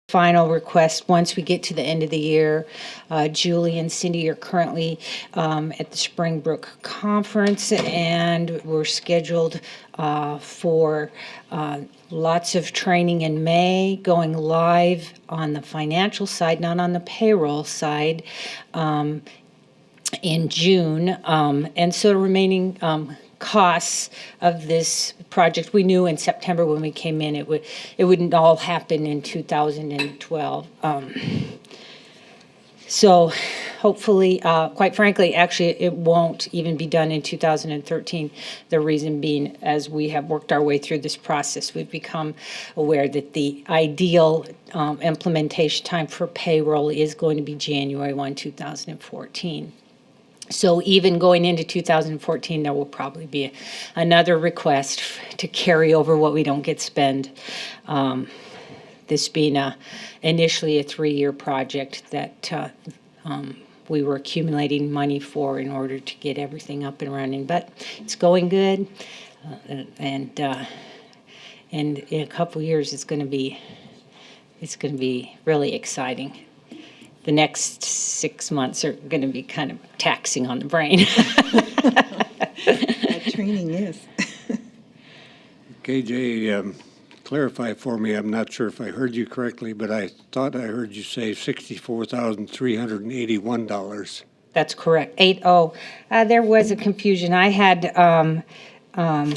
final request once we get to the end of the year. Julie and Cindy are currently at the Springbrook Conference, and we're scheduled for lots of training in May, going live on the financial side, not on the payroll side, in June. And so the remaining costs of this project, we knew in September when we came in, it wouldn't all happen in 2012. So hopefully, quite frankly, actually, it won't even be done in 2013. The reason being, as we have worked our way through this process, we've become aware that the ideal implementation time for payroll is going to be January 1, 2014. So even going into 2014, there will probably be another request to carry over what we don't get spent. This being initially a 3-year project that we were accumulating money for in order to get everything up and running. But it's going good, and in a couple years, it's going to be really exciting. The next 6 months are going to be kind of taxing on the brain. That training is. KJ, clarify for me, I'm not sure if I heard you correctly, but I thought I heard you say $64,381. That's correct. There was a confusion. I had done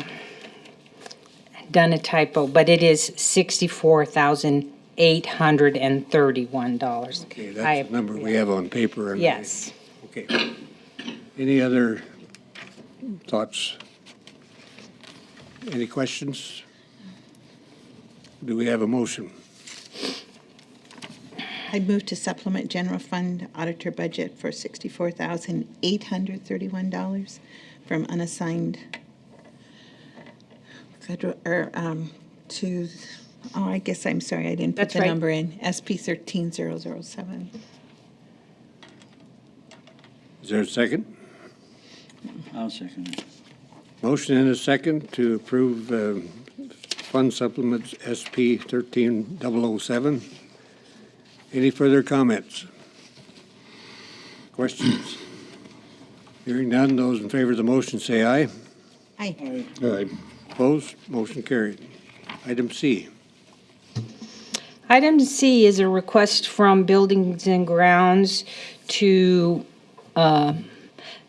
a typo, but it is $64,831. Okay, that's the number we have on paper. Yes. Okay. Any other thoughts? Any questions? Do we have a motion? I'd move to supplement general fund auditor budget for $64,831 from unassigned federal, to, I guess I'm sorry, I didn't put That's the right. number in, SP 13007. Is there a second? I'll second it. Motion and a second to approve fund supplements SP 13007. Any further comments? Questions? Hearing none, those in favor of the motion say aye. Aye. Aye. Opposed? Motion carried. Item C. Item C is a request from Buildings and Grounds to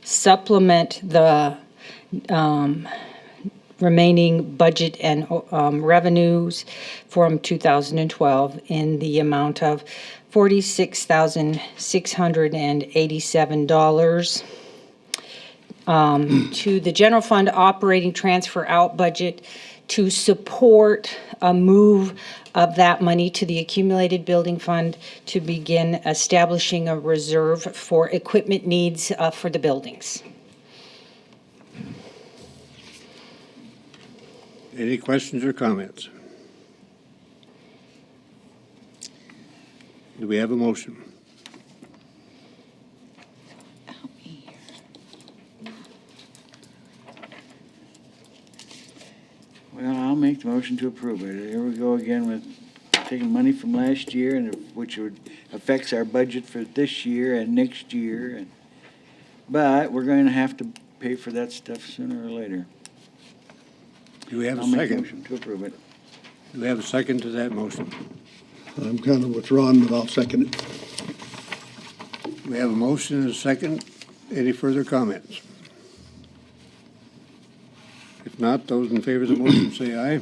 supplement the remaining budget and revenues from 2012 in the amount of $46,687 to the general fund operating transfer out budget to support a move of that money to the accumulated building fund to begin establishing a reserve for equipment needs for the buildings. Any questions or comments? Do we have a motion? Well, I'll make the motion to approve it. Here we go again with taking money from last year, and which would affects our budget for this year and next year. But we're going to have to pay for that stuff sooner or later. Do we have a I'll make a second? motion to approve it. Do we have a second to that motion? I'm kind of withdrawn, but I'll second it. We have a motion and a second. Any further comments? If not, those in favor of the motion say aye.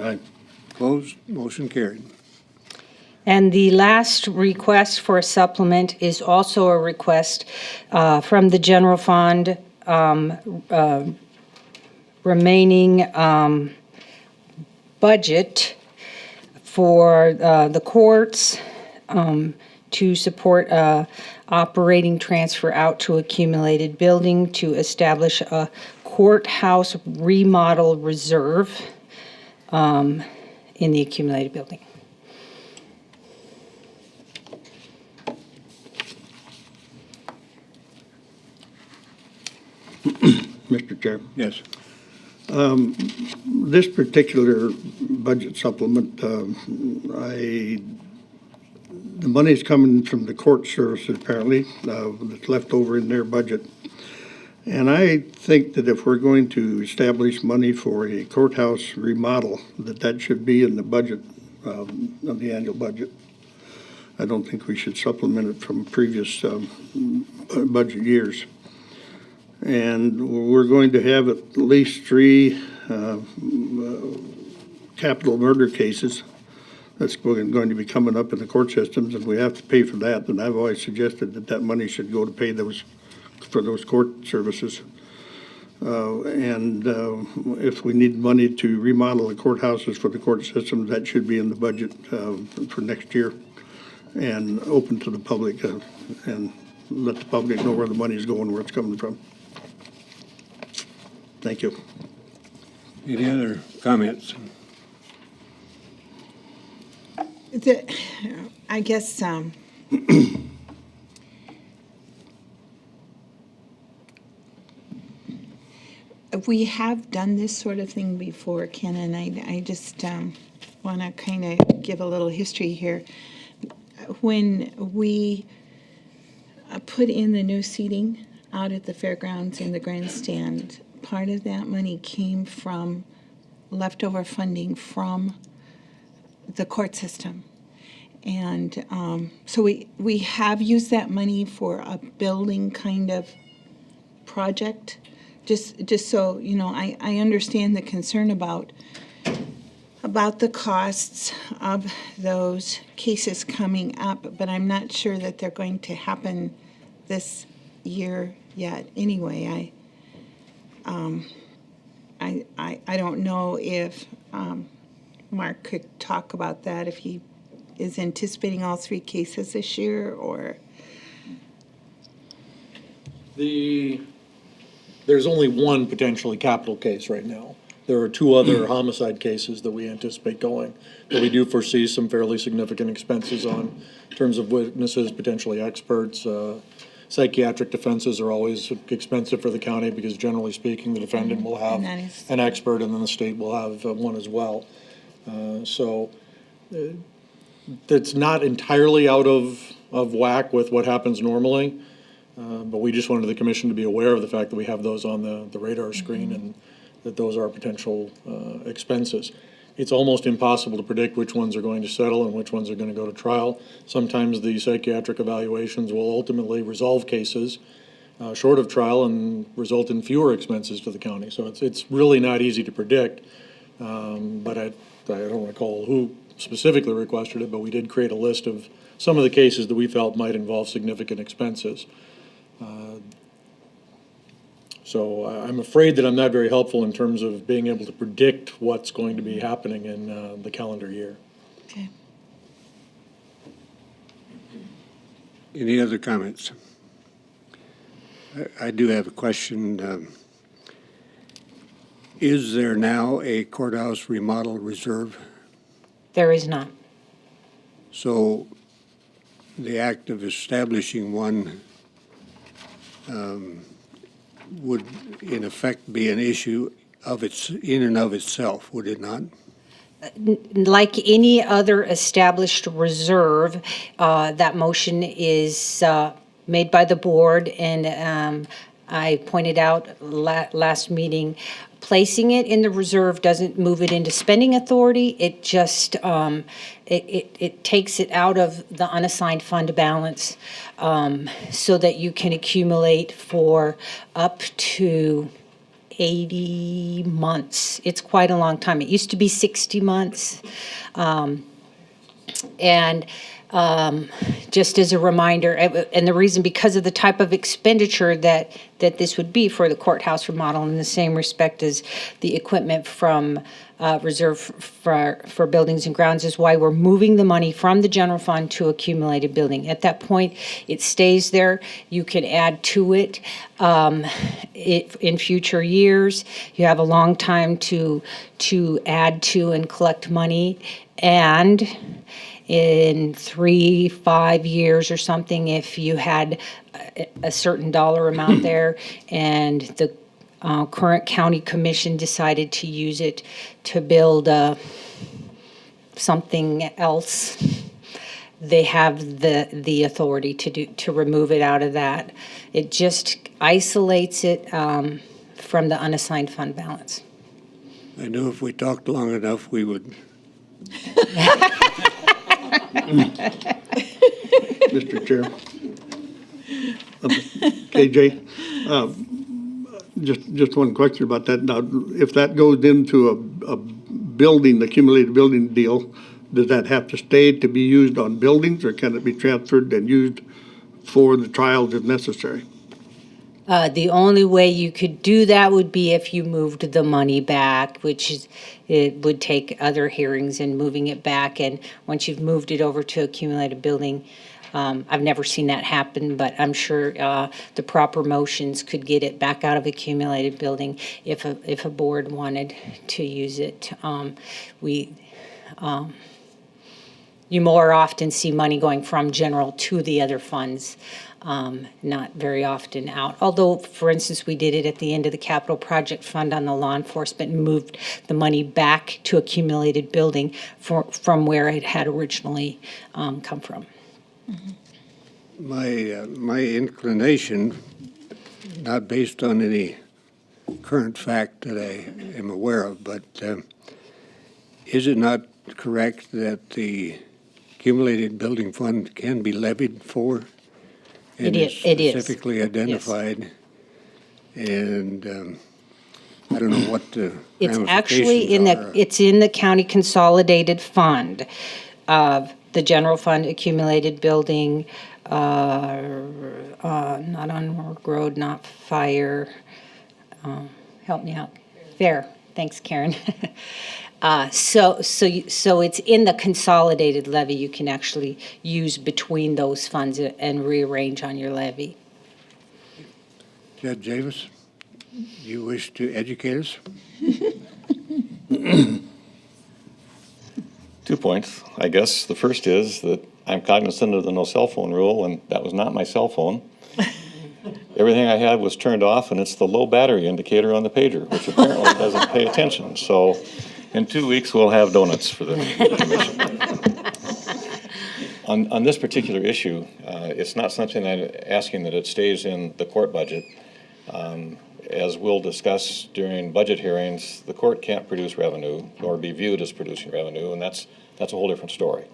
Aye. Opposed? Motion carried. And the last request for a supplement is also a request from the general fund remaining budget for the courts to support operating transfer out to accumulated building to establish a courthouse remodel reserve in the accumulated building. Mr. Chair, Yes. this particular budget supplement, I the money's coming from the court services apparently, that's left over in their budget. And I think that if we're going to establish money for a courthouse remodel, that should be in the budget, of the annual budget. I don't think we should supplement it from previous budget years. And we're going to have at least 3 capital murder cases that's going to be coming up in the court systems, and we have to pay for that. And I've always suggested that money should go to pay for those court services. And if we need money to remodel the courthouses for the court systems, that should be in the budget for next year and open to the public and let the public know where the money is going, where it's coming from. Thank you. Any other comments? I guess, we have done this sort of thing before, Ken, and I just want to kind of give a little history here. When we put in the new seating out at the fairgrounds in the grandstand, part of that money came from leftover funding from the court system. And so we have used that money for a building kind of project. Just so, you know, I understand the concern about the costs of those cases coming up, but I'm not sure that they're going to happen this year yet. Anyway, I don't know if Mark could talk about that, if he is anticipating all 3 cases this year, or... There's only one potentially capital case right now. There are 2 other homicide cases that we anticipate going, but we do foresee some fairly significant expenses on, in terms of witnesses, potentially experts. Psychiatric defenses are always expensive for the county because generally speaking, the defendant will have And that is- an expert and then the state will have one as well. So that's not entirely out of whack with what happens normally. But we just wanted the commission to be aware of the fact that we have those on the radar screen and that those are potential expenses. It's almost impossible to predict which ones are going to settle and which ones are going to go to trial. Sometimes the psychiatric evaluations will ultimately resolve cases short of trial and result in fewer expenses to the county. So it's really not easy to predict. But I don't recall who specifically requested it, but we did create a list of some of the cases that we felt might involve significant expenses. So I'm afraid that I'm not very helpful in terms of being able to predict what's going to be happening in the calendar year. Okay. Any other comments? I do have a question. Is there now a courthouse remodel reserve? There is not. So the act of establishing one would in effect be an issue in and of itself, would it not? Like any other established reserve, that motion is made by the board, and I pointed out last meeting, placing it in the reserve doesn't move it into spending authority. It just, it takes it out of the unassigned fund balance so that you can accumulate for up to 80 months. It's quite a long time. It used to be 60 months. And just as a reminder, and the reason because of the type of expenditure that this would be for the courthouse remodel in the same respect as the equipment from reserve for buildings and grounds is why we're moving the money from the general fund to accumulated building. At that point, it stays there. You can add to it in future years. You have a long time to add to and collect money, and in 3-5 years or something, if you had a certain dollar amount there and the current county commission decided to use it to build something else, they have the authority to remove it out of that. It just isolates it from the unassigned fund balance. I knew if we talked long enough, we would. Mr. Chair. KJ, just one question about that. Now, if that goes into a building, accumulated building deal, does that have to stay to be used on buildings, or can it be transferred and used for the trials if necessary? The only way you could do that would be if you moved the money back, which is, it would take other hearings and moving it back. And once you've moved it over to accumulated building, I've never seen that happen, but I'm sure the proper motions could get it back out of accumulated building if a board wanted to use it. You more often see money going from general to the other funds, not very often out. Although, for instance, we did it at the end of the capital project fund on the law enforcement and moved the money back to accumulated building from where it had originally come from. My inclination, not based on any current fact that I am aware of, but is it not correct that the accumulated building fund can be levied for? It And is. specifically identified. And I don't know what the It's actually ramifications are. it's in the county consolidated fund of the general fund, accumulated building, not on work road, not fire. Help me out. Fair. Thanks, Karen. So it's in the consolidated levy. You can actually use between those funds and rearrange on your levy. Judge Davis, you wish to educate us? 2 points, I guess. The first is that I'm cognizant of the no cell phone rule, and that was not my cell phone. Everything I had was turned off, and it's the low battery indicator on the pager, which apparently doesn't pay attention. So in 2 weeks, we'll have donuts for the commission. On this particular issue, it's not something I'm asking that it stays in the court budget. As we'll discuss during budget hearings, the court can't produce revenue nor be viewed as producing revenue, and that's a whole different story.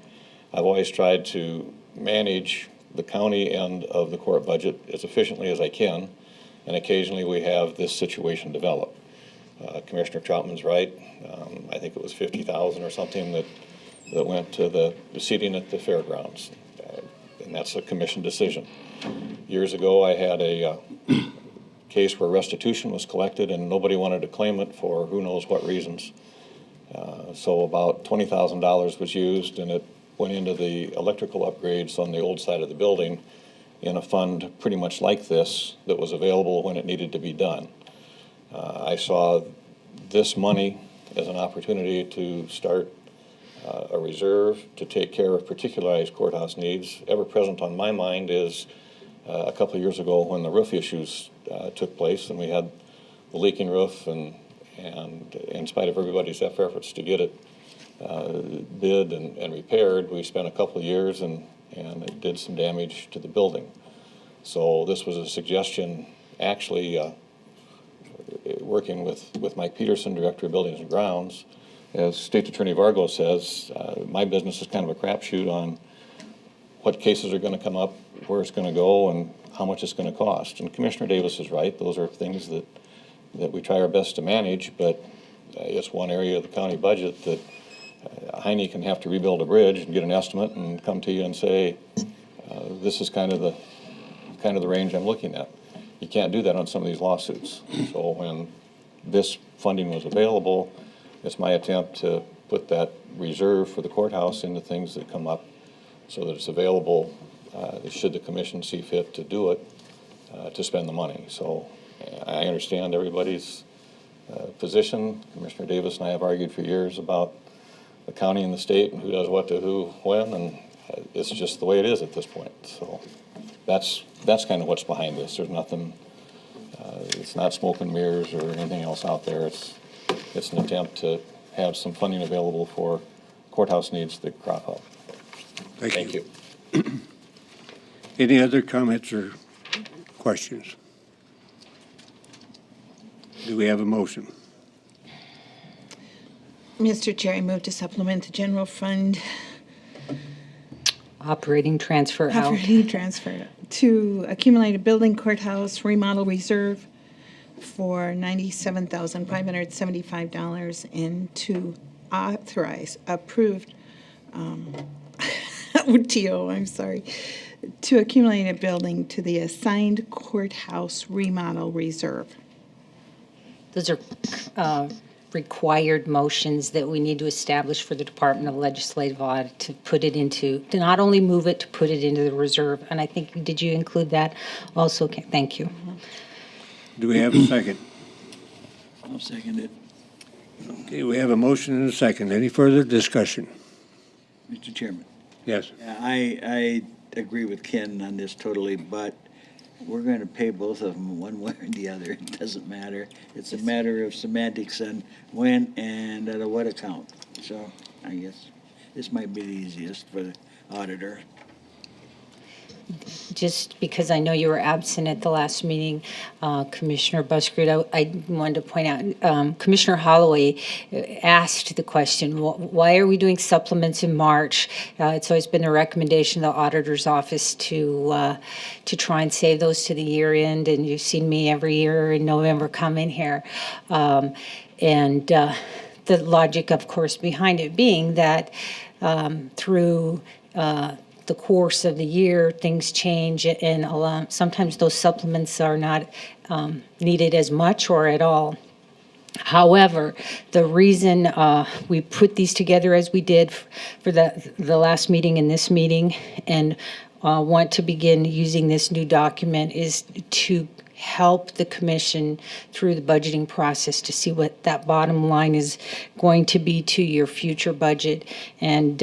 I've always tried to manage the county end of the court budget as efficiently as I can, and occasionally we have this situation develop. Commissioner Troutman's right. I think it was 50,000 or something that went to the seating at the fairgrounds, and that's a commission decision. Years ago, I had a case where restitution was collected and nobody wanted to claim it for who knows what reasons. So about $20,000 was used, and it went into the electrical upgrades on the old side of the building in a fund pretty much like this that was available when it needed to be done. I saw this money as an opportunity to start a reserve to take care of particularized courthouse needs. Ever present on my mind is a couple of years ago when the roof issues took place and we had the leaking roof, and in spite of everybody's efforts to get it bid and repaired, we spent a couple of years and it did some damage to the building. So this was a suggestion, actually working with Mike Peterson, Director of Buildings and Grounds. As State Attorney Vargo says, my business is kind of a crapshoot on what cases are going to come up, where it's going to go, and how much it's going to cost. And Commissioner Davis is right. Those are things that we try our best to manage, but it's one area of the county budget that Heine can have to rebuild a bridge and get an estimate and come to you and say, this is kind of the range I'm looking at. You can't do that on some of these lawsuits. So when this funding was available, it's my attempt to put that reserve for the courthouse into things that come up so that it's available should the commission see fit to do it, to spend the money. So I understand everybody's position. Commissioner Davis and I have argued for years about the county and the state and who does what to who when, and it's just the way it is at this point. So that's kind of what's behind this. There's nothing, it's not smoke and mirrors or anything else out there. It's an attempt to have some funding available for courthouse needs that crop up. Thank you. Any other comments or questions? Do we have a motion? Mr. Chair, I move to supplement the general fund Operating transfer out. operating transfer to accumulate a building courthouse remodel reserve for $97,575 and to authorize approved OTO, I'm sorry, to accumulate a building to the assigned courthouse remodel reserve. Those are required motions that we need to establish for the Department of Legislative Audit to put it into, to not only move it, to put it into the reserve. And I think, did you include that also? Okay, thank you. Do we have a second? I'll second it. Okay, we have a motion and a second. Any further discussion? Mr. Chairman. Yes. I agree with Ken on this totally, but we're going to pay both of them one way or the other. It doesn't matter. It's a matter of semantics on when and at what account. So I guess this might be the easiest for the auditor. Just because I know you were absent at the last meeting, Commissioner Buskerud, I wanted to point out, Commissioner Holloway asked the question, why are we doing supplements in March? It's always been a recommendation of the auditor's office to try and save those to the year end, and you've seen me every year in November come in here. And the logic, of course, behind it being that through the course of the year, things change, and sometimes those supplements are not needed as much or at all. However, the reason we put these together as we did for the last meeting and this meeting, and want to begin using this new document, is to help the commission through the budgeting process to see what that bottom line is going to be to your future budget. And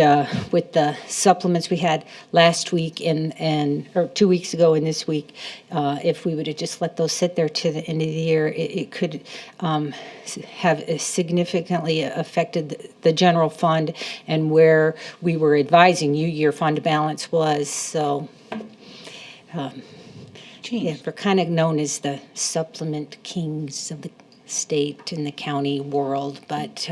with the supplements we had last week or 2 weeks ago and this week, if we would have just let those sit there to the end of the year, it could have significantly affected the general fund and where we were advising you your fund balance was. So yeah, we're kind of known as the supplement kings of the state and the county world, but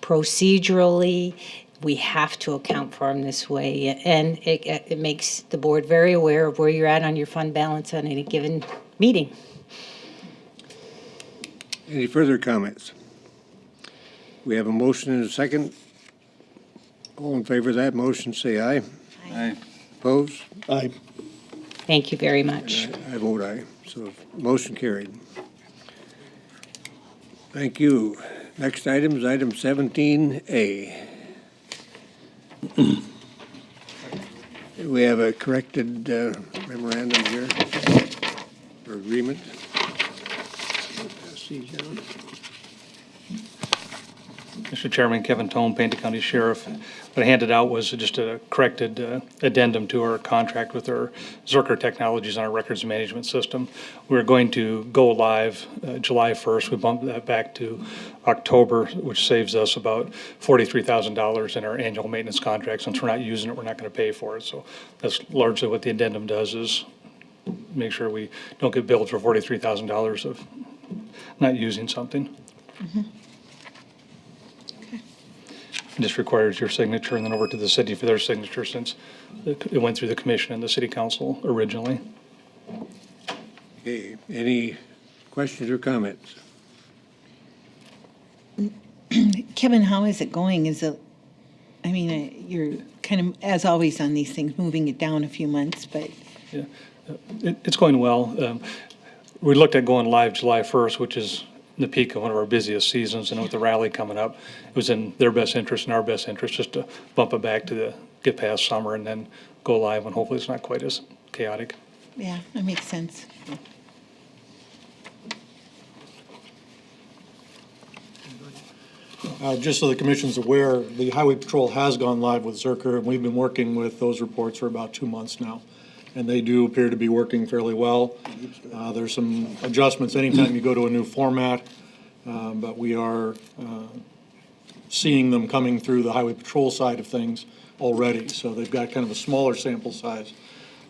procedurally, we have to account for them this way. And it makes the board very aware of where you're at on your fund balance on any given meeting. Any further comments? We have a motion and a second. All in favor of that motion, say aye. Aye. Opposed? Aye. Thank you very much. I vote aye. So motion carried. Thank you. Next item is item 17A. We have a corrected memorandum here, or agreement. Pass these down. Mr. Chairman, Kevin Tone, Pennington County Sheriff. What I handed out was just a corrected addendum to our contract with our Zerker Technologies on our records management system. We're going to go live July 1st. We bumped that back to October, which saves us about $43,000 in our annual maintenance contract. Since we're not using it, we're not going to pay for it. So that's largely what the addendum does, is make sure we don't get billed for $43,000 of not using something. Just requires your signature and then over to the city for their signature, since it went through the commission and the city council originally. Okay, any questions or comments? Kevin, how is it going? You're kind of, as always on these things, moving it down a few months, but Yeah, it's going well. We looked at going live July 1st, which is the peak of one of our busiest seasons, and with the rally coming up, it was in their best interest and our best interest just to bump it back to get past summer and then go live, and hopefully it's not quite as chaotic. yeah, that makes sense. Just so the commission's aware, the Highway Patrol has gone live with Zerker, and we've been working with those reports for about 2 months now. And they do appear to be working fairly well. There's some adjustments anytime you go to a new format, but we are seeing them coming through the highway patrol side of things already. So they've got kind of a smaller sample size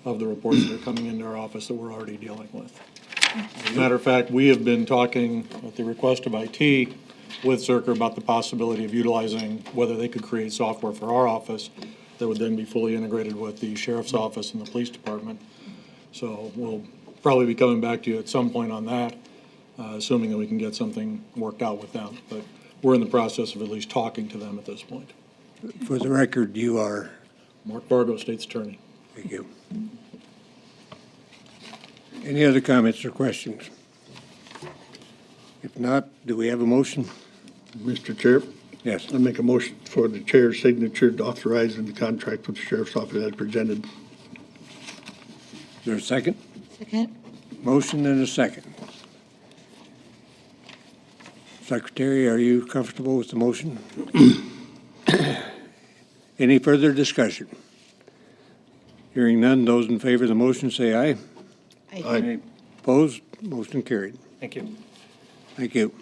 of the reports that are coming into our office that we're already dealing with. As a matter of fact, we have been talking at the request of IT with Zerker about the possibility of utilizing whether they could create software for our office that would then be fully integrated with the sheriff's office and the police department. So we'll probably be coming back to you at some point on that, assuming that we can get something worked out with them. But we're in the process of at least talking to them at this point. For the record, you are, Mark Fargo, State's Attorney. thank you. Any other comments or questions? If not, do we have a motion? Mr. Chair, Yes. I make a motion for the chair's signature to authorize the contract with the sheriff's office as presented. Is there a second? Second? Motion and a second. Secretary, are you comfortable with the motion? Any further discussion? Hearing none, those in favor of the motion say aye. Aye. Opposed? Motion carried. Thank you. Thank you.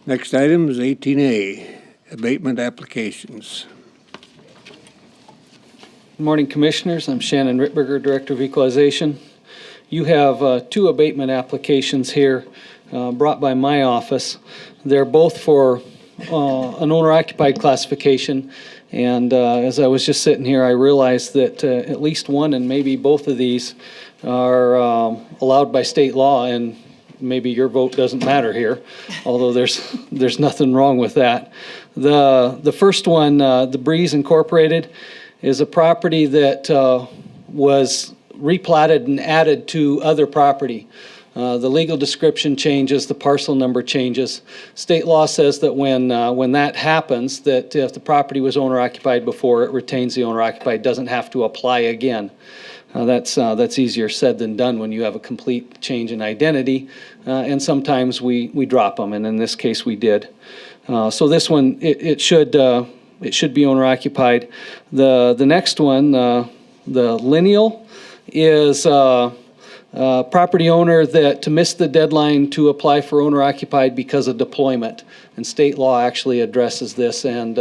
Next item is 18A, abatement applications. Good morning, Commissioners. I'm Shannon Rittberger, Director of Equalization. You have two abatement applications here brought by my office. They're both for an owner-occupied classification, and as I was just sitting here, I realized that at least one and maybe both of these are allowed by state law, and maybe your vote doesn't matter here, although there's nothing wrong with that. The first one, the Breeze Incorporated, is a property that was replatted and added to other property. The legal description changes, the parcel number changes. State law says that when that happens, that if the property was owner-occupied before, it retains the owner-occupied, doesn't have to apply again. That's easier said than done when you have a complete change in identity, and sometimes we drop them, and in this case we did. So this one, it should be owner-occupied. The next one, the lineal, is a property owner that missed the deadline to apply for owner-occupied because of deployment. And state law actually addresses this and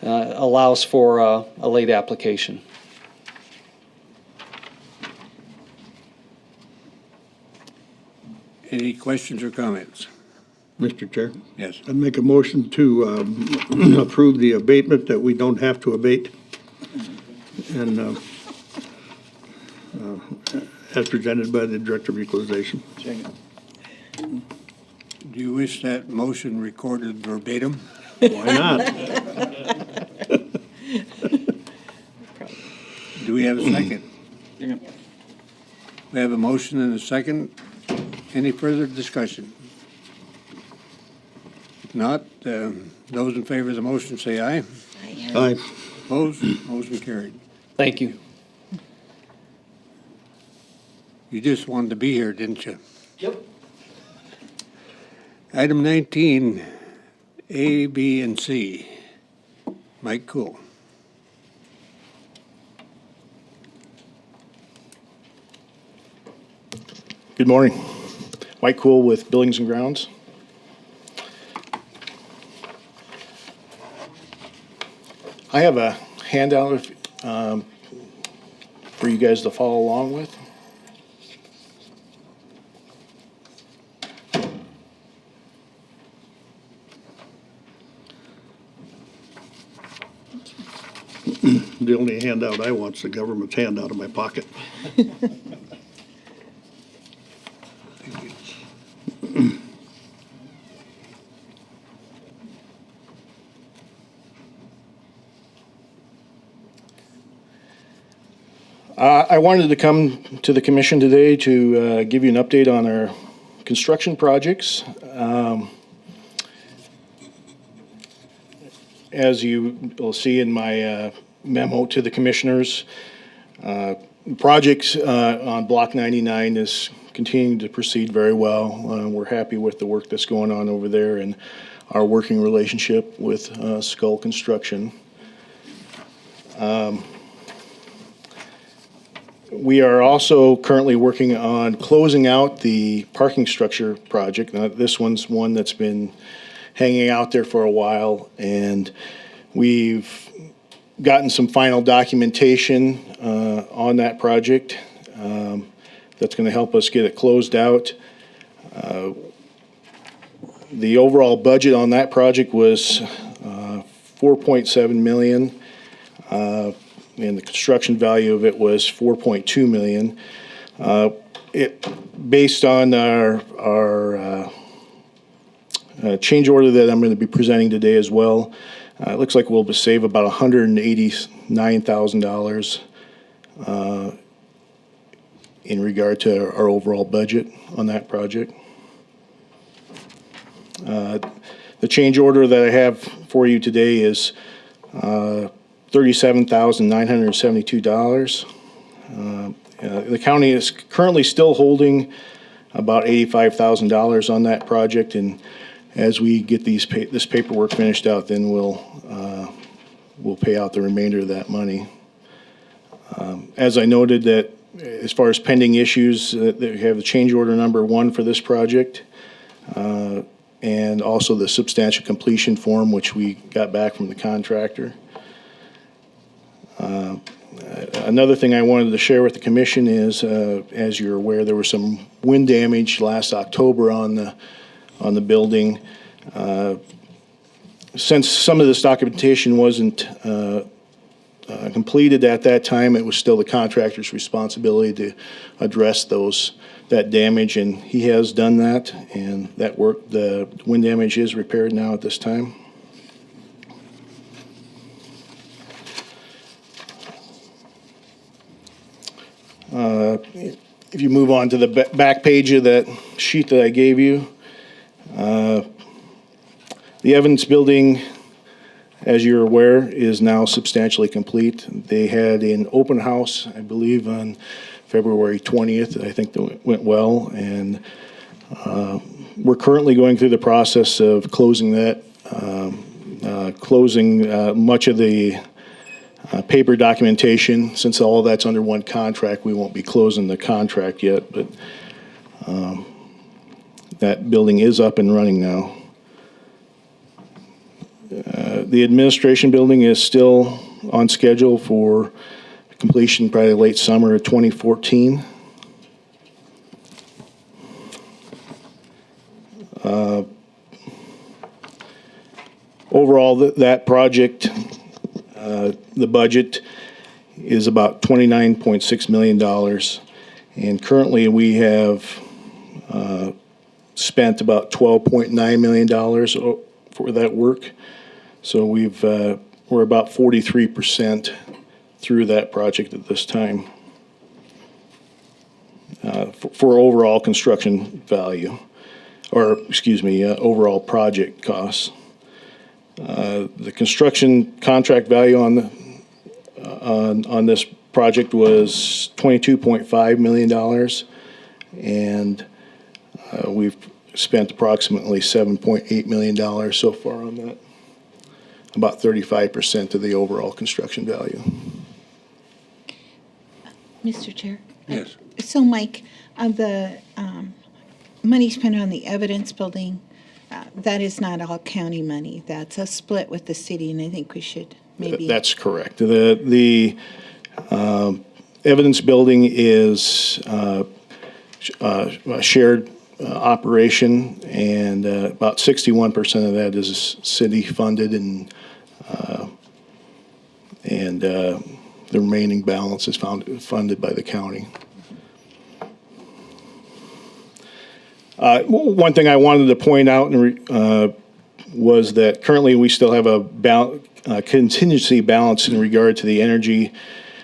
allows for a late application. Any questions or comments? Mr. Chair, Yes. I make a motion to approve the abatement that we don't have to abate, and as presented by the Director of Equalization. Second. Do you wish that motion recorded verbatim? Why not? Do we have a second? Second. We have a motion and a second. Any further discussion? If not, those in favor of the motion say aye. Aye. Opposed? Motion carried. Thank you. You just wanted to be here, didn't you? Yep. Item 19, A, B, and C. Mike Cool. Good morning. Mike Cool with Buildings and Grounds. I have a handout for you guys to follow along with. The only handout I want's the government's handout in my pocket. I wanted to come to the commission today to give you an update on our construction projects. As you will see in my memo to the commissioners, projects on Block 99 is continuing to proceed very well. We're happy with the work that's going on over there and our working relationship with Skull Construction. We are also currently working on closing out the parking structure project. Now, this one's one that's been hanging out there for a while, and we've gotten some final documentation on that project that's going to help us get it closed out. The overall budget on that project was $4.7 million, and the construction value of it was $4.2 million. Based on our change order that I'm going to be presenting today as well, it looks like we'll save about $189,000 in regard to our overall budget on that project. The change order that I have for you today is $37,972. The county is currently still holding about $85,000 on that project, and as we get this paperwork finished out, then we'll pay out the remainder of that money. As I noted, that as far as pending issues, that we have the change order number 1 for this project, and also the substantial completion form, which we got back from the contractor. Another thing I wanted to share with the commission is, as you're aware, there was some wind damage last October on the building. Since some of this documentation wasn't completed at that time, it was still the contractor's responsibility to address that damage, and he has done that, and that work, the wind damage is repaired now at this time. If you move on to the back page of that sheet that I gave you, the evidence building, as you're aware, is now substantially complete. They had an open house, I believe, on February 20th. I think that went well, and we're currently going through the process of closing that, much of the paper documentation. Since all of that's under one contract, we won't be closing the contract yet, but that building is up and running now. The administration building is still on schedule for completion probably late summer of 2014. Overall, that project, the budget is about $29.6 million, and currently we have spent about $12.9 million for that work. So we're about 43% through that project at this time for overall construction value, or excuse me, overall project costs. The construction contract value on this project was $22.5 million, and we've spent approximately $7.8 million so far on that, about 35% of the overall construction value. Mr. Chair? Yes. So, Mike, the money spent on the evidence building, that is not all county money. That's a split with the city, and I think we should maybe... That's correct. The evidence building is a shared operation, and about 61% of that is city-funded, and the remaining balance is funded by the county. One thing I wanted to point out was that currently we still have a contingency balance in regard to the energy,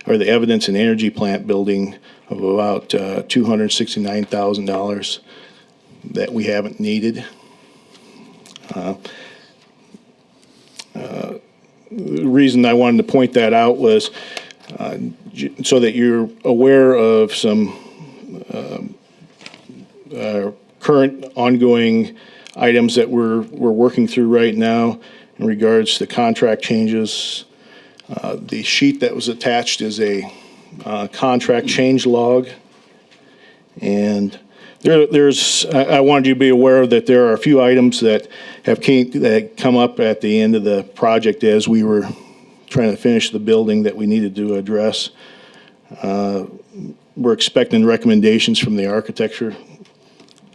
or the evidence and energy plant building, of about $269,000 that we haven't needed. The reason I wanted to point that out was so that you're aware of some current ongoing items that we're working through right now in regards to contract changes. The sheet that was attached is a contract change log, and I wanted you to be aware that there are a few items that that come up at the end of the project as we were trying to finish the building that we needed to address. We're expecting recommendations from the architecture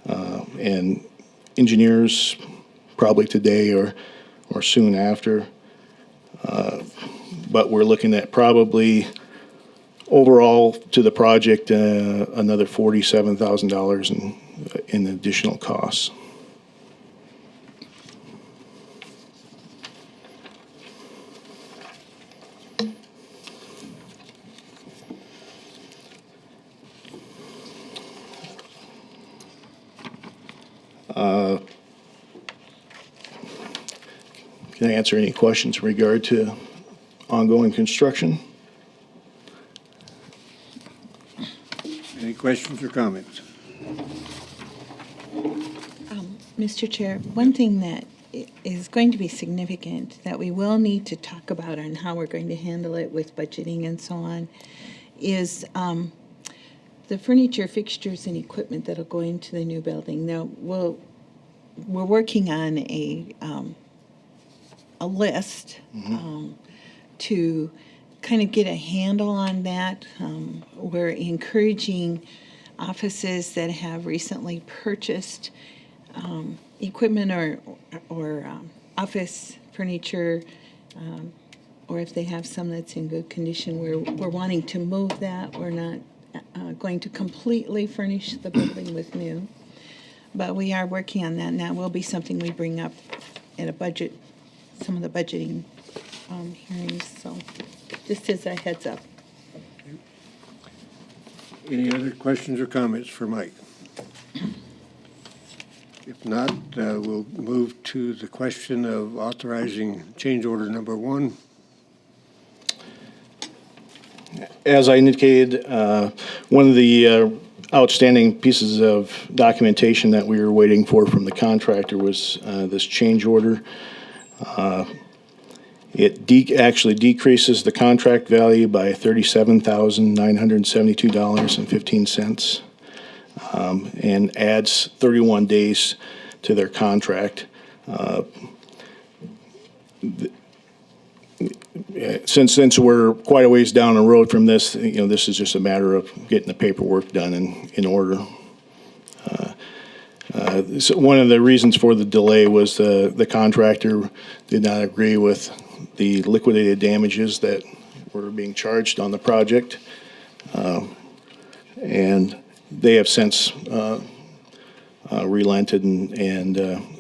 and engineers probably today or soon after. But we're looking at probably overall to the project, another $47,000 in additional costs. Can I answer any questions in regard to ongoing construction? Any questions or comments? Mr. Chair, one thing that is going to be significant that we will need to talk about on how we're going to handle it with budgeting and so on is the furniture, fixtures, and equipment that'll go into the new building. Now, we're working on a list to kind of get a handle on that. We're encouraging offices that have recently purchased equipment or office furniture, or if they have some that's in good condition, we're wanting to move that. We're not going to completely furnish the building with new, but we are working on that, and that will be something we bring up in some of the budgeting hearings. So, just as a heads up. Any other questions or comments for Mike? If not, we'll move to the question of authorizing change order number 1. As I indicated, one of the outstanding pieces of documentation that we were waiting for from the contractor was this change order. It actually decreases the contract value by $37,972.15 and adds 31 days to their contract. Since we're quite a ways down the road from this, this is just a matter of getting the paperwork done in order. So one of the reasons for the delay was the contractor did not agree with the liquidated damages that were being charged on the project. And they have since relented and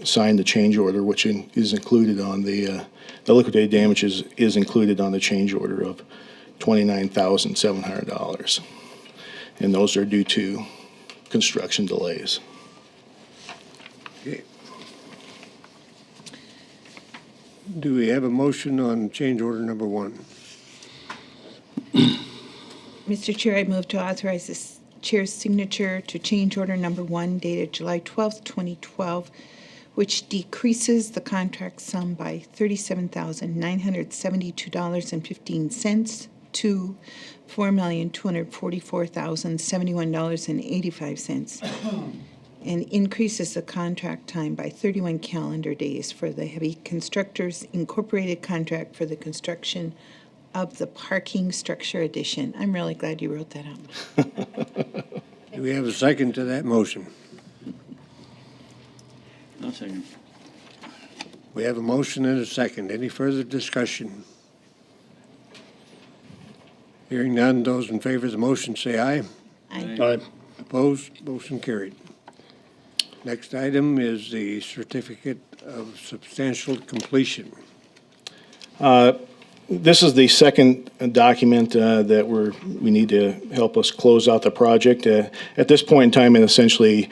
signed the change order, which is included on the liquidated damages is included on the change order of $29,700. And those are due to construction delays. Okay. Do we have a motion on change order number 1? Mr. Chair, I move to authorize the chair's signature to change order number 1 dated July 12th, 2012, which decreases the contract sum by $37,972.15 to $4,244,071.85, and increases the contract time by 31 calendar days for the Heavy Constructors Incorporated contract for the construction of the parking structure addition. I'm really glad you wrote that out. Do we have a second to that motion? I'll second. We have a motion and a second. Any further discussion? Hearing none, those in favor of the motion say aye. Aye. Opposed? Motion carried. Next item is the certificate of substantial completion. This is the second document that we need to help us close out the project. At this point in time, it essentially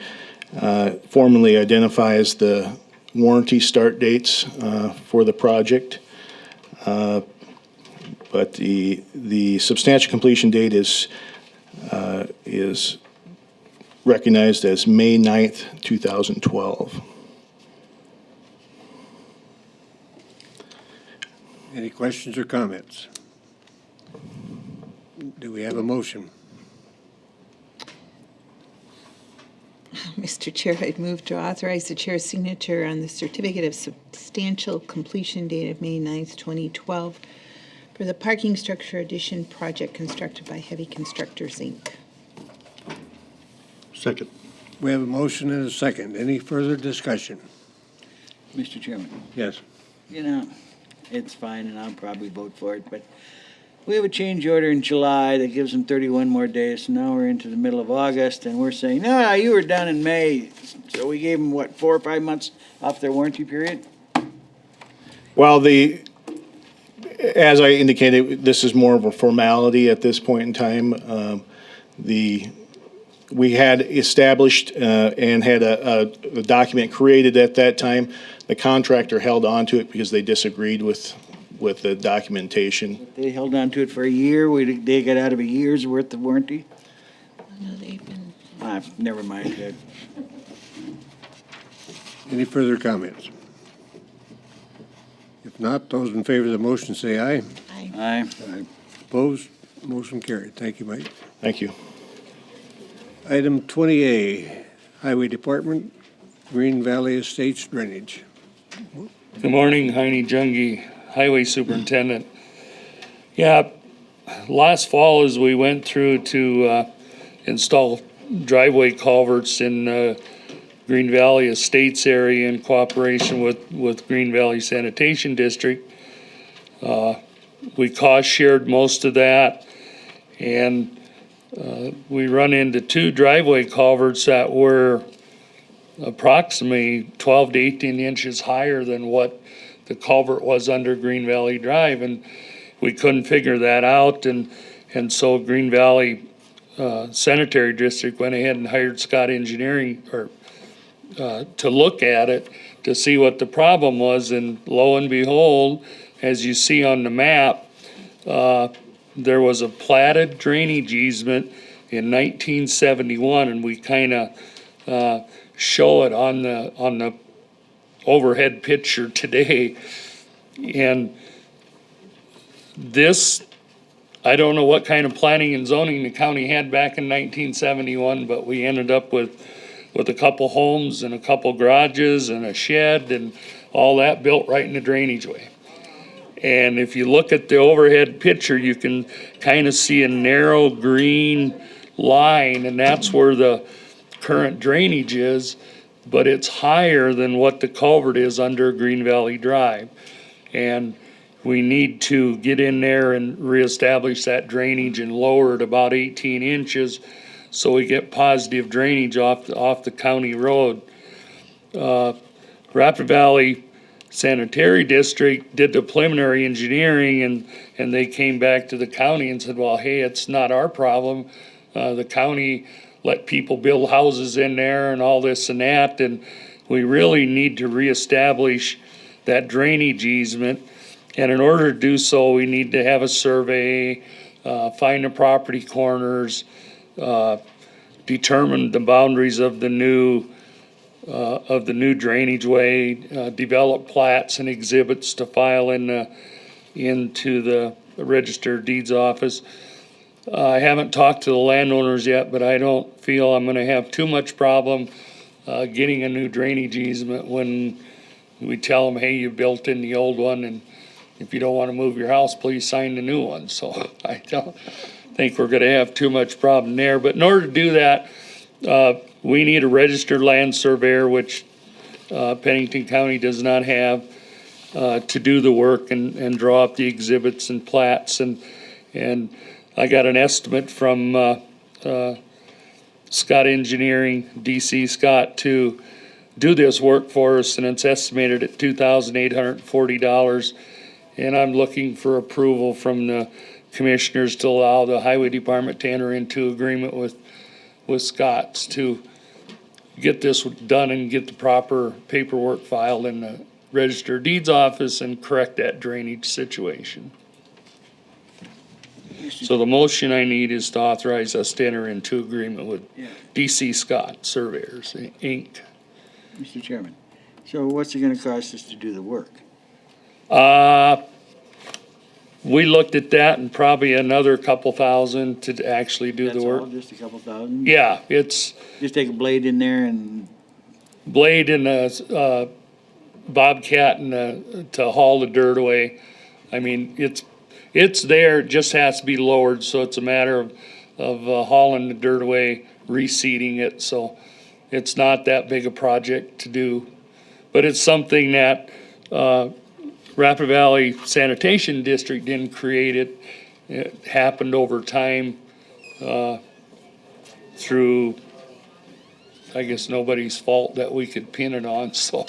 formally identifies the warranty start dates for the project. But the substantial completion date is recognized as May 9th, 2012. Any questions or comments? Do we have a motion? Mr. Chair, I'd move to authorize the chair's signature on the certificate of substantial completion date of May 9th, 2012 for the parking structure addition project constructed by Heavy Constructors, Inc. Second. We have a motion and a second. Any further discussion? Mr. Chairman, Yes. you know, it's fine, and I'll probably vote for it, but we have a change order in July that gives them 31 more days, so now we're into the middle of August, and we're saying, no, you were done in May, so we gave them, what, 4 or 5 months off their warranty period? Well, as I indicated, this is more of a formality at this point in time. We had established and had a document created at that time. The contractor held on to it because they disagreed with the documentation. They held on to it for a year, they got out of a year's worth of warranty? No, they've been. Never mind. Any further comments? If not, those in favor of the motion say aye. Aye. Aye. Opposed? Motion carried. Thank you, Mike. Thank you. Item 20A, Highway Department, Green Valley Estates Drainage. Good morning, Heine Jungi, Highway Superintendent. Yeah, last fall as we went through to install driveway culverts in Green Valley Estates area in cooperation with Green Valley Sanitation District, we cost shared most of that, and we run into 2 driveway culverts that were approximately 12 to 18 inches higher than what the culvert was under Green Valley Drive, and we couldn't figure that out, and so Green Valley Sanitary District went ahead and hired Scott Engineering to look at it to see what the problem was, and lo and behold, as you see on the map, there was a platted drainage easement in 1971, and we kind of show it on the overhead picture today. And this, I don't know what kind of planning and zoning the county had back in 1971, but we ended up with a couple homes and a couple garages and a shed and all that built right in the drainage way. And if you look at the overhead picture, you can kind of see a narrow green line, and that's where the current drainage is, but it's higher than what the culvert is under Green Valley Drive. And we need to get in there and reestablish that drainage and lower it about 18 inches so we get positive drainage off the county road. Rapid Valley Sanitary District did the preliminary engineering, and they came back to the county and said, well, hey, it's not our problem. The county let people build houses in there and all this and that, and we really need to reestablish that drainage easement. And in order to do so, we need to have a survey, find the property corners, determine the boundaries of the new drainage way, develop plats and exhibits to file into the Register of Deeds office. I haven't talked to the landowners yet, but I don't feel I'm gonna have too much problem getting a new drainage easement when we tell them, hey, you built in the old one, and if you don't wanna move your house, please sign the new one. So I don't think we're gonna have too much problem there. But in order to do that, we need a registered land surveyor, which Pennington County does not have, to do the work and draw up the exhibits and plats. And I got an estimate from Scott Engineering, DC Scott, to do this work for us, and it's estimated at $2,840. And I'm looking for approval from the commissioners to allow the highway department to enter into agreement with Scott's to get this done and get the proper paperwork filed in the Register of Deeds office and correct that drainage situation. So the motion I need is to authorize us to enter into agreement with DC Scott Surveyors, Inc. Mr. Chairman, so what's it gonna cost us to do the work? we looked at that and probably another couple thousand to actually do That's the work. all, just a couple thousand? Yeah, it's Just take a blade in there and, blade and a bobcat and to haul the dirt away. I mean, it's there, it just has to be lowered, so it's a matter of hauling the dirt away, reseeding it, so it's not that big a project to do. But it's something that, Rapid Valley Sanitation District didn't create it. It happened over time, through, I guess, nobody's fault that we could pin it on, so.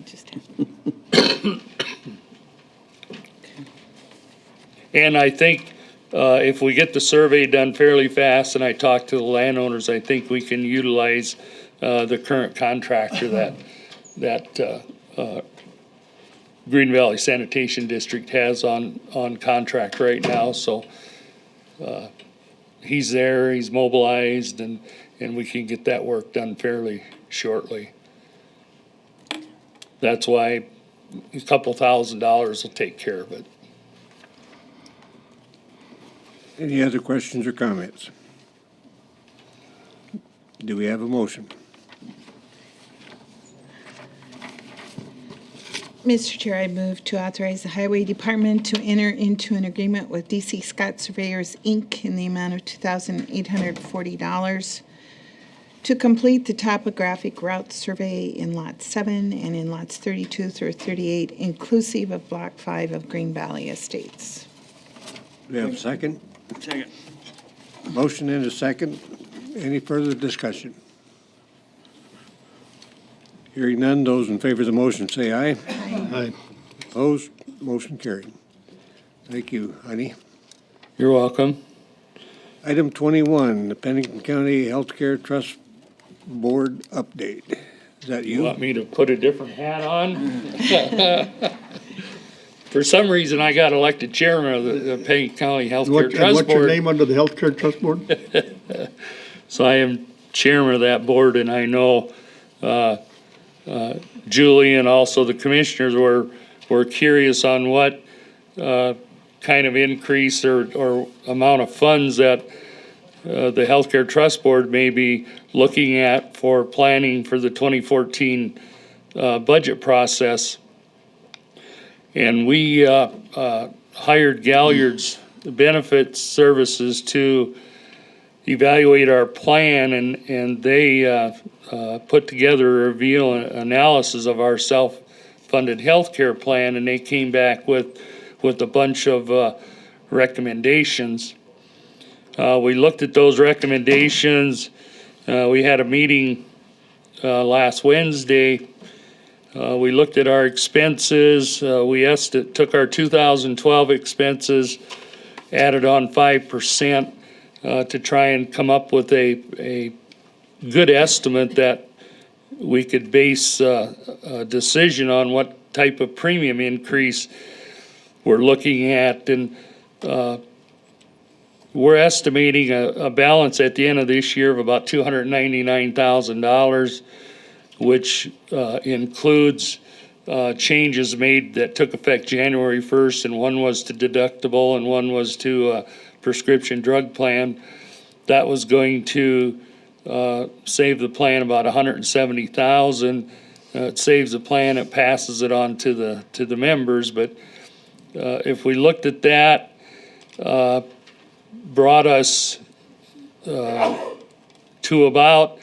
Just- And I think, if we get the survey done fairly fast, and I talk to the landowners, I think we can utilize, the current contractor that Green Valley Sanitation District has on contract right now, so, he's there, he's mobilized, and we can get that work done fairly shortly. That's why a couple $1,000s will take care of it. Any other questions or comments? Do we have a motion? Mr. Chair, I move to authorize the Highway Department to enter into an agreement with DC Scott Surveyors, Inc. in the amount of $2,840 to complete the topographic route survey in Lot 7 and in Lots 32 through 38, inclusive of Block 5 of Green Valley Estates. Do we have a second? second. Motion and a second. Any further discussion? Hearing none, those in favor of the motion say aye. Aye. Opposed? Motion carried. Thank you, honey. You're welcome. Item 21, the Pennington County Healthcare Trust Board update. Is that You you? want me to put a different hat on? For some reason, I got elected chairman of the Pennington County Healthcare And Trust what's your Board. name under the Healthcare Trust Board? So I am chairman of that board, and I know Julie and also the commissioners were curious on what kind of increase or amount of funds that the Healthcare Trust Board may be looking at for planning for the 2014 budget process. And we hired Galliard's Benefits Services to evaluate our plan, and they put together a review and analysis of our self-funded healthcare plan, and they came back with a bunch of recommendations. We looked at those recommendations. We had a meeting last Wednesday. We looked at our expenses. We took our 2012 expenses, added on 5% to try and come up with a good estimate that we could base a decision on what type of premium increase we're looking at. And we're estimating a balance at the end of this year of about $299,000, which includes changes made that took effect January 1st, and one was to deductible and one was to prescription drug plan. That was going to save the plan about $170,000. It saves the plan, it passes it on to the members. But if we looked at that, brought us to about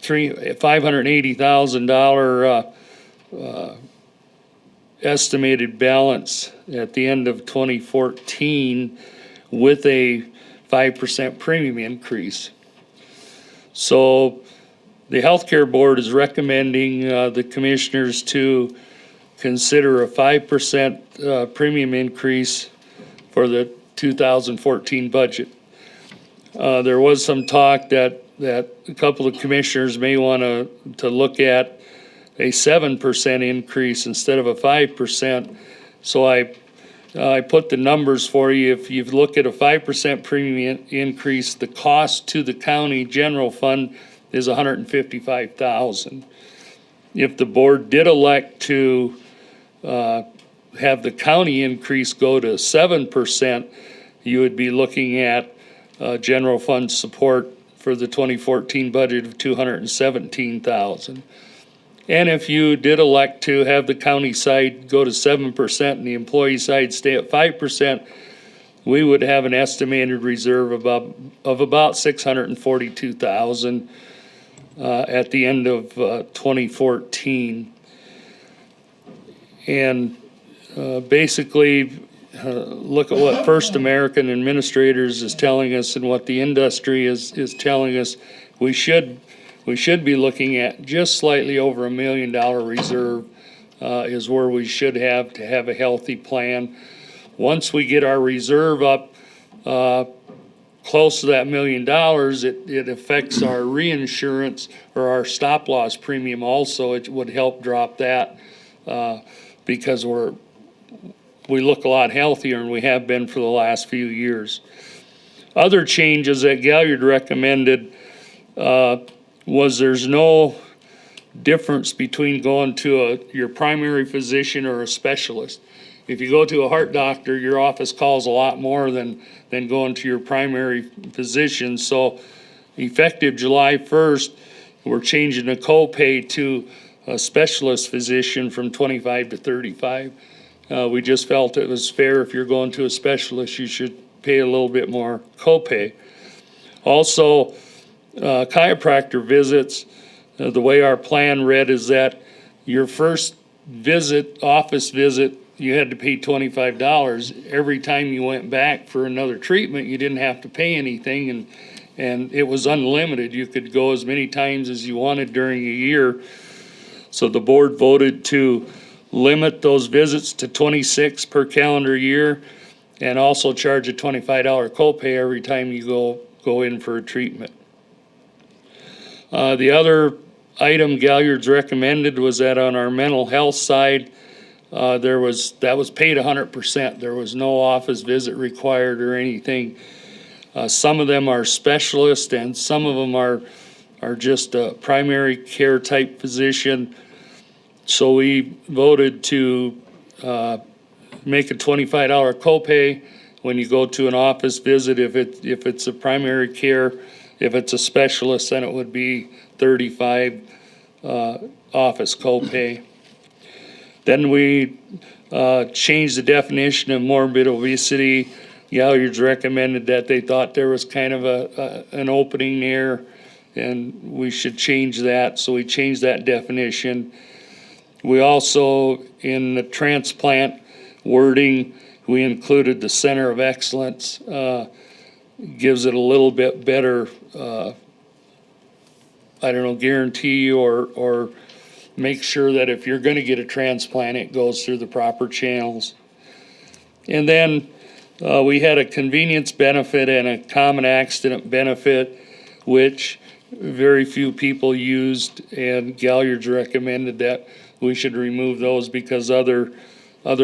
$580,000 estimated balance at the end of 2014 with a 5% premium increase. So the healthcare board is recommending the commissioners to consider a 5% premium increase for the 2014 budget. There was some talk that a couple of commissioners may want to look at a 7% increase instead of a 5%. So I put the numbers for you. If you look at a 5% premium increase, the cost to the county general fund is $155,000. If the board did elect to have the county increase go to 7%, you would be looking at general fund support for the 2014 budget of $217,000. And if you did elect to have the county side go to 7% and the employee side stay at 5%, we would have an estimated reserve of about $642,000 at the end of 2014. And basically, look at what First American Administrators is telling us and what the industry is telling us. We should be looking at just slightly over $1 million reserve is where we should have to have a healthy plan. Once we get our reserve up close to that $1 million, it affects our reinsurance or our stop loss premium also. It would help drop that because we look a lot healthier than we have been for the last few years. Other changes that Galliard recommended was there's no difference between going to your primary physician or a specialist. If you go to a heart doctor, your office calls a lot more than going to your primary physician. So effective July 1st, we're changing the copay to a specialist physician from 25 to 35. We just felt it was fair. If you're going to a specialist, you should pay a little bit more copay. Also, chiropractor visits, the way our plan read is that your first visit, office visit, you had to pay $25. Every time you went back for another treatment, you didn't have to pay anything, and it was unlimited. You could go as many times as you wanted during a year. So the board voted to limit those visits to 26 per calendar year and also charge a $25 copay every time you go in for a treatment. The other item Galliard's recommended was that on our mental health side, that was paid 100%. There was no office visit required or anything. Some of them are specialists and some of them are just a primary care type physician. So we voted to make a $25 copay when you go to an office visit. If it's a primary care, if it's a specialist, then it would be $35 office copay. Then we changed the definition of morbid obesity. Galliard's recommended that they thought there was kind of an opening there, and we should change that. So we changed that definition. We also, in the transplant wording, we included the Center of Excellence. Gives it a little bit better, guarantee or make sure that if you're going to get a transplant, it goes through the proper channels. And then we had a convenience benefit and a common accident benefit, which very few people used, and Galliard's recommended that we should remove those because other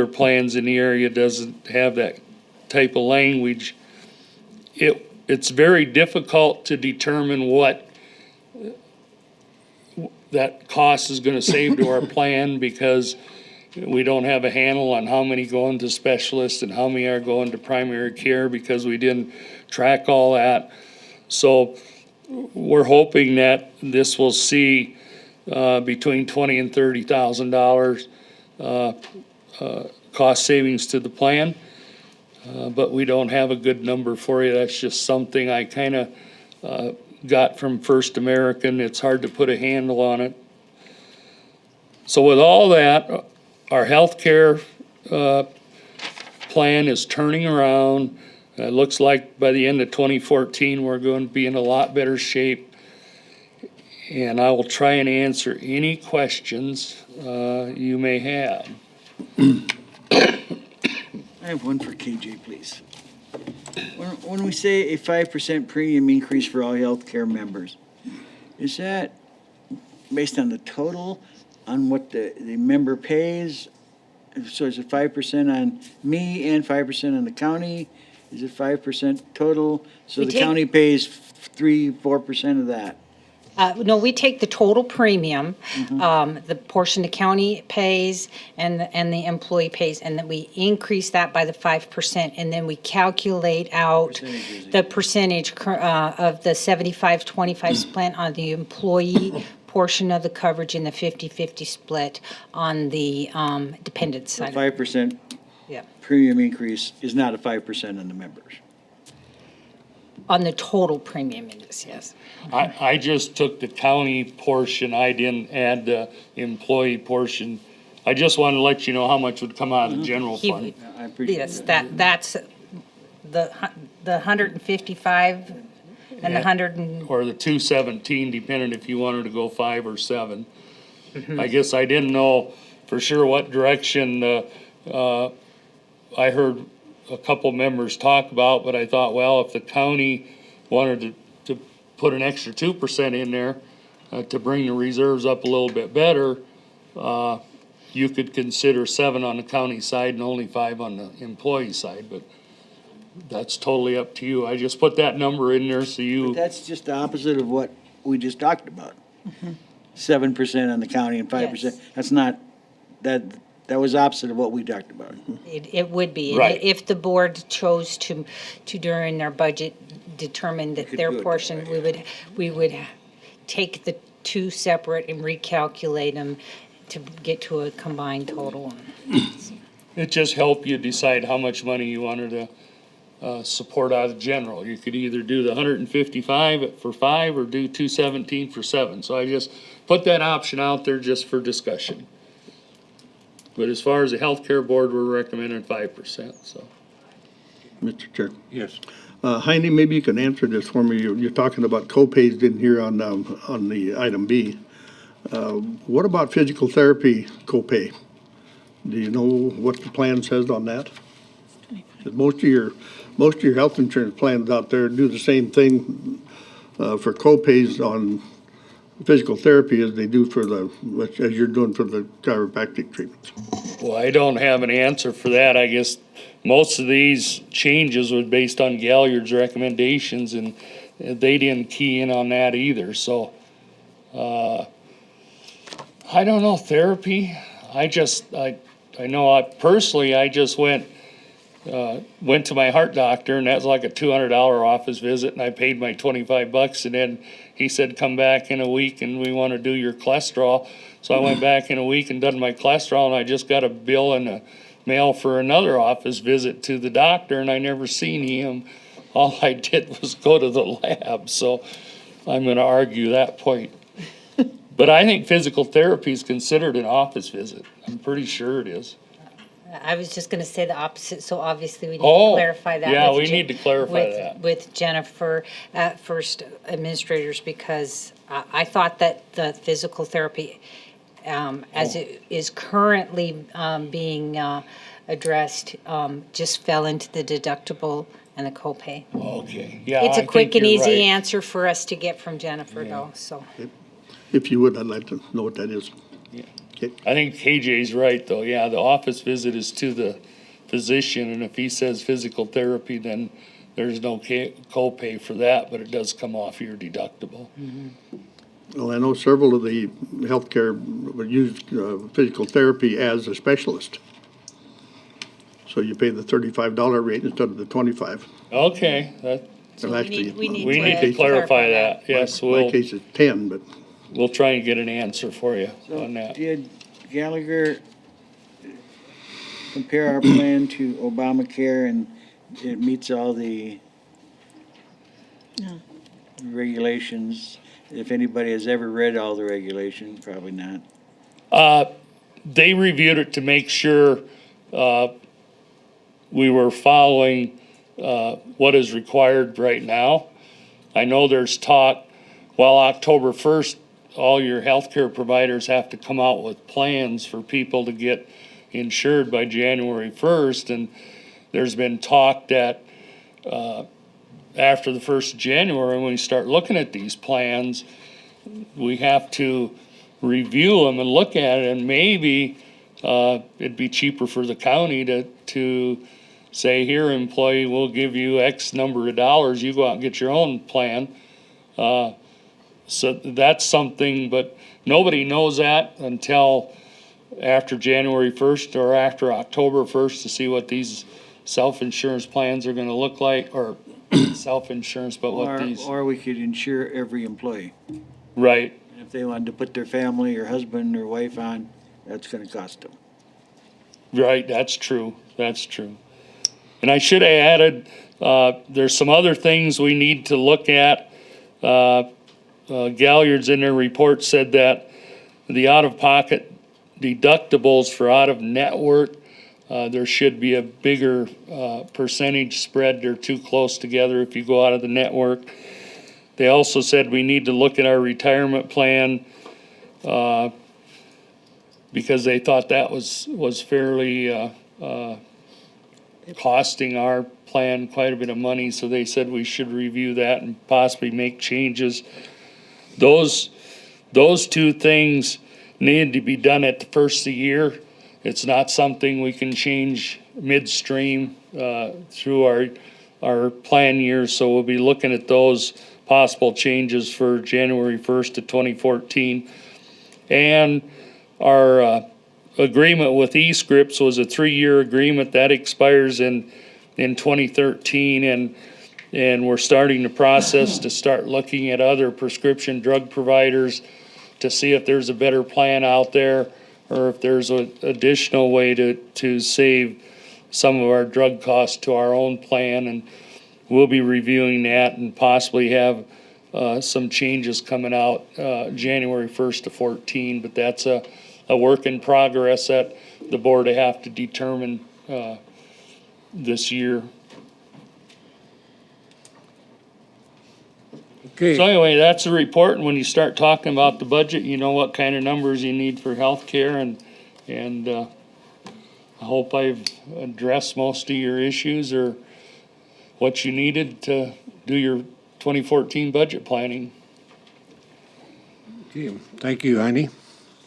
plans in the area doesn't have that type of language. It's very difficult to determine what that cost is going to save to our plan because we don't have a handle on how many go into specialists and how many are going to primary care because we didn't track all that. So we're hoping that this will see between $20,000 and $30,000 cost savings to the plan. But we don't have a good number for you. That's just something I kind of got from First American. It's hard to put a handle on it. So with all that, our healthcare plan is turning around. It looks like by the end of 2014, we're going to be in a lot better shape. And I will try and answer any questions you may have. I have one for KJ, please. When we say a 5% premium increase for all healthcare members, is that based on the total, on what the member pays? So is it 5% on me and 5% on the county? Is it 5% total? So We the take- county pays 3-4% of that? No, we take the total premium, the portion the county pays and the employee pays, and then we increase that by the 5%, and then we calculate out the percentage of the 75-25 split on the employee portion of the coverage and the 50-50 split on the dependent side. 5% Yeah. premium increase is not a 5% on the members. On the total premium it is, yes. I just took the county portion, I didn't add the employee portion. I just wanted to let you know how much would come out of the general He- fund. I appreciate Yes, that. that's the 155 and the Yeah. 100 and, Or the 217, depending if you wanted to go 5 or 7. I guess I didn't know for sure what direction, I heard a couple members talk about, but I thought, well, if the county wanted to put an extra 2% in there, to bring the reserves up a little bit better, you could consider 7 on the county side and only 5 on the employee side, but that's totally up to you. I just put that number in there so you. That's just the opposite of what we just talked about. 7% on the county and 5%. Yes. That's not, that was opposite of what we talked about. it would be. Right. If the board chose to during their budget, determine that could their do it that portion, we would take the two separate and recalculate them to get to a combined total. It just helped you decide how much money you wanted to support out of general. You could either do the 155 for 5 or do 217 for 7. So I just put that option out there just for discussion. But as far as the healthcare board, we're recommending 5%, so. Mr. Chair. Yes. Heidi, maybe you can answer this for me. You're talking about co-pays in here on the item B. What about physical therapy co-pay? Do you know what the plan says on that? 'Cause most of your health insurance plans out there do the same thing for co-pays on physical therapy as they do as you're doing for the chiropractic treatments. Well, I don't have an answer for that. I guess most of these changes were based on Galliard's recommendations, and they didn't key in on that either, so. I don't know, therapy, I know personally, I just went to my heart doctor, and that's like a $200 office visit, and I paid my $25, and then he said, come back in a week and we want to do your cholesterol. So I went back in a week and done my cholesterol, and I just got a bill in the mail for another office visit to the doctor, and I never seen him. All I did was go to the lab, so I'm gonna argue that point. But I think physical therapy is considered an office visit. I'm pretty sure it is. I was just gonna say the opposite, so obviously we need to Oh, clarify that. yeah, with we need to clarify that. With Jennifer at First Administrators, because I thought that the physical therapy, as it is currently being addressed, just fell into the deductible and the copay. Okay, yeah, It's I a quick think and you're easy right. answer for us to get from Jennifer though, so. If you would, I'd like to know what that is. I think KJ's right, though. Yeah, the office visit is to the physician, and if he says physical therapy, then there's no copay for that, but it does come off your deductible. Well, I know several of the healthcare would use physical therapy as a specialist. So you pay the $35 rate instead of the $25. Okay, So Well, we need, actually, we need we need to to clarify that. Yes, My we'll case is 10, but try and get an answer for you So on that. did Gallagher compare our plan to Obamacare, and it meets all the regulations? If anybody has ever read all the regulations, probably not. They reviewed it to make sure we were following what is required right now. I know there's talk, well, October 1st, all your healthcare providers have to come out with plans for people to get insured by January 1st, and there's been talk that after the 1st of January, when we start looking at these plans, we have to review them and look at it, and maybe it'd be cheaper for the county to say, here, employee, we'll give you X number of dollars, you go out and get your own plan. So that's something, but nobody knows that until after January 1st or after October 1st to see what these self-insurance plans are gonna look like, or self-insurance, but what these, Or we could insure every employee. right. If they wanted to put their family or husband or wife on, that's gonna cost them. Right, that's true, that's true. And I should have added, there's some other things we need to look at. Galliard's in their report said that the out-of-pocket deductibles for out-of-network, there should be a bigger, percentage spread. They're too close together if you go out of the network. They also said we need to look at our retirement plan, because they thought that was fairly, costing our plan quite a bit of money, so they said we should review that and possibly make changes. Those two things need to be done at the first of the year. It's not something we can change midstream, through our plan year, so we'll be looking at those possible changes for January 1st of 2014. And our, agreement with eScripts was a 3-year agreement that expires in 2013, and we're starting the process to start looking at other prescription drug providers to see if there's a better plan out there, or if there's an additional way to save some of our drug costs to our own plan, and we'll be reviewing that and possibly have some changes coming out January 1st of 14, but that's a work in progress that the board will have to determine this year. Okay. So anyway, that's the report, and when you start talking about the budget, you know what kind of numbers you need for healthcare, and I hope I've addressed most of your issues or what you needed to do your 2014 budget planning. Okay. Thank you, Heine.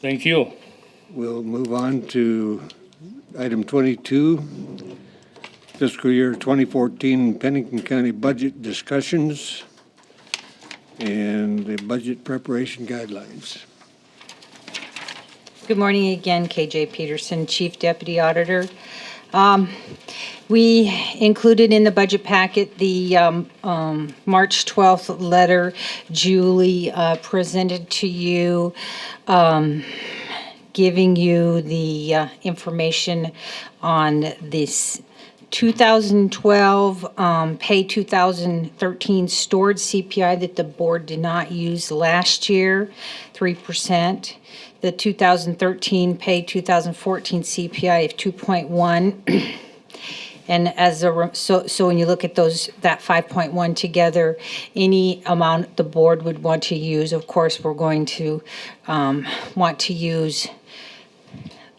Thank you. We'll move on to item 22, fiscal year 2014 Pennington County budget discussions and the budget preparation guidelines. Good morning again, KJ Peterson, Chief Deputy Auditor. We included in the budget packet the March 12th letter Julie presented to you, giving you the information on this 2012 pay 2013 stored CPI that the board did not use last year, 3%. The 2013 pay 2014 CPI of 2.1. And so when you look at that 5.1 together, any amount the board would want to use, of course, we're going to want to use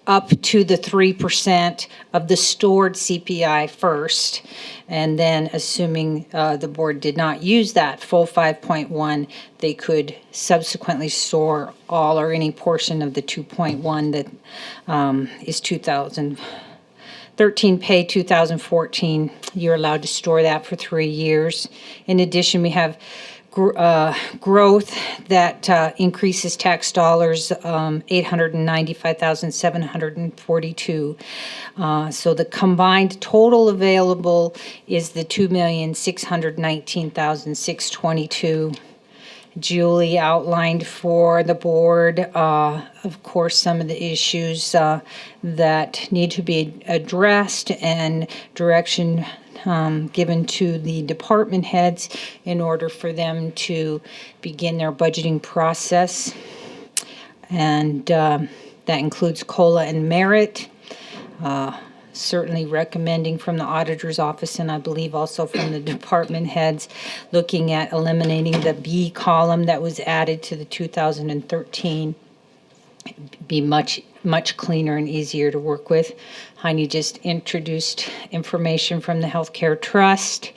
up to the 3% of the stored CPI first. And then assuming the board did not use that full 5.1, they could subsequently store all or any portion of the 2.1 that is 2013 pay 2014. You're allowed to store that for 3 years. In addition, we have growth that increases tax dollars, $895,742. So the combined total available is the $2,619,622. Julie outlined for the board, of course, some of the issues that need to be addressed and direction given to the department heads in order for them to begin their budgeting process. And that includes COLA and merit. Certainly recommending from the auditor's office, and I believe also from the department heads, looking at eliminating the B column that was added to the 2013. Be much cleaner and easier to work with. Heine just introduced information from the Healthcare Trust.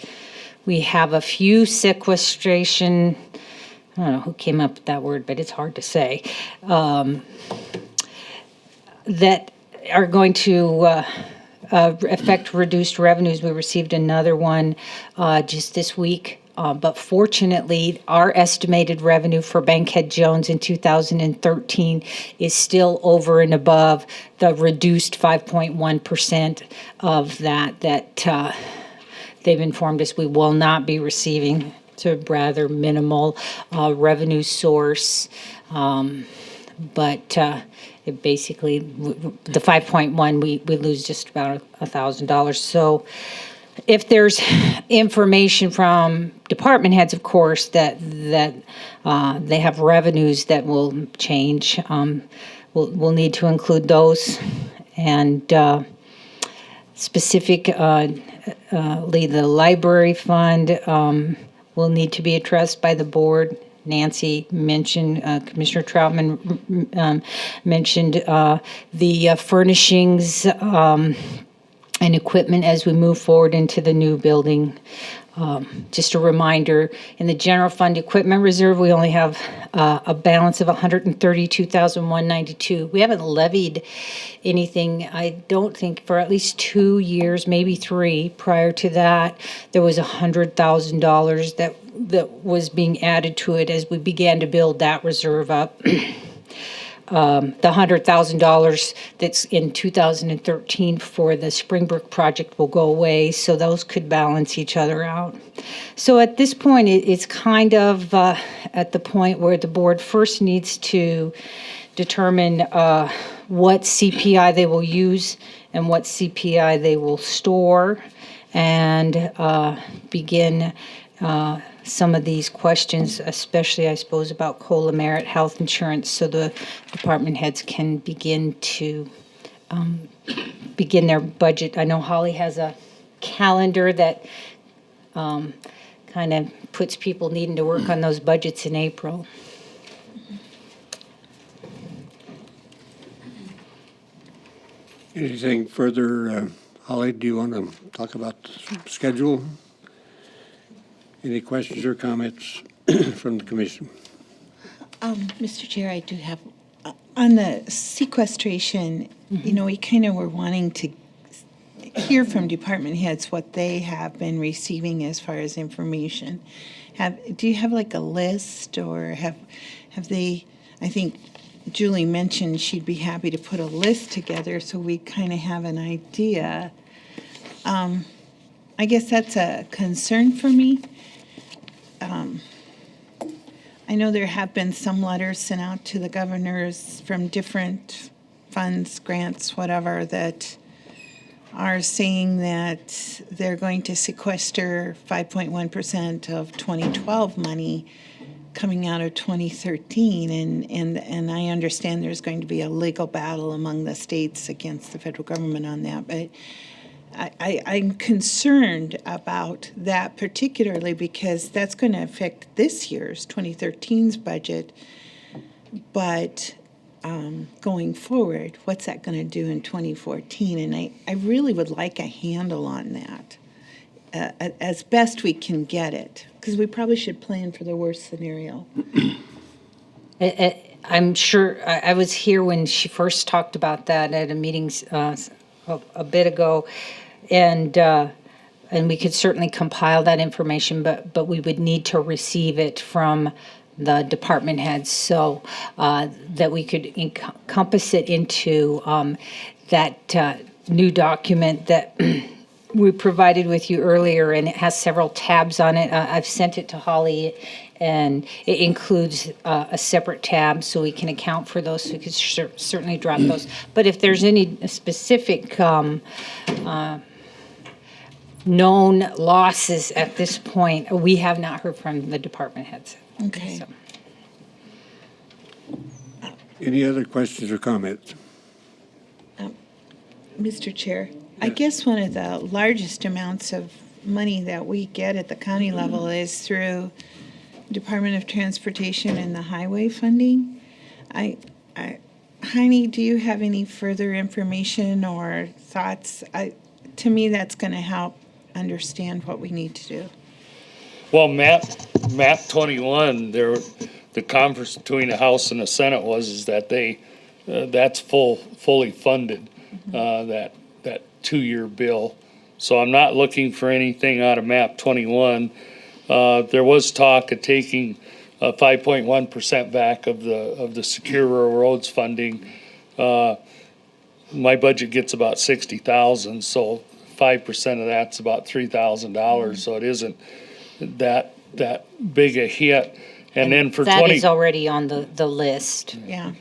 We have a few sequestration, I don't know who came up with that word, but it's hard to say, that are going to affect reduced revenues. We received another one just this week But fortunately, our estimated revenue for Bankhead Jones in 2013 is still over and above the reduced 5.1% of that they've informed us we will not be receiving. It's a rather minimal revenue source. But it basically, the 5.1, we lose just about $1,000. So if there's information from department heads, of course, that they have revenues that will change, we'll need to include those. And specifically, the library fund will need to be addressed by the board. Nancy mentioned, Commissioner Troutman mentioned the furnishings and equipment as we move forward into the new building. Just a reminder, in the general fund equipment reserve, we only have a balance of $132,192. We haven't levied anything, I don't think, for at least 2 years, maybe 3. Prior to that, there was $100,000 that was being added to it as we began to build that reserve up. The $100,000 that's in 2013 for the Springbrook project will go away, so those could balance each other out. So at this point, it's kind of at the point where the board first needs to determine what CPI they will use and what CPI they will store, and begin some of these questions, especially, I suppose, about COLA merit health insurance, so the department heads can begin to begin their budget. I know Holly has a calendar that kind of puts people needing to work on those budgets in April. Anything further, Holly, do you want to talk about the schedule? Any questions or comments from the commission? Mr. Chair, I do have, on the sequestration, you know, we kind of were wanting to hear from department heads what they have been receiving as far as information. Do you have like a list, or have they, I think Julie mentioned she'd be happy to put a list together so we kind of have an idea. I guess that's a concern for me. I know there have been some letters sent out to the governors from different funds, grants, whatever, that are saying that they're going to sequester 5.1% of 2012 money coming out of 2013, and I understand there's going to be a legal battle among the states against the federal government on that, but I'm concerned about that particularly because that's going to affect this year's 2013's budget. But going forward, what's that going to do in 2014? And I really would like a handle on that as best we can get it, because we probably should plan for the worst scenario. I'm sure, I was here when she first talked about that at a meeting a bit ago, and we could certainly compile that information, but we would need to receive it from the department heads so that we could encompass it into that new document that we provided with you earlier, and it has several tabs on it. I've sent it to Holly, and it includes a separate tab so we can account for those, so we could certainly drop those. But if there's any specific known losses at this point, we have not heard from the department heads. Okay. So. Any other questions or comments? Mr. Chair, I guess one of the largest amounts of money that we get at the county level is through Department of Transportation and the highway funding. Heini, do you have any further information or thoughts? To me, that's going to help understand what we need to do. Well, map 21, the conference between the House and the Senate is that that's fully funded, that 2-year bill. So I'm not looking for anything out of map 21. There was talk of taking 5.1% back of the Secure Rural Roads funding. My budget gets about 60,000, so 5% of that's about $3,000, so it isn't that big a hit. And then for That is already on the list. Yeah.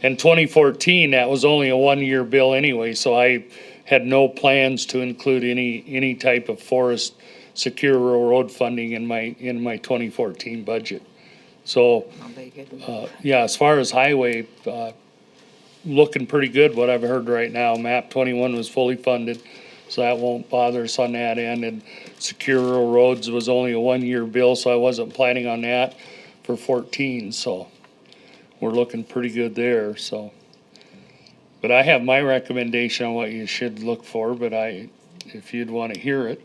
in 2014, that was only a one-year bill anyway, so I had no plans to include any type of forest secure rural road funding in my 2014 budget. So, yeah, as far as highway, looking pretty good, what I've heard right now. MAP 21 was fully funded, so that won't bother us on that end. And secure rural roads was only a one-year bill, so I wasn't planning on that for 14, so we're looking pretty good there, so. But I have my recommendation on what you should look for, but if you'd want to hear it,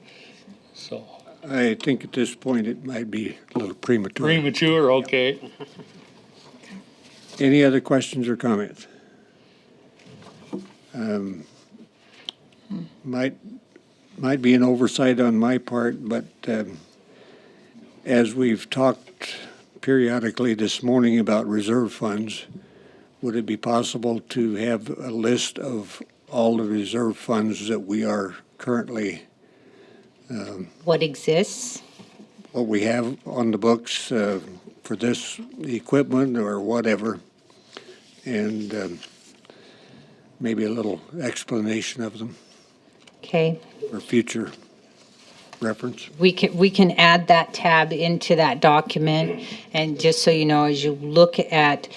so. I think at this point it might be a little premature. Premature, okay. Any other questions or comments? Might be an oversight on my part, but as we've talked periodically this morning about reserve funds, would it be possible to have a list of all the reserve funds that we are currently, What exists? what we have on the books for this equipment or whatever, and maybe a little explanation of them Okay. for future reference? We can add that tab into that document, and just so you know, as you look at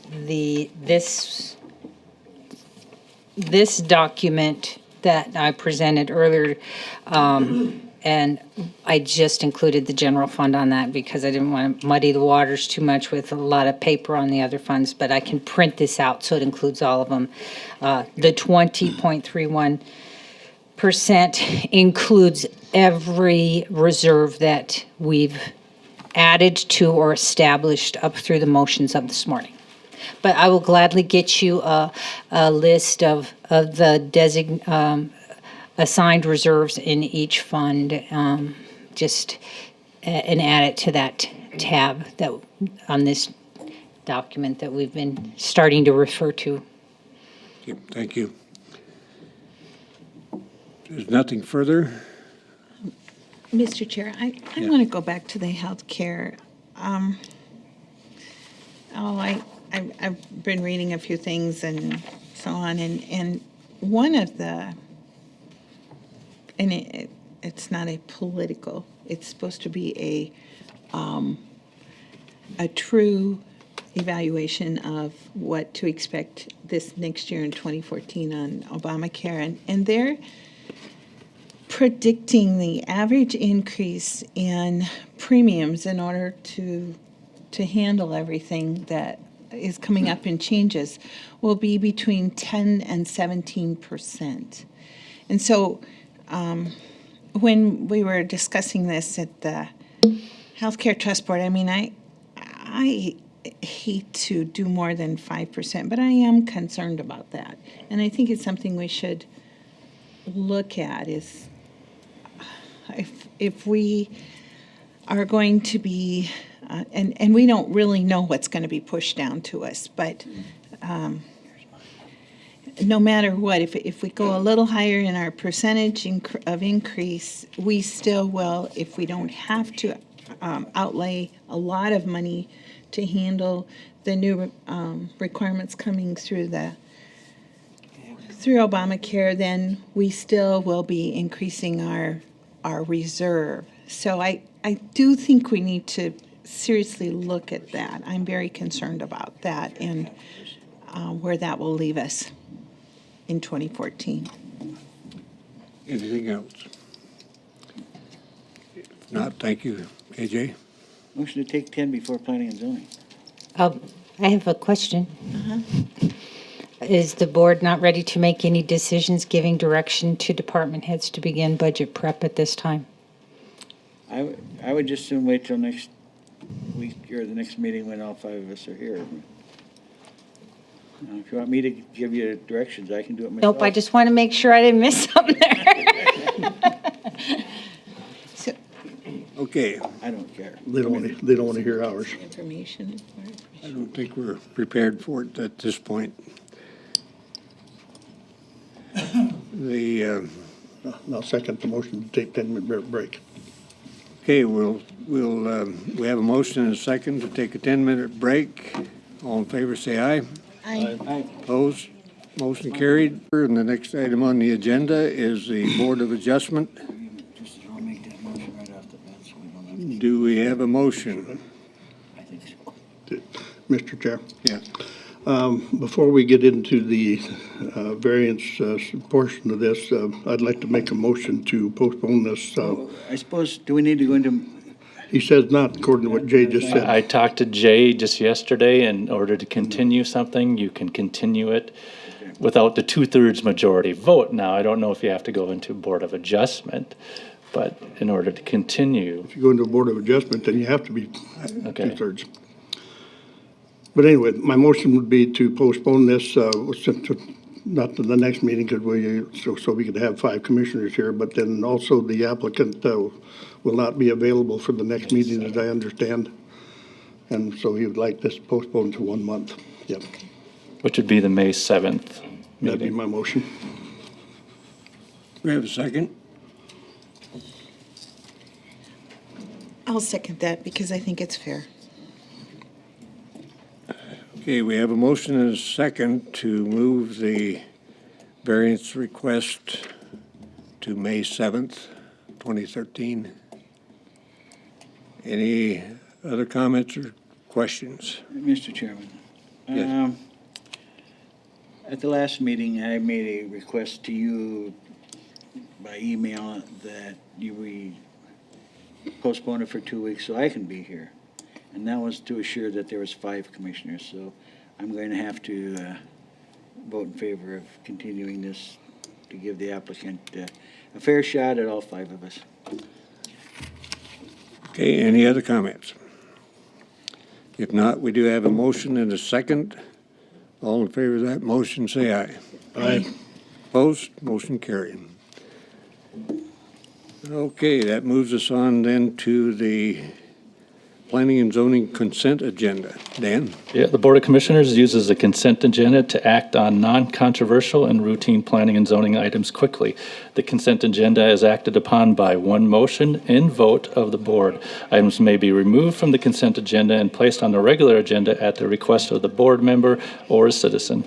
this document that I presented earlier, and I just included the general fund on that because I didn't want to muddy the waters too much with a lot of paper on the other funds, but I can print this out so it includes all of them. The 20.31% includes every reserve that we've added to or established up through the motions of this morning. But I will gladly get you a list of the assigned reserves in each fund, and add it to that tab that on this document that we've been starting to refer to. Okay, thank you. There's nothing further. Mr. Chair, I want to go back to the healthcare. I've been reading a few things and so on, and one of the, and it's not a political, it's supposed to be a true evaluation of what to expect this next year in 2014 on Obamacare, and they're predicting the average increase in premiums in order to handle everything that is coming up in changes will be between 10 and 17%. And so when we were discussing this at the Healthcare Trust Board, I mean, I hate to do more than 5%, but I am concerned about that. And I think it's something we should look at is if we are going to be, and we don't really know what's going to be pushed down to us, but no matter what, if we go a little higher in our percentage of increase, we still will, if we don't have to outlay a lot of money to handle the new requirements coming through Obamacare, then we still will be increasing our reserve. So I do think we need to seriously look at that. I'm very concerned about that and where that will leave us in 2014. Anything else? If not, thank you. KJ? Motion to take 10 before planning and zoning. I have a question. Is the board not ready to make any decisions giving direction to department heads to begin budget prep at this time? I would just soon wait till next week or the next meeting when all five of us are here. If you want me to give you directions, I can do it myself. Nope, I just want to make sure I didn't miss something there. So Okay, I don't care. They don't want to hear ours. Information. I don't think we're prepared for it at this point. The, I'll second the motion to take 10-minute break. okay, we have a motion and a second to take a 10-minute break. All in favor, say aye. Aye. Opposed? Motion carried. And the next item on the agenda is the Board of Adjustment. Just I'll make that motion right off the bat, so we don't have to. Do we have a motion? I think so. Mr. Chair, Yeah. before we get into the variance portion of this, I'd like to make a motion to postpone this. I suppose, do we need to go into, He says not, according to what Jay just said. I talked to Jay just yesterday. In order to continue something, you can continue it without the 2/3 majority vote. Now, I don't know if you have to go into Board of Adjustment, but in order to continue, If you go into a Board of Adjustment, then you have to be okay. 2/3. But anyway, my motion would be to postpone this, not to the next meeting, because so we could have 5 commissioners here, but then also the applicant will not be available for the next meeting, as I understand. And so he would like this postponed to 1 month. Yep, Which would be the May 7th that'd be meeting. my motion. We have a second? I'll second that because I think it's fair. Okay, we have a motion and a second to move the variance request to May 7th, 2013. Any other comments or questions? Mr. Chairman? Yes. At the last meeting, I made a request to you by email that we postpone it for 2 weeks so I can be here. And that was to assure that there was 5 commissioners, so I'm going to have to vote in favor of continuing this to give the applicant a fair shot at all 5 of us. Okay, any other comments? If not, we do have a motion and a second. All in favor of that motion, say aye. Aye. Opposed? Motion carried. Okay, that moves us on then to the Planning and Zoning Consent Agenda. Dan? Yeah, the Board of Commissioners uses the consent agenda to act on non-controversial and routine planning and zoning items quickly. The consent agenda is acted upon by one motion and vote of the board. Items may be removed from the consent agenda and placed on the regular agenda at the request of the board member or a citizen.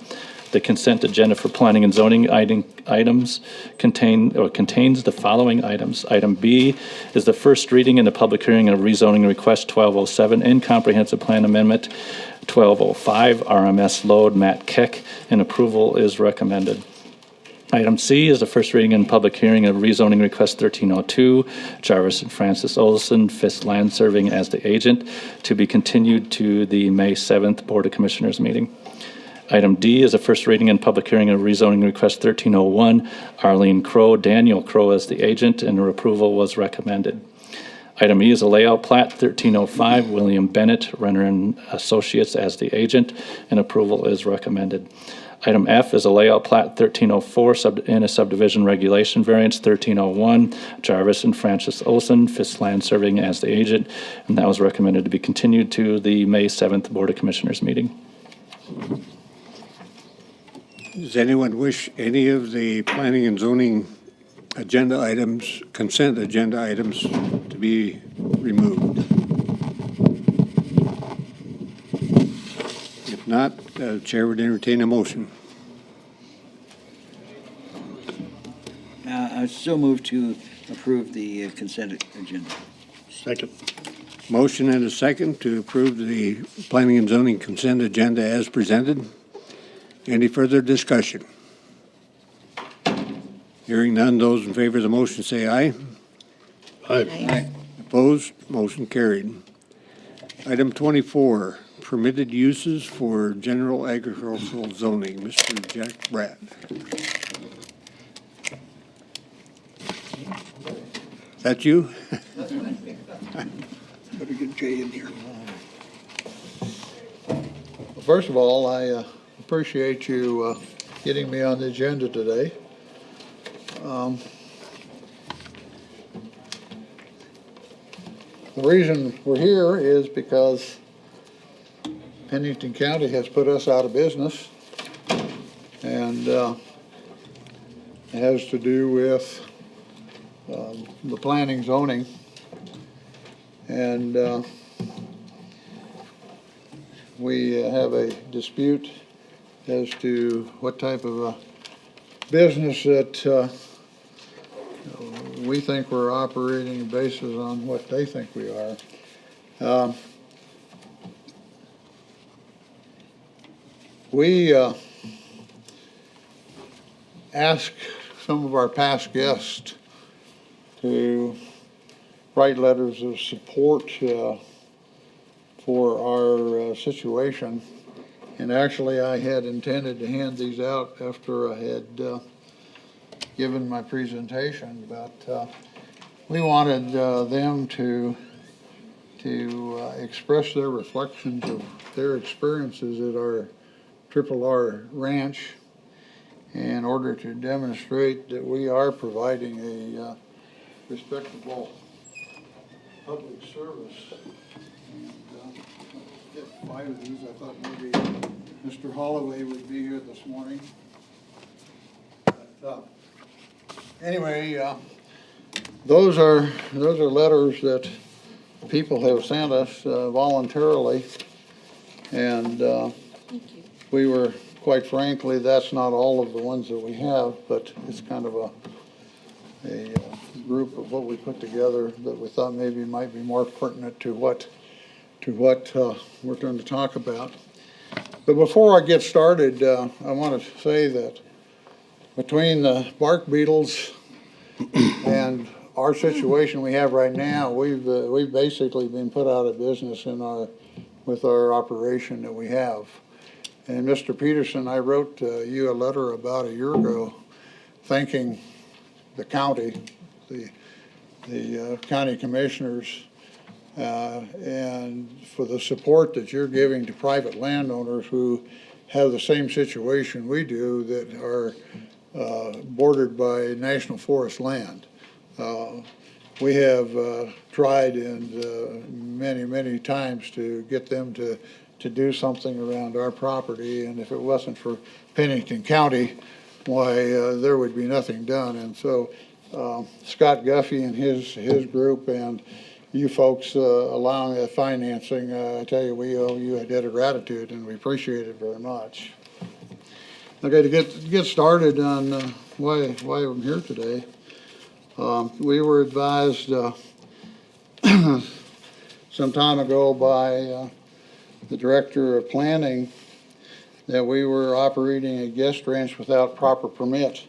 The consent agenda for planning and zoning items contains the following items. Item B is the first reading and the public hearing of rezoning request 1207 and comprehensive plan amendment 1205 RMS load Matt Keck, and approval is recommended. Item C is the first reading and public hearing of rezoning request 1302, Jarvis and Francis Olson, Fisk Land Serving as the agent, to be continued to the May 7th Board of Commissioners meeting. Item D is a first reading and public hearing of rezoning request 1301, Arlene Crow, Daniel Crow as the agent, and her approval was recommended. Item E is a layout plat 1305, William Bennett, Renner and Associates as the agent, and approval is recommended. Item F is a layout plat 1304 in a subdivision regulation variance 1301, Jarvis and Francis Olson, Fisk Land Serving as the agent, and that was recommended to be continued to the May 7th Board of Commissioners meeting. Does anyone wish any of the planning and zoning agenda items, consent agenda items, to be removed? If not, the chair would entertain a motion. I still move to approve the consent agenda. Second. Motion and a second to approve the planning and zoning consent agenda as presented. Any further discussion? Hearing none, those in favor of the motion say aye. Aye. Opposed? Motion carried. Item 24, permitted uses for general agricultural zoning. Mr. Jack Bratt. Is that you? Better get Jay in here. First of all, I appreciate you getting me on the agenda today. The reason we're here is because Pennington County has put us out of business, and it has to do with the planning zoning. And we have a dispute as to what type of a business that we think we're operating based on what they think we are. We asked some of our past guests to write letters of support for our situation. And actually, I had intended to hand these out after I had given my presentation, but we wanted them to express their reflections of their experiences at our Triple R Ranch in order to demonstrate that we are providing a respectable public service. And get 5 of these. I thought maybe Mr. Holloway would be here this morning. But, anyway, those are letters that people have sent us voluntarily, and we were, quite frankly, that's not all of the ones that we have, but it's kind of a group of what we put together that we thought maybe might be more pertinent to what we're going to talk about. But before I get started, I want to say that between the bark beetles and our situation we have right now, we've basically been put out of business with our operation that we have. And Mr. Peterson, I wrote you a letter about a year ago thanking the county, the county commissioners, and for the support that you're giving to private landowners who have the same situation we do, that are bordered by national forest land. We have tried many times to get them to do something around our property, and if it wasn't for Pennington County, why there would be nothing done. And so Scott Guffey and his group and you folks allowing that financing, I tell you, we owe you a debt of gratitude, and we appreciate it very much. Okay, to get started on why I'm here today, we were advised some time ago by the director of planning that we were operating a guest ranch without proper permit,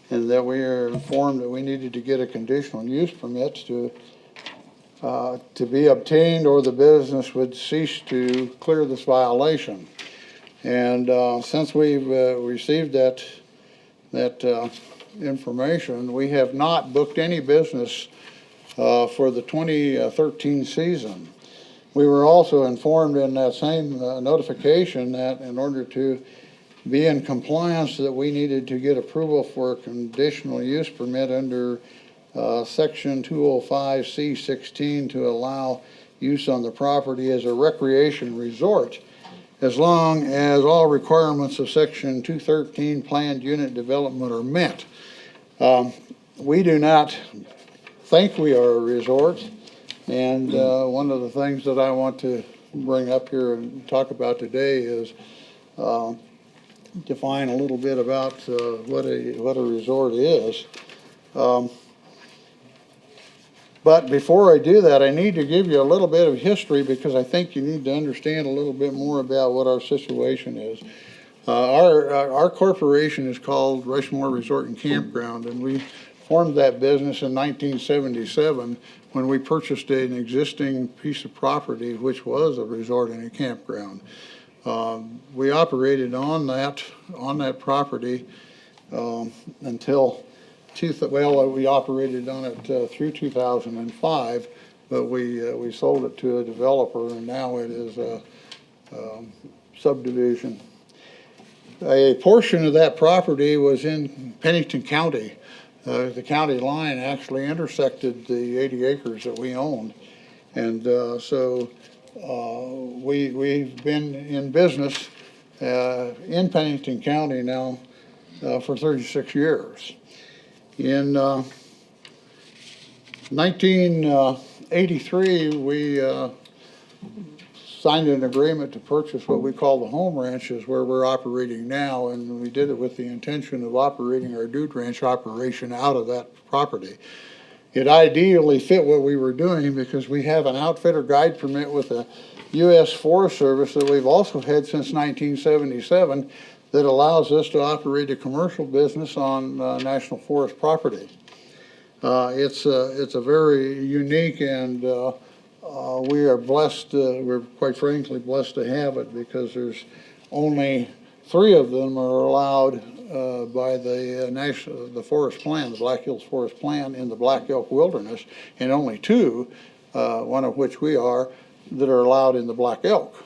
and that we are informed that we needed to get a conditional use permit to be obtained, or the business would cease to clear this violation. And since we've received that information, we have not booked any business for the 2013 season. We were also informed in that same notification that in order to be in compliance, that we needed to get approval for a conditional use permit under Section 205C16 to allow use on the property as a recreation resort, as long as all requirements of Section 213 planned unit development are met. We do not think we are a resort, and one of the things that I want to bring up here and talk about today is define a little bit about what a resort is. But before I do that, I need to give you a little bit of history, because I think you need to understand a little bit more about what our situation is. Our corporation is called Rushmore Resort and Campground, and we formed that business in 1977 when we purchased an existing piece of property which was a resort and a campground. We operated on that property until we operated on it through 2005, but we sold it to a developer, and now it is a subdivision. A portion of that property was in Pennington County. The county line actually intersected the 80 acres that we owned, And so we've been in business in Pennington County now for 36 years. In 1983, we signed an agreement to purchase what we call the home ranches where we're operating now, and we did it with the intention of operating our dude ranch operation out of that property. It ideally fit what we were doing because we have an outfitter guide permit with the U.S. Forest Service that we've also had since 1977 that allows us to operate a commercial business on national forest property. It's a very unique and we are blessed, we're quite frankly blessed to have it because there's only 3 of them are allowed by the forest plan, the Black Hills Forest Plan in the Black Elk Wilderness, and only 2, one of which we are, that are allowed in the Black Elk.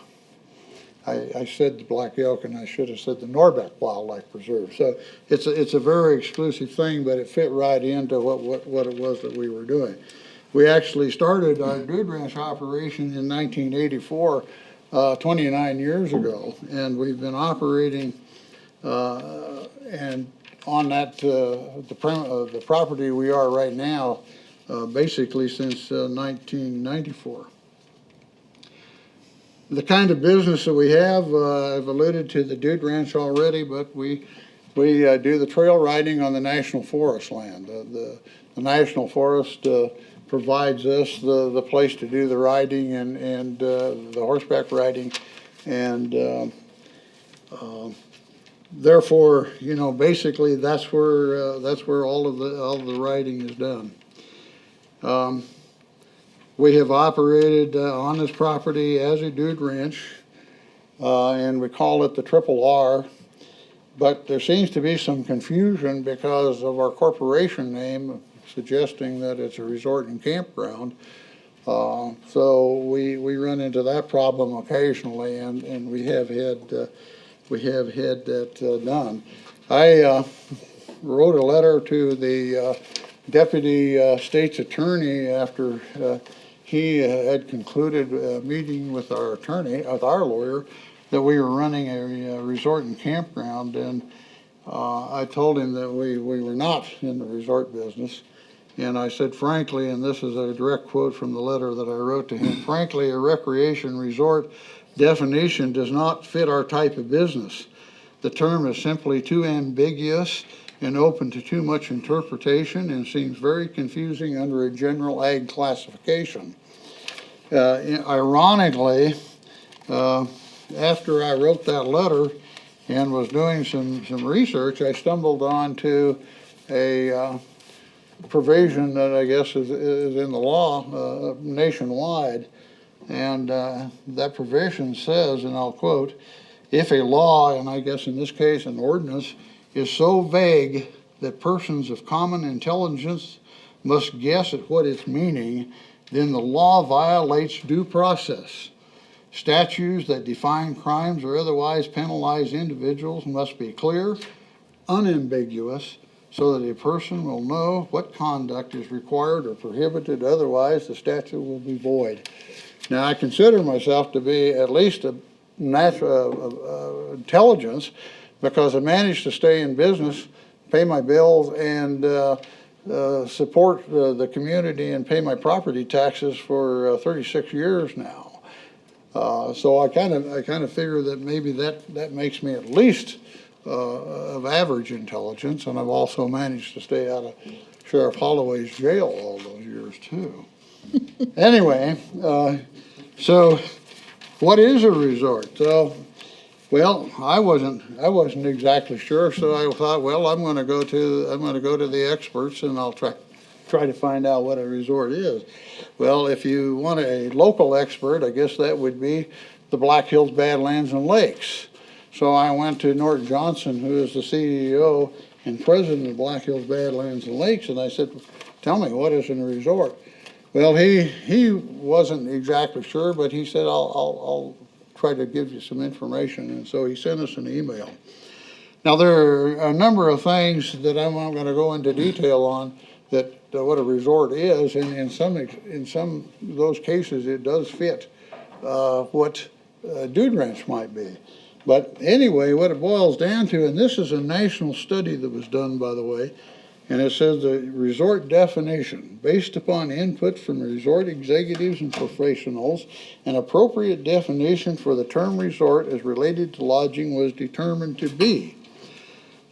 I said the Black Elk, and I should have said the Norbeck Wildlife Preserve. So it's a very exclusive thing, but it fit right into what it was that we were doing. We actually started our dude ranch operation in 1984, 29 years ago, and we've been operating and on that the property we are right now basically since 1994. The kind of business that we have, I've alluded to the dude ranch already, but we do the trail riding on the national forest land. The national forest provides us the place to do the riding and the horseback riding, and therefore, you know, basically that's where all of the riding is done. We have operated on this property as a dude ranch, and we call it the Triple R. But there seems to be some confusion because of our corporation name, suggesting that it's a resort and campground. So we run into that problem occasionally, and we have had that done. I wrote a letter to the deputy state's attorney after he had concluded a meeting with our attorney, with our lawyer, that we were running a resort and campground, and I told him that we were not in the resort business. And I said, frankly, and this is a direct quote from the letter that I wrote to him, frankly, a recreation resort definition does not fit our type of business. The term is simply too ambiguous and open to too much interpretation and seems very confusing under a general ag classification. Ironically, after I wrote that letter and was doing some research, I stumbled onto a provision that I guess is in the law nationwide, and that provision says, and I'll quote, if a law, and I guess in this case an ordinance, is so vague that persons of common intelligence must guess at what its meaning, then the law violates due process. Statutes that define crimes or otherwise penalize individuals must be clear, unambiguous, so that a person will know what conduct is required or prohibited, otherwise the statute will be void. Now, I consider myself to be at least a natural intelligence because I managed to stay in business, pay my bills, and support the community and pay my property taxes for 36 years now. So I kind of figure that maybe that makes me at least of average intelligence, and I've also managed to stay out of Sheriff Holloway's jail all those years too. Anyway, so what is a resort? So, well, I wasn't exactly sure, so I thought, well, I'm going to go to the experts, and I'll try to find out what a resort is. Well, if you want a local expert, I guess that would be the Black Hills Badlands and Lakes. So I went to Norton Johnson, who is the CEO and president of Black Hills Badlands and Lakes, and I said, tell me, what is a resort? Well, he wasn't exactly sure, but he said, I'll try to give you some information, and so he sent us an email. Now, there are a number of things that I'm not going to go into detail on that what a resort is, and in some of those cases, it does fit what a dude ranch might be. But anyway, what it boils down to, and this is a national study that was done, by the way, and it says the resort definition, based upon input from resort executives and professionals, an appropriate definition for the term resort as related to lodging was determined to be: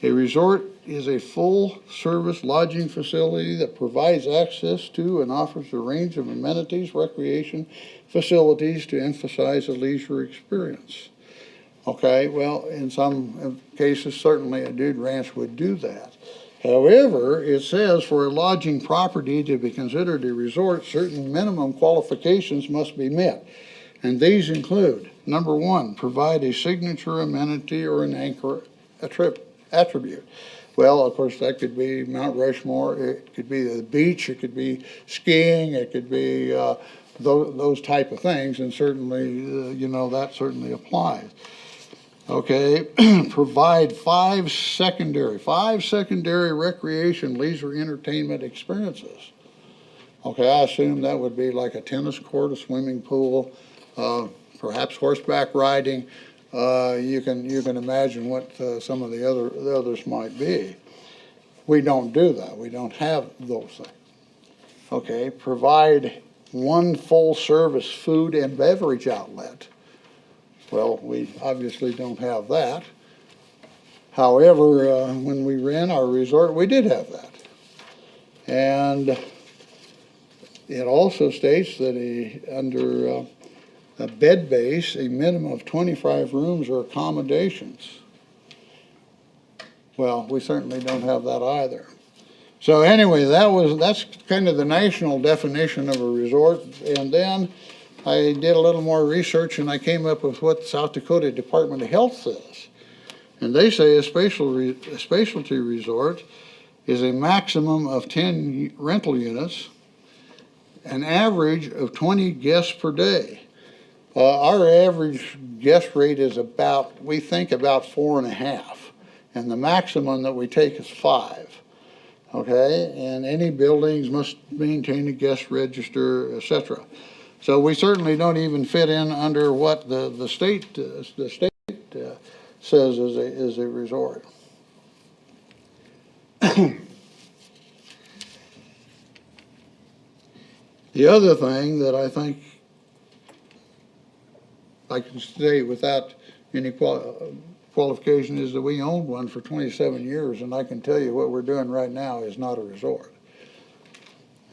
a resort is a full-service lodging facility that provides access to and offers a range of amenities, recreation facilities to emphasize a leisure experience. Okay, well, in some cases, certainly a dude ranch would do that. However, it says for a lodging property to be considered a resort, certain minimum qualifications must be met. And these include, number one, provide a signature amenity or an anchor attribute. Well, of course, that could be Mount Rushmore, it could be the beach, it could be skiing, it could be those type of things, and certainly, that certainly applies. Okay, provide five secondary recreation, leisure, entertainment experiences. Okay, I assume that would be like a tennis court, a swimming pool, perhaps horseback riding. You can imagine what some of the others might be. We don't do that. We don't have those things. Okay, provide one full-service food and beverage outlet. Well, we obviously don't have that. However, when we ran our resort, we did have that. And it also states that under a bed base, a minimum of 25 rooms or accommodations. Well, we certainly don't have that either. So anyway, that's kind of the national definition of a resort. And then I did a little more research and I came up with what South Dakota Department of Health says. And they say a specialty resort is a maximum of 10 rental units, an average of 20 guests per day. Our average guest rate is we think about 4.5, and the maximum that we take is 5. Okay, and any buildings must maintain a guest register, etc. So we certainly don't even fit in under what the state says is a resort. The other thing that I think I can say without any qualification is that we owned one for 27 years, and I can tell you what we're doing right now is not a resort.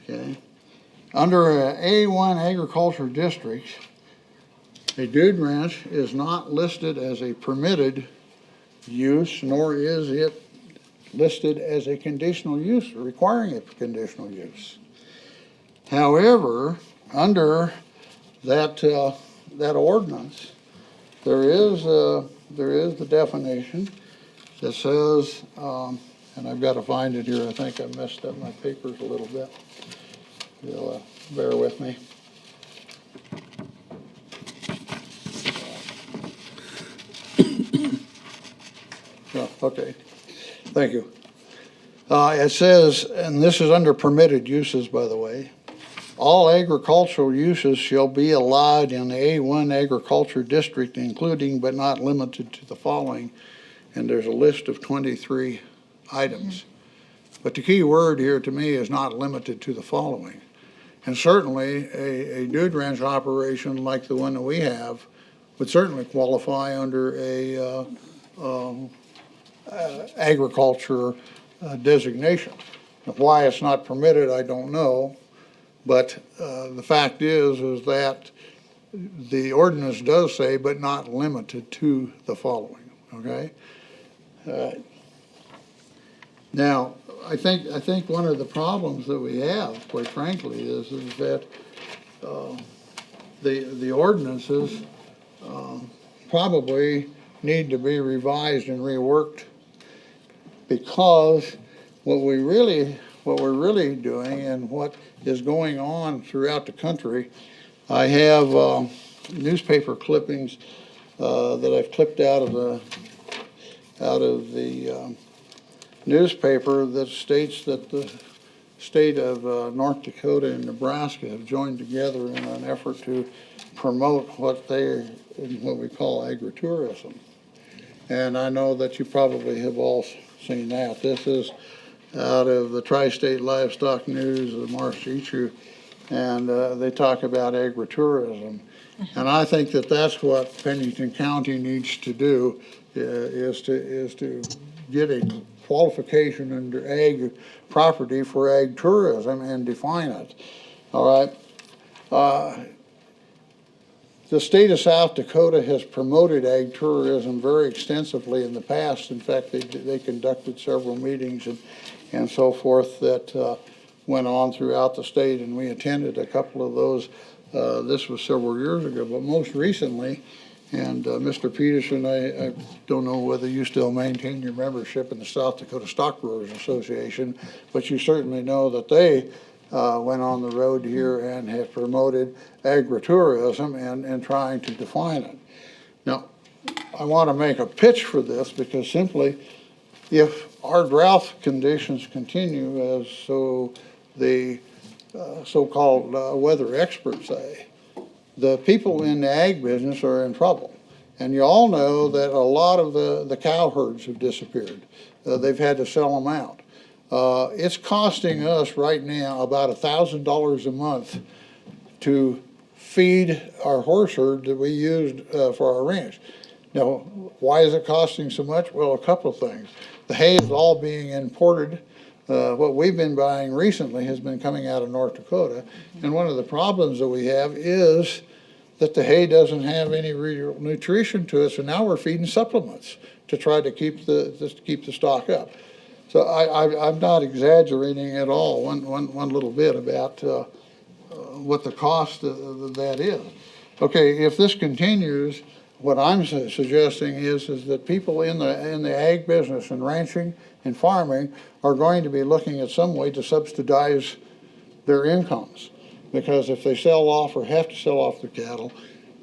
Okay? Under a A1 agriculture district, a dude ranch is not listed as a permitted use, nor is it listed as a conditional use, requiring a conditional use. However, under that ordinance, there is the definition that says, and I've got to find it here. I think I messed up my papers a little bit. You'll bear with me. Oh, okay, thank you. It says, and this is under permitted uses, by the way, all agricultural uses shall be allowed in the A1 agriculture district, including but not limited to the following, and there's a list of 23 items. But the key word here to me is not limited to the following. And certainly a dude ranch operation like the one that we have would certainly qualify under a agriculture designation. Now, why it's not permitted, I don't know. But the fact is that the ordinance does say, but not limited to the following, okay? Now, I think one of the problems that we have, quite frankly, is that the ordinances probably need to be revised and reworked, because what we're really doing and what is going on throughout the country, I have newspaper clippings that I've clipped out of the newspaper that states that state of North Dakota and Nebraska have joined together in an effort to promote what we call agritourism. And I know that you probably have all seen that. This is out of the Tri-State Livestock News, the Marsh issue, and they talk about agritourism. And I think that that's what Pennington County needs to do, is to get a qualification under ag property for ag tourism and define it. All right. The state of South Dakota has promoted ag tourism very extensively in the past. In fact, they conducted several meetings and so forth that went on throughout the state, and we attended a couple of those. This was several years ago, but most recently, and Mr. Peterson, I don't know whether you still maintain your membership in the South Dakota Stockbrewers Association, but you certainly know that they went on the road here and have promoted agritourism and trying to define it. Now, I want to make a pitch for this because simply, if our drought conditions continue as so the so-called weather experts say, the people in the ag business are in trouble. And you all know that a lot of the cow herds have disappeared. They've had to sell them out. It's costing us right now about $1,000 a month to feed our horse herd that we used for our ranch. Now, why is it costing so much? Well, a couple of things. The hay is all being imported. What we've been buying recently has been coming out of North Dakota. And one of the problems that we have is that the hay doesn't have any real nutrition to it. So now we're feeding supplements to try to keep the stock up. So I'm not exaggerating at all one little bit about what the cost of that is. Okay, if this continues, what I'm suggesting is that people in the ag business and ranching and farming are going to be looking at some way to subsidize their incomes. Because if they sell off or have to sell off their cattle,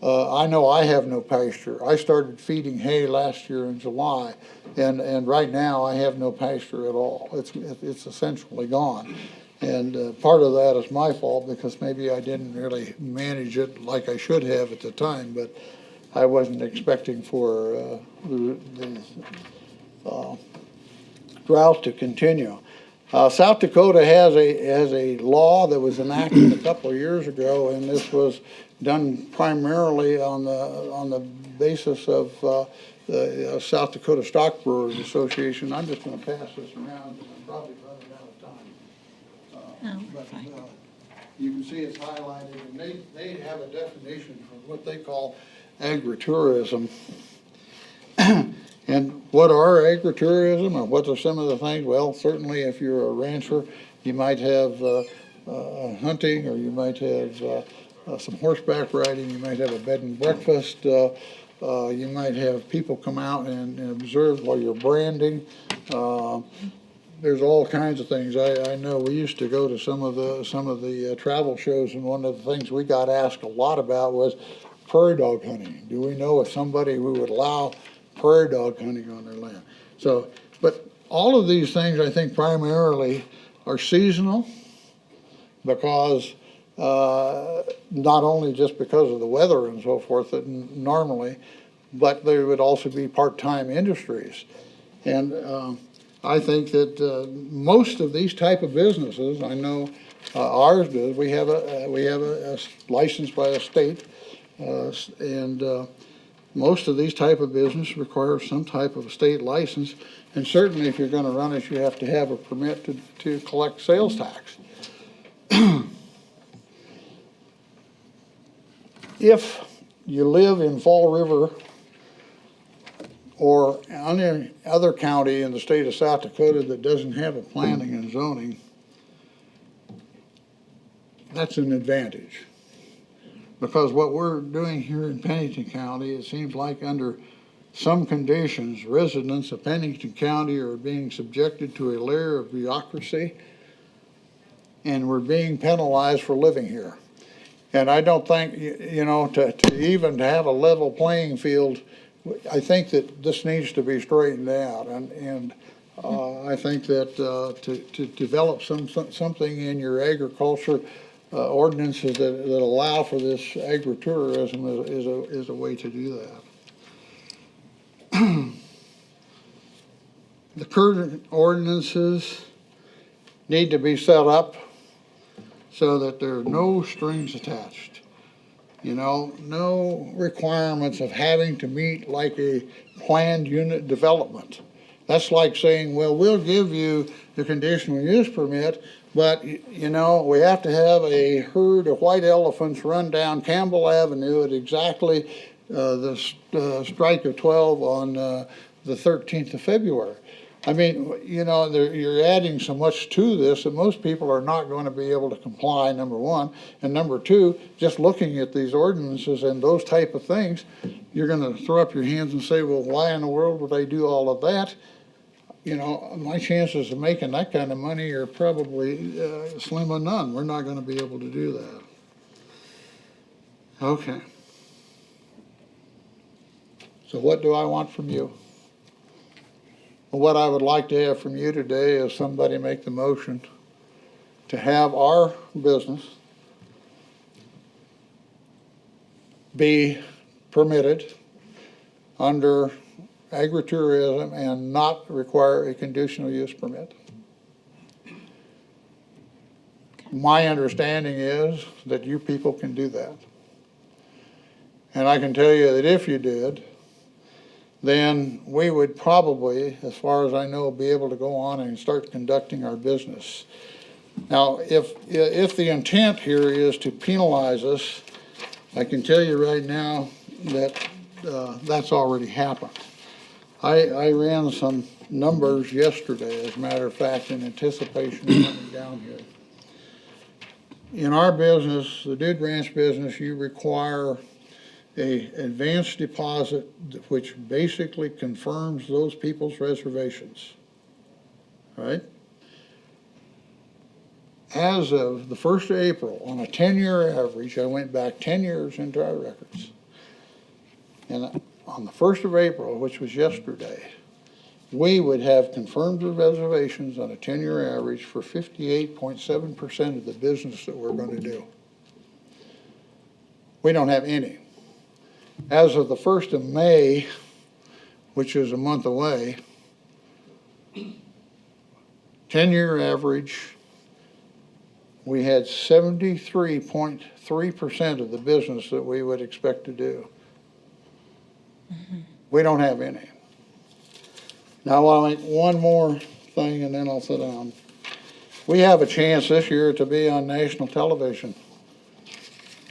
I know I have no pasture. I started feeding hay last year in July, and right now I have no pasture at all. It's essentially gone. And part of that is my fault because maybe I didn't really manage it like I should have at the time, but I wasn't expecting for the drought to continue. South Dakota has a law that was enacted a couple of years ago, and this was done primarily on the basis of the South Dakota Stockbrewers Association. I'm just going to pass this around, because I'm probably running out of time. But you can see it's highlighted, and they have a definition for what they call agritourism. And what are agritourism, or what are some of the things? Well, certainly if you're a rancher, you might have hunting, or you might have some horseback riding, you might have a bed and breakfast, you might have people come out and observe while you're branding. There's all kinds of things. I know we used to go to some of the travel shows, and one of the things we got asked a lot about was prairie dog hunting. Do we know of somebody who would allow prairie dog hunting on their land? So, but all of these things, I think, primarily are seasonal, because not only just because of the weather and so forth that normally, but there would also be part-time industries. And I think that most of these type of businesses, I know ours does, we have a license by a state, and most of these type of business require some type of a state license, and certainly if you're going to run it, you have to have a permit to collect sales tax. If you live in Fall River or any other county in the state of South Dakota that doesn't have a planning and zoning, that's an advantage. Because what we're doing here in Pennington County, it seems like under some conditions, residents of Pennington County are being subjected to a layer of bureaucracy, and we're being penalized for living here. And I don't think, to even have a level playing field, I think that this needs to be straightened out. And I think that to develop something in your agriculture ordinances that allow for this agritourism is a way to do that. The current ordinances need to be set up so that there are no strings attached. You know, no requirements of having to meet like a planned unit development. That's like saying, well, we'll give you the conditional use permit, but, you know, we have to have a herd of white elephants run down Campbell Avenue at exactly the strike of 12 on the 13th of February. I mean, you know, you're adding so much to this that most people are not going to be able to comply, number one. And number two, just looking at these ordinances and those type of things, you're going to throw up your hands and say, well, why in the world would I do all of that? You know, my chances of making that kind of money are probably slim or none. We're not going to be able to do that. Okay. So what do I want from you? What I would like to have from you today is somebody make the motion to have our business be permitted under agritourism and not require a conditional use permit. My understanding is that you people can do that. And I can tell you that if you did, then we would probably, as far as I know, be able to go on and start conducting our business. Now, if the intent here is to penalize us, I can tell you right now that that's already happened. I ran some numbers yesterday, as a matter of fact, in anticipation of coming down here. In our business, the Dude Ranch business, you require a advance deposit which basically confirms those people's reservations, right? As of the 1st of April, on a 10-year average, I went back 10 years into our records. And on the 1st of April, which was yesterday, we would have confirmed the reservations on a 10-year average for 58.7% of the business that we're going to do. We don't have any. As of the 1st of May, which is a month away, 10-year average, we had 73.3% of the business that we would expect to do. We don't have any. Now I'll make one more thing and then I'll sit down. We have a chance this year to be on national television.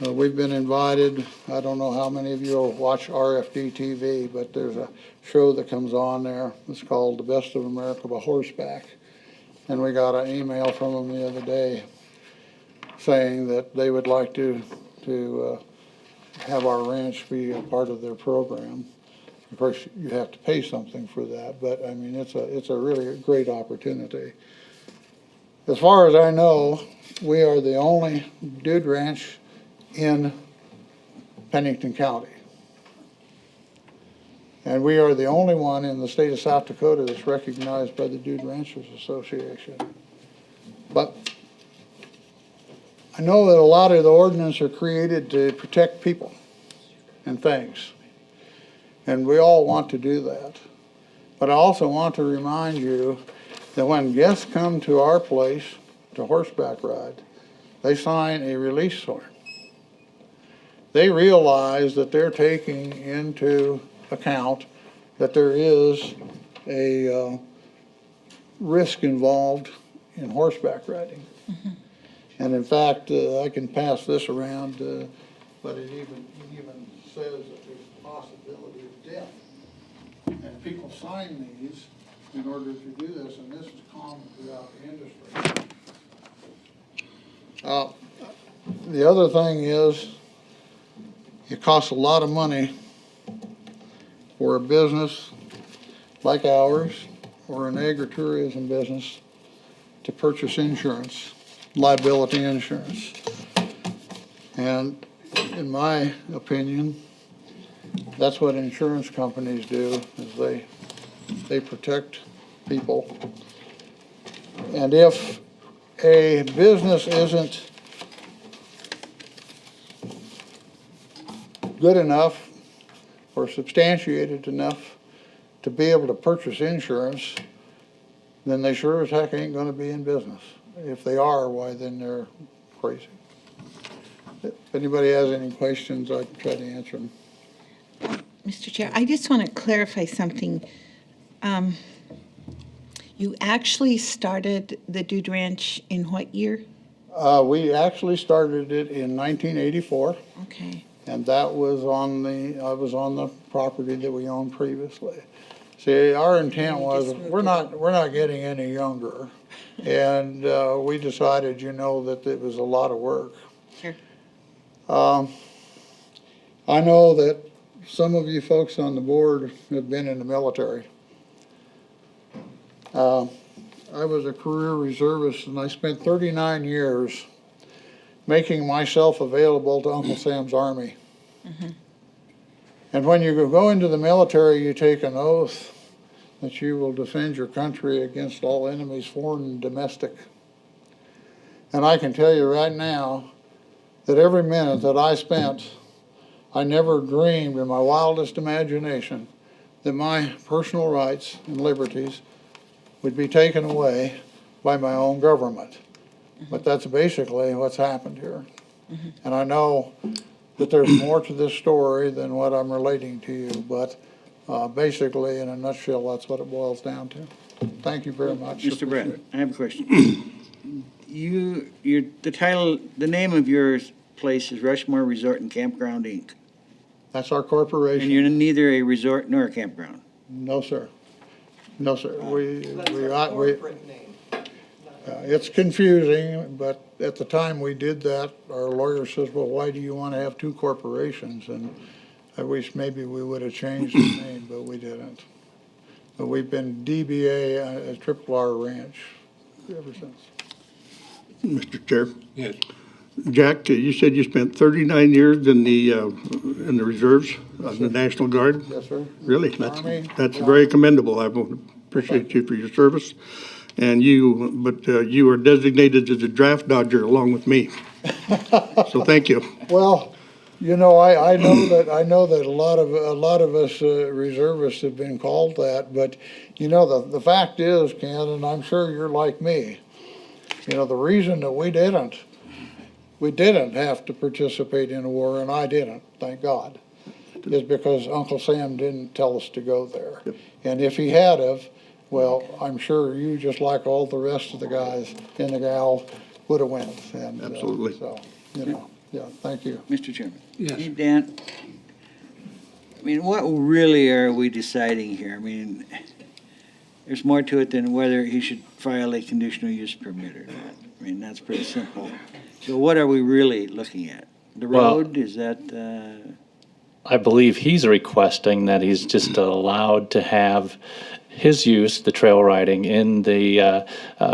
We've been invited. I don't know how many of you will watch RFD TV, but there's a show that comes on there. It's called The Best of America by Horseback. And we got an email from them the other day saying that they would like to have our ranch be a part of their program. Of course, you have to pay something for that, but I mean, it's a really great opportunity. As far as I know, we are the only Dude Ranch in Pennington County. And we are the only one in the state of South Dakota that's recognized by the Dude Ranchers Association. But I know that a lot of the ordinances are created to protect people and things. And we all want to do that. But I also want to remind you that when guests come to our place to horseback ride, they sign a release form. They realize that they're taking into account that there is a risk involved in horseback riding. Mm-hmm. And in fact, I can pass this around, but it even says that there's a possibility of death. And people sign these in order to do this, and this is common throughout the industry. The other thing is, it costs a lot of money for a business like ours or an agritourism business to purchase insurance, liability insurance. And in my opinion, that's what insurance companies do, is they protect people. And if a business isn't good enough or substantiated enough to be able to purchase insurance, then they sure as heck ain't gonna be in business. If they are, why, then they're crazy. If anybody has any questions, I can try to answer them. Mr. Chair, I just want to clarify something. You actually started the Dude Ranch in what year? We actually started it in 1984, Okay. and that was I was on the property that we owned previously. See, our intent was, we're not getting any younger, and we decided, that it was a lot of work. Sure. I know that some of you folks on the board have been in the military. I was a career reservist, and I spent 39 years making myself available to Uncle Sam's Army. Mm-hmm. And when you go into the military, you take an oath that you will defend your country against all enemies, foreign and domestic. And I can tell you right now that every minute that I spent, I never dreamed in my wildest imagination that my personal rights and liberties would be taken away by my own government. But that's basically what's happened here. And I know that there's more to this story than what I'm relating to you, but basically, in a nutshell, that's what it boils down to. Thank you very much. Mr. Brett, I have a question. The name of your place is Rushmore Resort and Campground, Inc. That's our And corporation. you're neither a resort nor a campground. No, sir. No, sir. It's confusing, but at the time we did that, our lawyer says, well, why do you want to have two corporations? And I wish maybe we would have changed the name, but we didn't. But we've been DBA, Triple R Ranch, ever since. Mr. Chair. Yes. Jack, you said you spent 39 years in the reserves of the National Guard? Yes, sir. Really? Army. That's very commendable. I appreciate you for your service. And you were designated as a draft dodger along with me. So thank you. Well, I know that a lot of us reservists have been called that, but the fact is, Ken, and I'm sure you're like me, the reason that we didn't have to participate in a war, and I didn't, thank God, is because Uncle Sam didn't tell us to go there. Yep. And if he had have, well, I'm sure you, just like all the rest of the guys and the gals, would have went. And, Absolutely. Yeah, thank you. Mr. Chairman. Yes. Hey, Dan, what really are we deciding here? There's more to it than whether he should file a conditional use permit or not. That's pretty simple. So what are we really looking at? The Well- road, is that, I believe he's requesting that he's just allowed to have his use, the trail riding, in the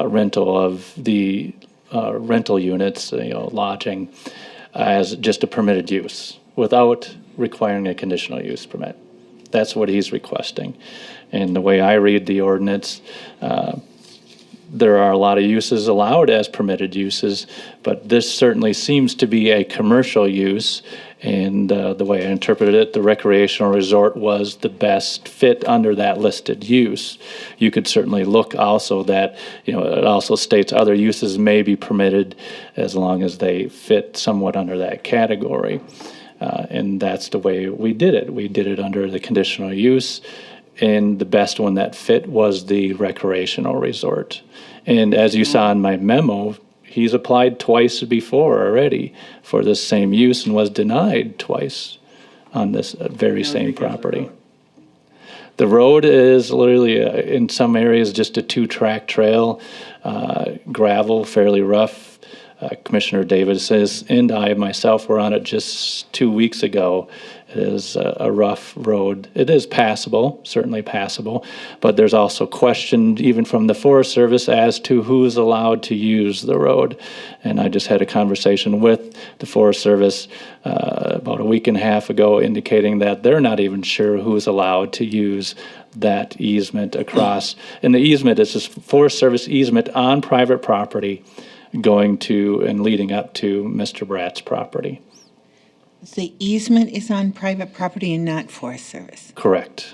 rental of the rental units, lodging, as just a permitted use without requiring a conditional use permit. That's what he's requesting. And the way I read the ordinance, there are a lot of uses allowed as permitted uses, but this certainly seems to be a commercial use. And the way I interpreted it, the recreational resort was the best fit under that listed use. You could certainly look also that, it also states other uses may be permitted as long as they fit somewhat under that category. And that's the way we did it. We did it under the conditional use, and the best one that fit was the recreational resort. And as you saw in my memo, he's applied twice before already for this same use and was denied twice on this very same property. The road is literally, in some areas, just a 2-track trail, gravel, fairly rough. Commissioner Davis and I myself were on it just 2 weeks ago. It is a rough road. It is passable, certainly passable, but there's also question even from the Forest Service as to who's allowed to use the road. And I just had a conversation with the Forest Service about a week and a half ago indicating that they're not even sure who's allowed to use that easement across, and the easement is this Forest Service easement on private property going to and leading up to Mr. Bratt's property. The easement is on private property and not Forest Service. Correct.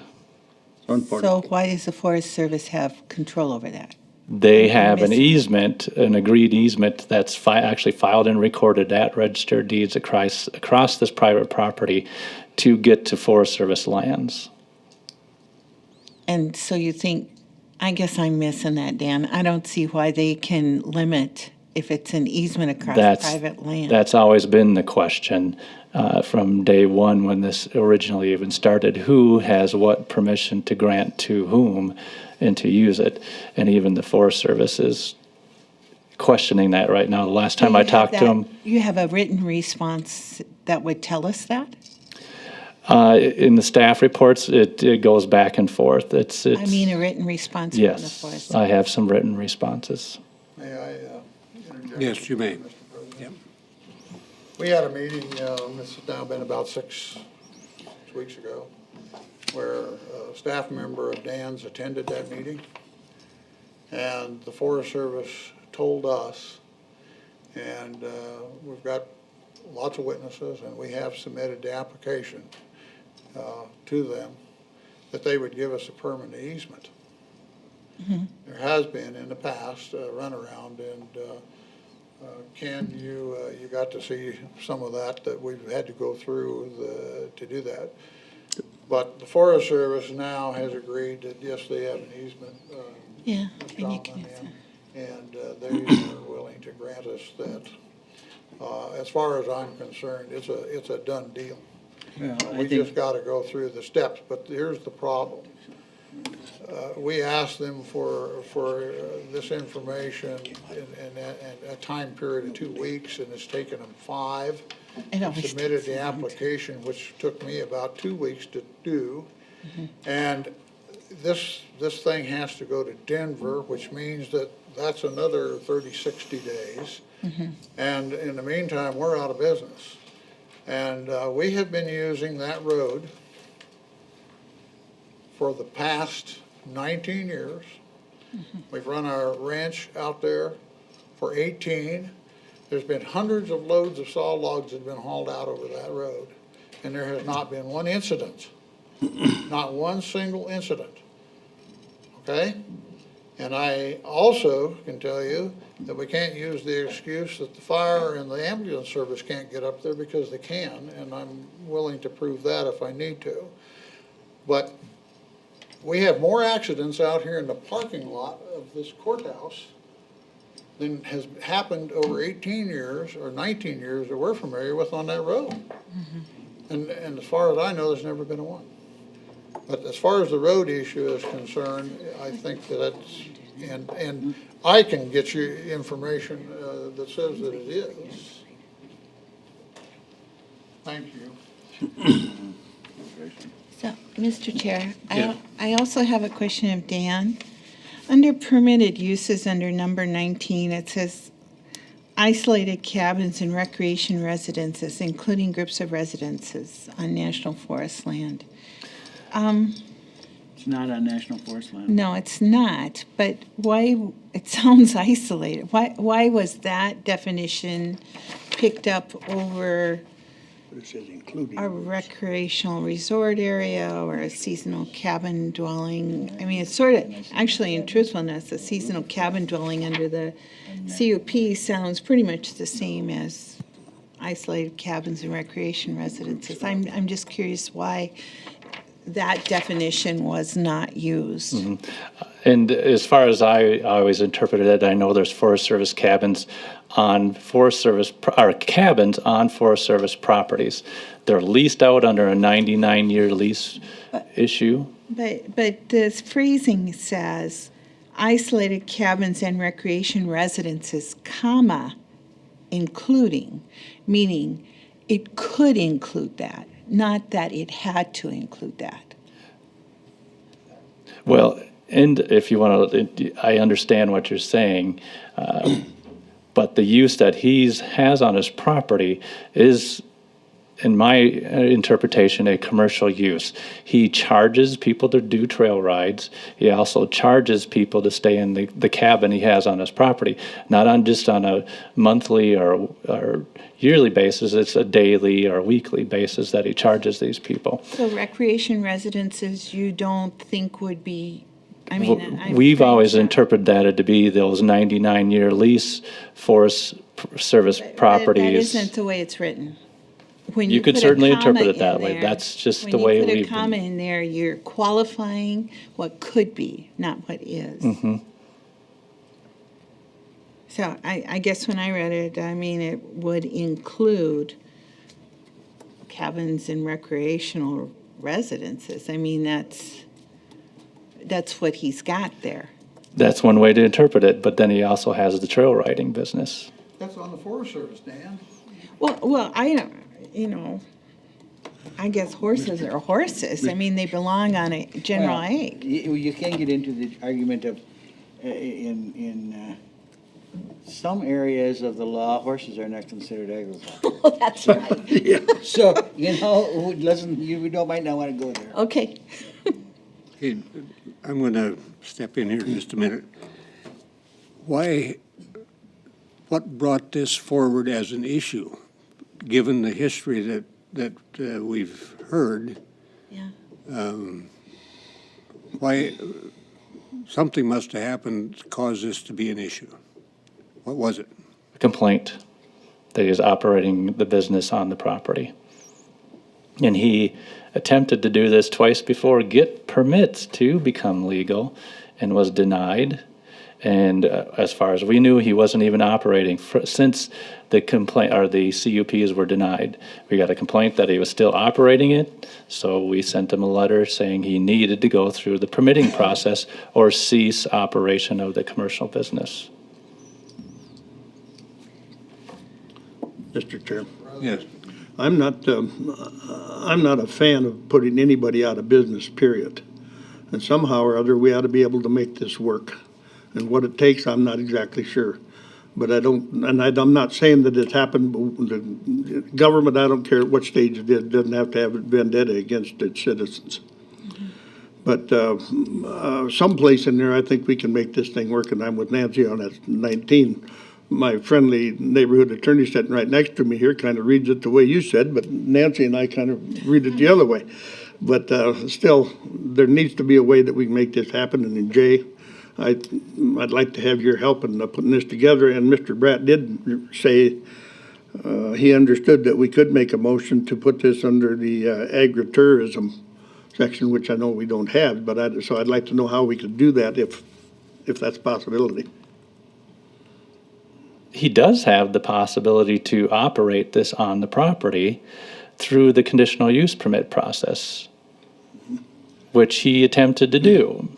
So why does the Forest Service have control over that? They I'm have an missing- easement, an agreed easement that's actually filed and recorded at registered deeds across this private property to get to Forest Service lands. And so you think, I guess I'm missing that, Dan. I don't see why they can limit if it's an easement across private land. That's always been the question from day one when this originally even started. Who has what permission to grant to whom and to use it? And even the Forest Service is questioning that right now. The last time I talked to them, You have a written response that would tell us that? in the staff reports, it goes back and forth. It's I mean, a written response from the yes, Forest. I have some written responses. May I interject? Yes, you may. Mr. President? Yep. We had a meeting, this has now been about six weeks ago, where a staff member of Dan's attended that meeting. And the Forest Service told us, and we've got lots of witnesses, and we have submitted the application to them, that they would give us a permanent easement. There has been in the past a runaround, and Ken, you got to see some of that we've had to go through to do that. But the Forest Service now has agreed that, yes, they have an easement. Yeah, Mr. and you can Allen, use and they are willing to grant us that. As far as I'm concerned, it's a done deal. We just got to go through the steps, but here's the problem. We asked them for this information in a time period of 2 weeks, and it's taken them 5. It always Submitted takes the a long time. application, which took me about 2 weeks to do. And this thing has to go to Denver, which means that's another 30, 60 days. And in the meantime, we're out of business. And we have been using that road for the past 19 years. We've run our ranch out there for 18. There's been hundreds of loads of saw logs that have been hauled out over that road, and there has not been one incident, not one single incident, okay? And I also can tell you that we can't use the excuse that the fire and the ambulance service can't get up there, because they can, and I'm willing to prove that if I need to. But we have more accidents out here in the parking lot of this courthouse than has happened over 18 years or 19 years that we're familiar with on that road. And as far as I know, there's never been a one. But as far as the road issue is concerned, I think that that's, and I can get you information that says that it is. Thank you. So, Mr. Chair, I also have a question of Dan. Under permitted uses, under number 19, it says isolated cabins and recreation residences, including groups of residences on national forest land. It's not on national forest land. No, it's not, but why, it sounds isolated. Why was that definition picked up over But it says including. a recreational resort area or a seasonal cabin dwelling? I mean, it's sort of, actually, in truthfulness, a seasonal cabin dwelling under the CUP sounds pretty much the same as isolated cabins and recreation residences. I'm just curious why that definition was not used. And as far as I always interpreted it, I know there's Forest Service cabins on Forest Service, or cabins on Forest Service properties. They're leased out under a 99-year lease issue. But the phrasing says isolated cabins and recreation residences, comma, including, meaning it could include that, not that it had to include that. Well, and if you want to, I understand what you're saying, but the use that has on his property is in my interpretation, a commercial use. He charges people to do trail rides. He also charges people to stay in the cabin he has on his property, not on just on a monthly or yearly basis. It's a daily or weekly basis that he charges these people. So recreation residences, you don't think would be, I mean, I'm We've trying always to- interpreted that to be those 99-year lease Forest Service properties. That isn't the way it's written. When You could put a certainly comma interpret it in that way. there- That's just the way When you we've put a comma been. in there, you're qualifying what could be, not what is. Mhm. So I guess when I read it, I mean, it would include cabins and recreational residences. I mean, that's what he's got there. That's one way to interpret it, but then he also has the trail riding business. That's on the Forest Service, Dan. Well, I don't, I guess horses are horses. I mean, they belong on a general Well, ag. You can get into the argument of, in some areas of the law, horses are not considered agriculture. Oh, that's right. So, listen, you might not want to go there. Okay. Hey, I'm going to step in here just a minute. What brought this forward as an issue, given the history that we've heard? Yeah. Why, something must have happened to cause this to be an issue. What was it? A complaint that he was operating the business on the property. And he attempted to do this twice before, get permits to become legal, and was denied. And as far as we knew, he wasn't even operating since the complaint or the CUPs were denied. We got a complaint that he was still operating it, so we sent him a letter saying he needed to go through the permitting process or cease operation of the commercial business. Mr. Chair. Yes. I'm not a fan of putting anybody out of business, period. And somehow or other, we ought to be able to make this work. And what it takes, I'm not exactly sure. But I'm not saying that it's happened, the government, I don't care at what stage it is, doesn't have to have a vendetta against its citizens. But someplace in there, I think we can make this thing work, and I'm with Nancy on that 19. My friendly neighborhood attorney sitting right next to me here kind of reads it the way you said, but Nancy and I kind of read it the other way. But still, there needs to be a way that we can make this happen. And then Jay, I'd like to have your help in putting this together. And Mr. Bratt did say he understood that we could make a motion to put this under the agritourism section, which I know we don't have. But so I'd like to know how we could do that if that's a possibility. He does have the possibility to operate this on the property through the conditional use permit process, which he attempted to do.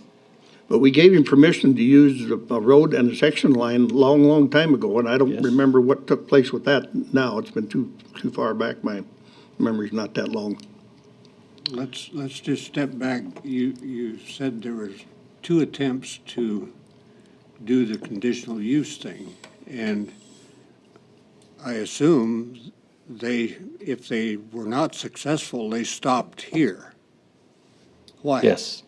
But we gave him permission to use a road and a section line long time ago, and I don't remember what took place with that now. It's been too far back. My memory's not that long. Let's just step back. You said there was 2 attempts to do the conditional use thing, and I assume if they were not successful, they stopped here. Why? Yes.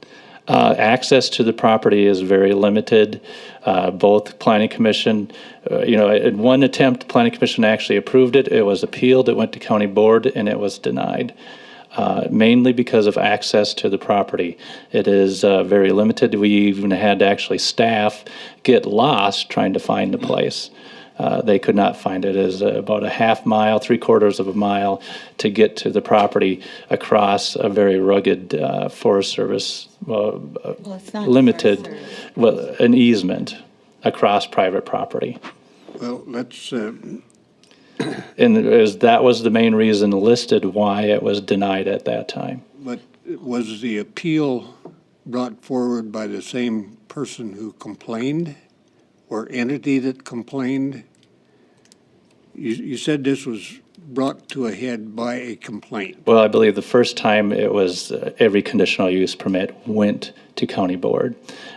Access to the property is very limited. Both Planning Commission, in one attempt, Planning Commission actually approved it. It was appealed, it went to County Board, and it was denied. Mainly because of access to the property. It is very limited. We even had to actually staff get lost trying to find the place. They could not find it. It is about a half mile, 3/4 of a mile to get to the property across a very rugged Forest Service, It's not limited, Forest Service. well, an easement across private property. Well, let's, And that was the main reason listed why it was denied at that time. but was the appeal brought forward by the same person who complained or entity that complained? You said this was brought to a head by a complaint. Well, I believe the first time it was every conditional use permit went to County Board.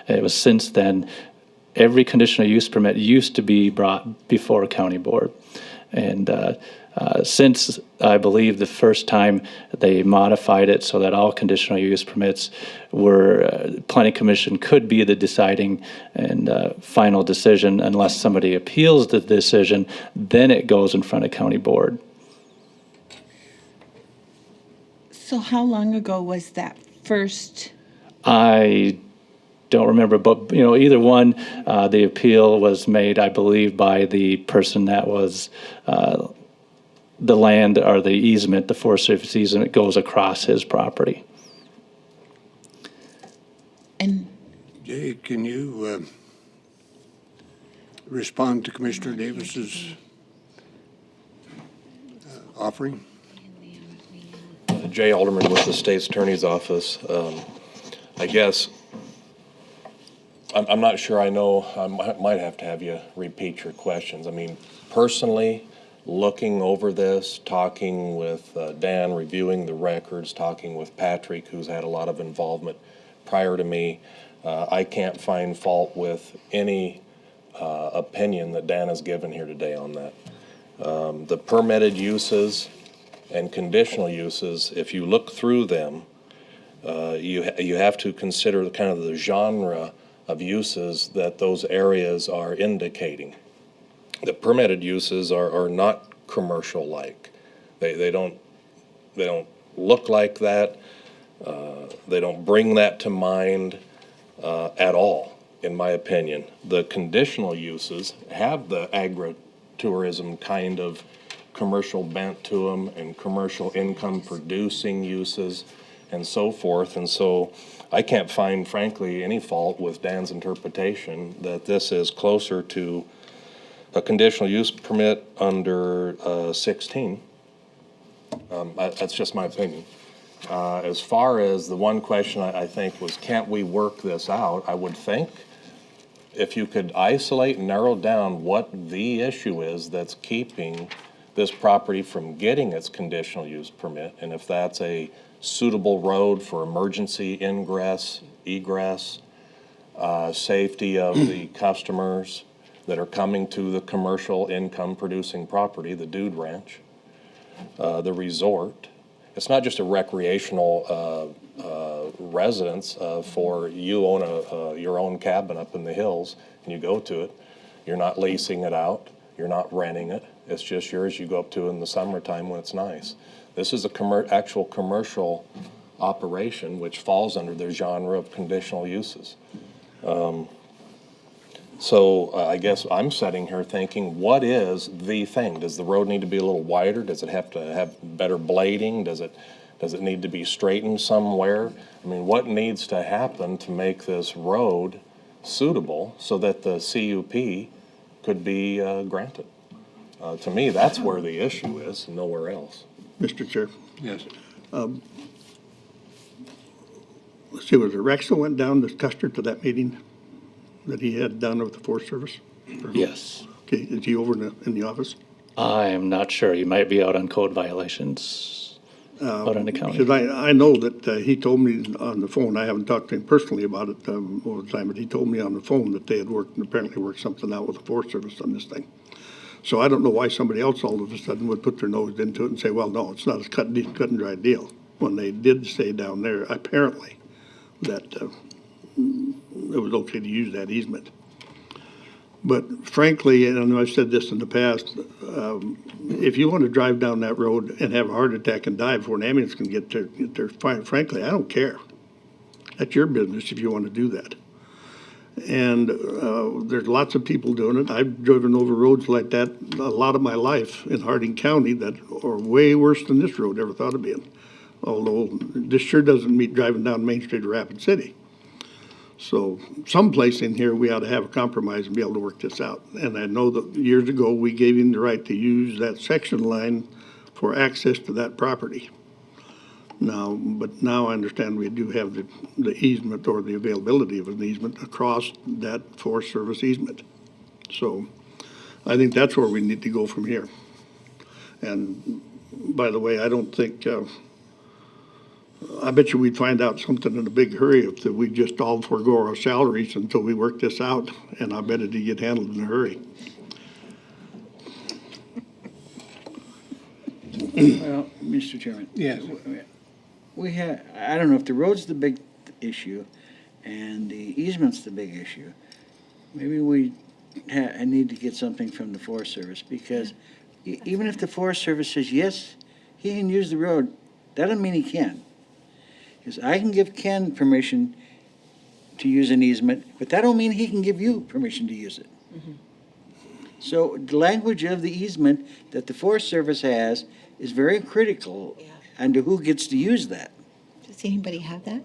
It was since then, every conditional use permit used to be brought before County Board. And since, I believe, the first time they modified it so that all conditional use permits were, Planning Commission could be the deciding and final decision unless somebody appeals the decision, then it goes in front of county board. So how long ago was that first? I don't remember, but, either one, the appeal was made, I believe, by the person that was, the land or the easement, the Forest Service easement goes across his property. And Jay, can you respond to Commissioner Davis's offering? Jay Alderman with the State's Attorney's Office. I guess, I'm not sure I know, I might have to have you repeat your questions. I mean, personally, looking over this, talking with Dan, reviewing the records, talking with Patrick, who's had a lot of involvement prior to me, I can't find fault with any opinion that Dan has given here today on that. The permitted uses and conditional uses, if you look through them, you have to consider kind of the genre of uses that those areas are indicating. The permitted uses are not commercial-like. They don't look like that. They don't bring that to mind at all, in my opinion. The conditional uses have the agritourism kind of commercial bent to them and commercial income producing uses and so forth. And so I can't find, frankly, any fault with Dan's interpretation that this is closer to a conditional use permit under 16. That's just my opinion. As far as the one question I think was, can't we work this out? I would think if you could isolate and narrow down what the issue is that's keeping this property from getting its conditional use permit, and if that's a suitable road for emergency ingress, egress, safety of the customers that are coming to the commercial income producing property, the Dude Ranch, the resort. It's not just a recreational residence for you own your own cabin up in the hills and you go to it. You're not leasing it out. You're not renting it. It's just yours. You go up to in the summertime when it's nice. This is a actual commercial operation which falls under the genre of conditional uses. So I guess I'm sitting here thinking, what is the thing? Does the road need to be a little wider? Does it have to have better blading? Does it need to be straightened somewhere? I mean, what needs to happen to make this road suitable so that the CUP could be granted? To me, that's where the issue is, and nowhere else. Mr. Chair. Yes. Let's see, was it Rex that went down to Custer to that meeting that he had down with the Forest Service? Yes. Okay, is he over in the office? I am not sure. You might be out on code violations out in the county. Because I know that he told me on the phone, I haven't talked to him personally about it all the time, but he told me on the phone that they had apparently worked something out with the Forest Service on this thing. So I don't know why somebody else all of a sudden would put their nose into it and say, well, no, it's not a cut and dry deal. When they did say down there, apparently, that it was okay to use that easement. But frankly, and I know I've said this in the past, if you want to drive down that road and have a heart attack and die before an ambulance can get there, frankly, I don't care. That's your business if you want to do that. And there's lots of people doing it. I've driven over roads like that a lot of my life in Harding County that are way worse than this road ever thought of being. Although this sure doesn't meet driving down Main Street of Rapid City. So someplace in here we ought to have a compromise and be able to work this out. And I know that years ago we gave him the right to use that section line for access to that property. But now I understand we do have the easement or the availability of an easement across that Forest Service easement. So I think that's where we need to go from here. And by the way, I don't think, I bet you we'd find out something in a big hurry if we just all forego our salaries until we work this out, and I bet it'd get handled in a hurry. Well, Mr. Chairman. Yes. We have, I don't know if the road's the big issue and the easement's the big issue. Maybe we need to get something from the Forest Service, because even if the Forest Service says, yes, he can use the road, that doesn't mean he can. Because I can give Ken permission to use an easement, but that don't mean he can give you permission to use it. So the language of the easement that the Forest Service has is very critical and to who gets to use that. Does anybody have that?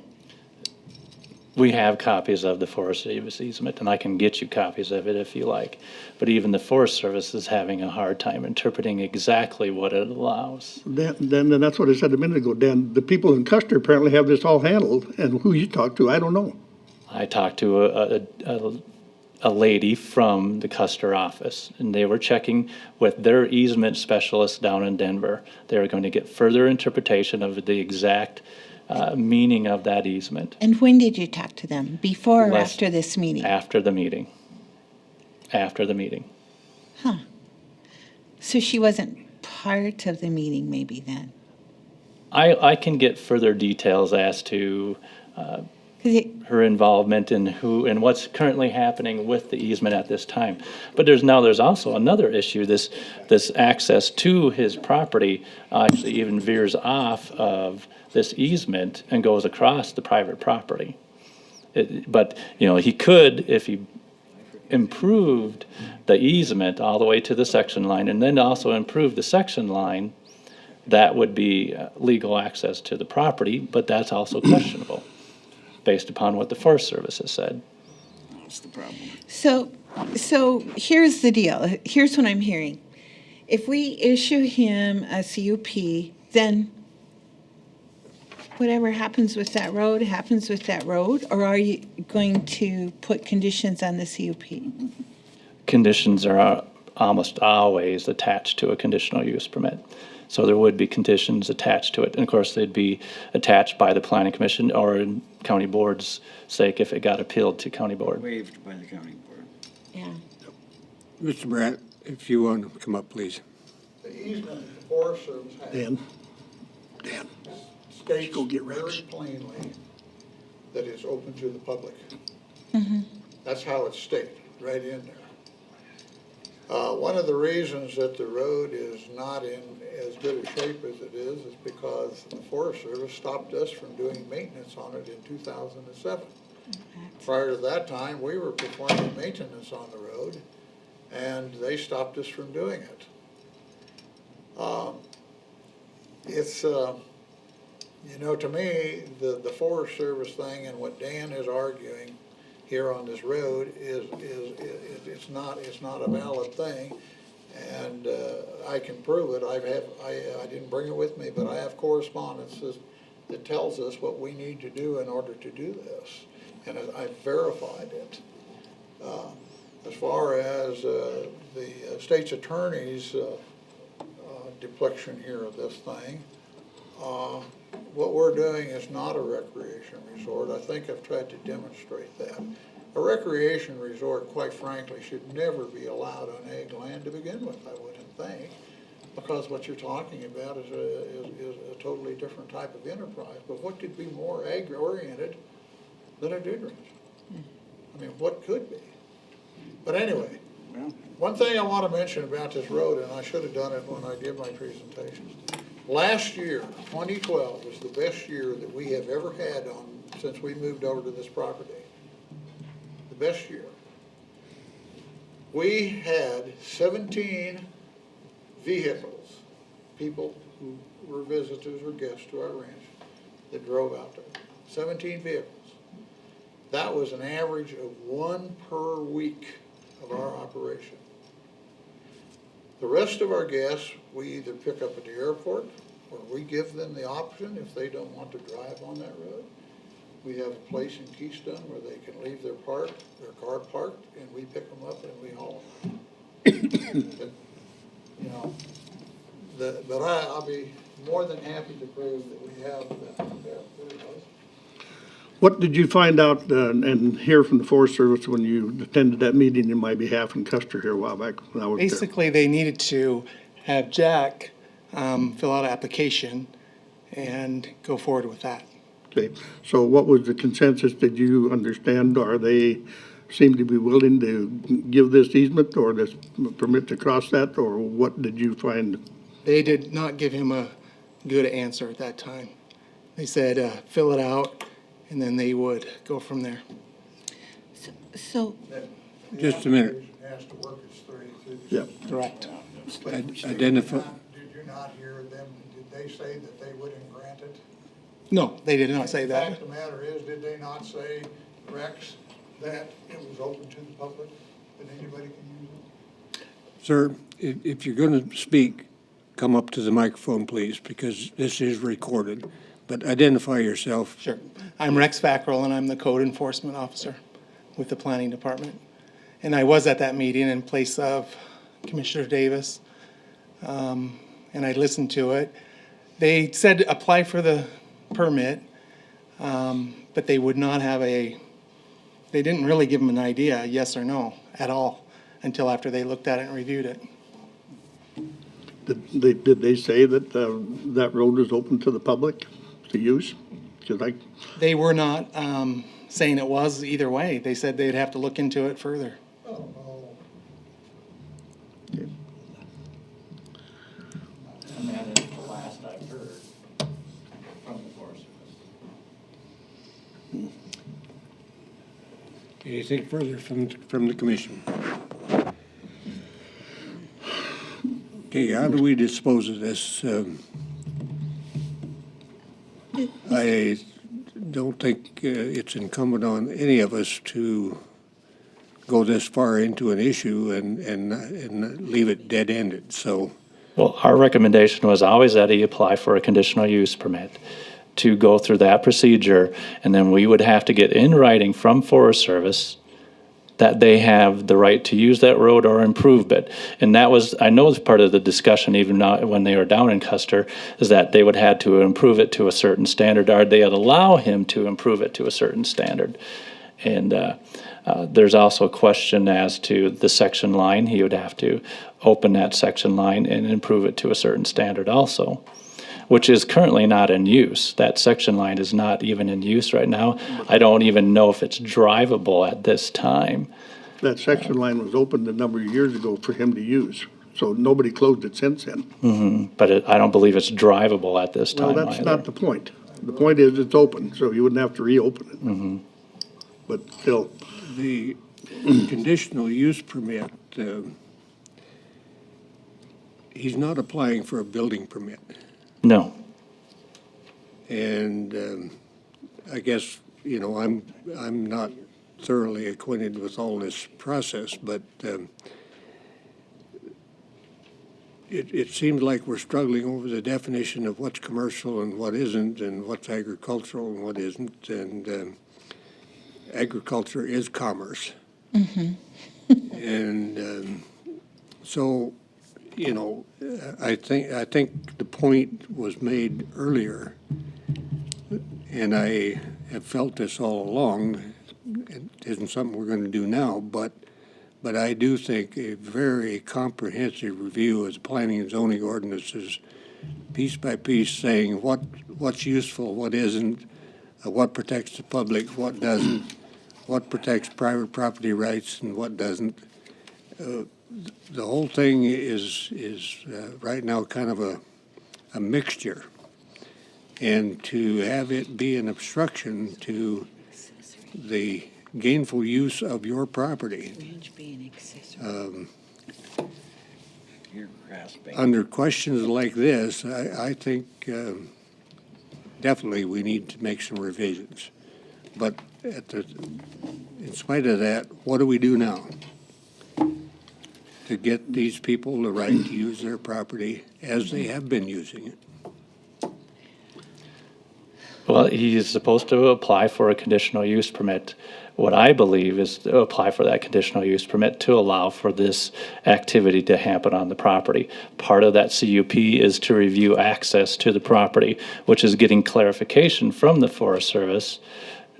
We have copies of the Forest Service easement, and I can get you copies of it if you like. But even the Forest Service is having a hard time interpreting exactly what it allows. Dan, that's what I said a minute ago, Dan. The people in Custer apparently have this all handled, and who you talk to, I don't know. I talked to a lady from the Custer office, and they were checking with their easement specialist down in Denver. They were going to get further interpretation of the exact meaning of that easement. And when did you talk to them? Before or Last- after this meeting? After the meeting. After the meeting. So she wasn't part of the meeting maybe then? I can get further details as to 'Cause it, her involvement in who and what's currently happening with the easement at this time. But there's also another issue. This access to his property actually even veers off of this easement and goes across the private property. But he could, if he improved the easement all the way to the section line and then also improved the section line, that would be legal access to the property, but that's also questionable based upon what the Forest Service has said. That's the problem. so here's the deal. Here's what I'm hearing. If we issue him a CUP, then whatever happens with that road, happens with that road? Or are you going to put conditions on the CUP? Conditions are almost always attached to a conditional use permit. So there would be conditions attached to it. And of course, they'd be attached by the planning commission or in county board's sake if it got appealed to county board. Waived by the county board. Yeah. Mr. Brandt, if you want to come up, please. The easement the Forest Service has Dan, states go get very Rex. plainly that it's open to the public. That's how it's stated, right in there. One of the reasons that the road is not in as good a shape as it is because the Forest Service stopped us from doing maintenance on it in 2007. Prior to that time, we were performing maintenance on the road, and they stopped us from doing it. To me, the Forest Service thing and what Dan is arguing here on this road it's not a valid thing, and I can prove it. I didn't bring it with me, but I have correspondence that tells us what we need to do in order to do this, and I've verified it. As far as the state's attorney's depiction here of this thing, what we're doing is not a recreation resort. I think I've tried to demonstrate that. A recreation resort, quite frankly, should never be allowed on ag land to begin with, I wouldn't think, because what you're talking about is a totally different type of enterprise. But what could be more ag-oriented than a dude ranch? I mean, what could be? But anyway, one thing I want to mention about this road, and I should have done it when I did my presentation. Last year, 2012, was the best year that we have ever had since we moved over to this property. The best year. We had 17 vehicles, people who were visitors or guests to our ranch that drove out there. 17 vehicles. That was an average of 1 per week of our operation. The rest of our guests, we either pick up at the airport or we give them the option if they don't want to drive on that road. We have a place in Keystone where they can leave their car parked, and we pick them up and we haul them. But I'll be more than happy to prove that we have that. What did you find out and hear from the Forest Service when you attended that meeting in my behalf in Custer here a while back when I was there? Basically, they needed to have Jack fill out an application, and go forward with that. Okay, so what was the consensus? Did you understand? Are they seem to be willing to give this easement or this permit to cross that, or what did you find? They did not give him a good answer at that time. They said, fill it out, and then they would go from there. So, Just a minute. Has to work its way through. Yeah. Correct. Identify. Did you not hear them, did they say that they wouldn't grant it? No, they did not say The that. fact of the matter is, did they not say, Rex, that it was open to the public, that anybody can use it? Sir, if you're going to speak, come up to the microphone, please, because this is recorded. But identify yourself. Sure. I'm Rex Fackrell, and I'm the code enforcement officer with the planning department. And I was at that meeting in place of Commissioner Davis, and I listened to it. They said apply for the permit, but they would not have they didn't really give them an idea, yes or no, at all, until after they looked at it and reviewed it. Did they say that that road is open to the public to use? Because They were not saying it was either way. They said they'd have to look into it further. And that is the last I've heard from the Forest Service. Anything further from the commission? Okay, how do we dispose of this? I don't think it's incumbent on any of us to go this far into an issue and leave it dead-ended, so. Well, our recommendation was always that he apply for a conditional use permit, to go through that procedure, and then we would have to get in writing from Forest Service that they have the right to use that road or improve it. And that was, I know, part of the discussion even now when they were down in Custer, is that they would have to improve it to a certain standard, or they'd allow him to improve it to a certain standard. And there's also a question as to the section line. He would have to open that section line and improve it to a certain standard also, which is currently not in use. That section line is not even in use right now. I don't even know if it's drivable at this time. that section line was opened a number of years ago for him to use, so nobody closed it since then. But I don't believe it's drivable at this Well, time that's either. not the point. The point is it's open, so you wouldn't have to reopen it. But still, The conditional use permit, he's not applying for a building permit. No. And I guess, I'm not thoroughly acquainted with all this process, but it seems like we're struggling over the definition of what's commercial and what isn't, and what's agricultural and what isn't. And agriculture is commerce. And so, I think the point was made earlier, and I have felt this all along. It isn't something we're going to do now, but I do think a very comprehensive review of the planning and zoning ordinances, piece by piece, saying what's useful, what isn't, what protects the public, what doesn't, what protects private property rights and what doesn't. The whole thing is right now kind of a mixture. And to have it be an obstruction to the gainful use of your property, You're grasping. under questions like this, I think definitely we need to make some revisions. But in spite of that, what do we do now to get these people the right to use their property as they have been using it? Well, he is supposed to apply for a conditional use permit. What I believe is to apply for that conditional use permit to allow for this activity to happen on the property. Part of that CUP is to review access to the property, which is getting clarification from the Forest Service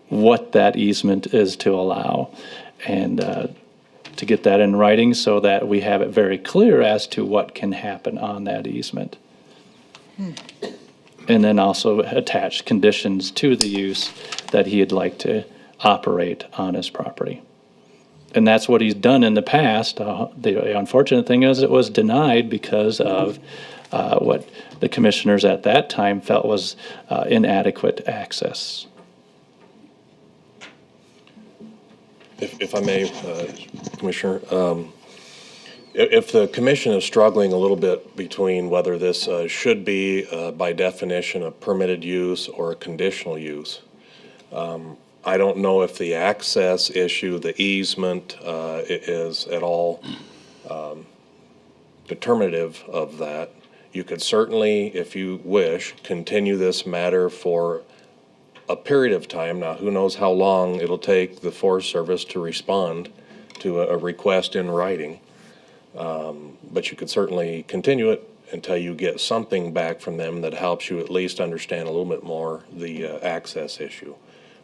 what that easement is to allow, and to get that in writing so that we have it very clear as to what can happen on that easement. And then also attach conditions to the use that he'd like to operate on his property. And that's what he's done in the past. The unfortunate thing is it was denied because of what the commissioners at that time felt was inadequate access. If I may, Commissioner, if the commission is struggling a little bit between whether this should be, by definition, a permitted use or a conditional use, I don't know if the access issue, the easement, is at all determinative of that. You could certainly, if you wish, continue this matter for a period of time. Now, who knows how long it'll take the Forest Service to respond to a request in writing. But you could certainly continue it until you get something back from them that helps you at least understand a little bit more the access issue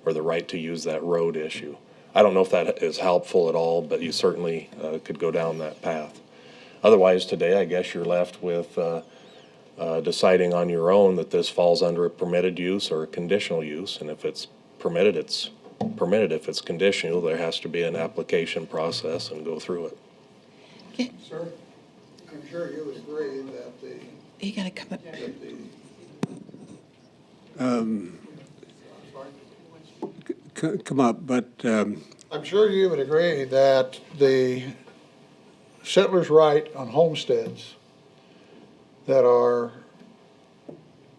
or the right to use that road issue. I don't know if that is helpful at all, but you certainly could go down that path. Otherwise, today, I guess you're left with deciding on your own that this falls under a permitted use or a conditional use. And if it's permitted, it's permitted. If it's conditional, there has to be an application process and go through it. Sir, I'm sure you would agree that the. You gotta come up. Come up, but I'm sure you would agree that the settlers' right on homesteads that are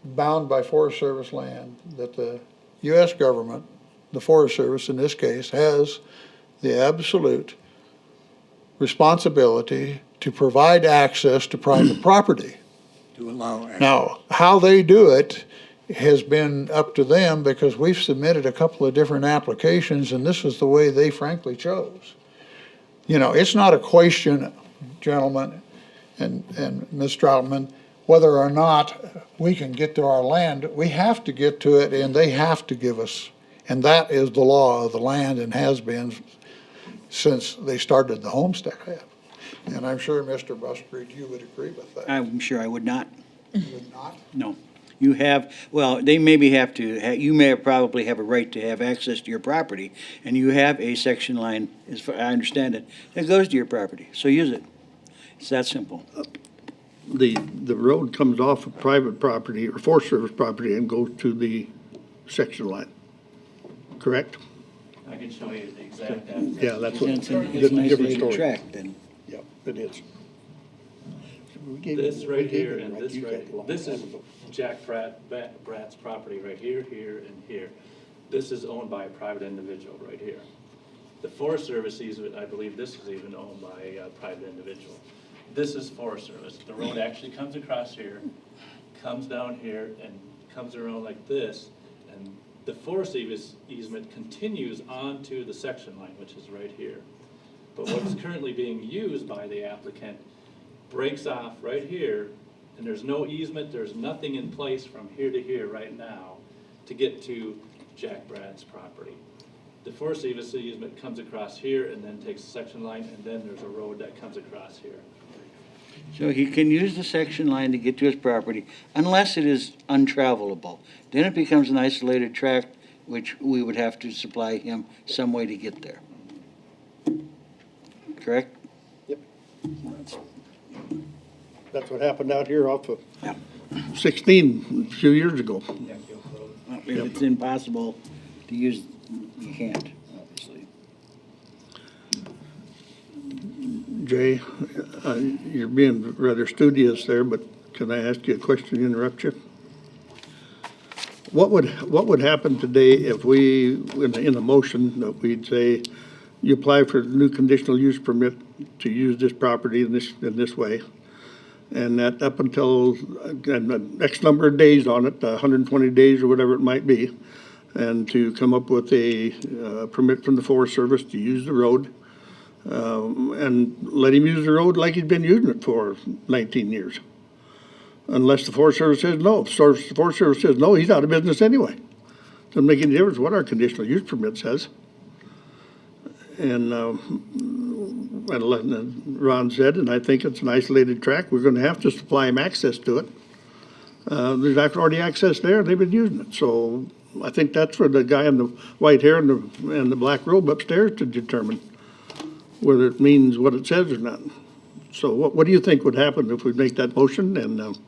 bound by Forest Service land, that the U.S. government, the Forest Service in this case, has the absolute responsibility to provide access to private property. to allow access. Now, how they do it has been up to them because we've submitted a couple of different applications and this is the way they frankly chose. You know, it's not a question, gentlemen and Ms. Troutman, whether or not we can get to our land. We have to get to it and they have to give us, and that is the law of the land and has been since they started the Homestead Act. And I'm sure, Mr. Bustridge, you would agree with that. I'm sure I would not. You would not? No. You have, well, they maybe have to, you may probably have a right to have access to your property, and you have a section line, as far I understand it, that goes to your property, so use it. It's that simple. The road comes off of private property or Forest Service property and goes to the section line, correct? I can show you the exact. Yeah, that's what, It's that's a an different isolated story. tract, then. Yeah, it is. This right here and this right, this is Jack Brad's property right here, here, and here. This is owned by a private individual right here. The Forest Service easement, I believe this is even owned by a private individual. This is Forest Service. The road actually comes across here, comes down here, and comes around like this. And the Forest easement continues onto the section line, which is right here. But what is currently being used by the applicant breaks off right here, and there's no easement, there's nothing in place from here to here right now to get to Jack Brad's property. The Forest Service easement comes across here and then takes a section line, and then there's a road that comes across here. So he can use the section line to get to his property unless it is untravelable. Then it becomes an isolated tract, which we would have to supply him some way to get there. Correct? That's what happened out here off of Yeah. 16 a few years ago. If it's impossible to use, you can't, obviously. Jay, you're being rather studious there, but can I ask you a question, interrupt you? What would happen today if we, in the motion, that we'd say, you apply for a new conditional use permit to use this property in this way, and that up until X number of days on it, 120 days or whatever it might be, and to come up with a permit from the Forest Service to use the road, and let him use the road like he's been using it for 19 years. Unless the Forest Service says no. If the Forest Service says no, he's out of business anyway. Doesn't make any difference what our conditional use permit says. And Ron said, and I think it's an isolated tract, we're gonna have to supply him access to it. There's already access there, they've been using it, so I think that's for the guy in the white hair and the black robe upstairs to determine whether it means what it says or not. So what do you think would happen if we make that motion and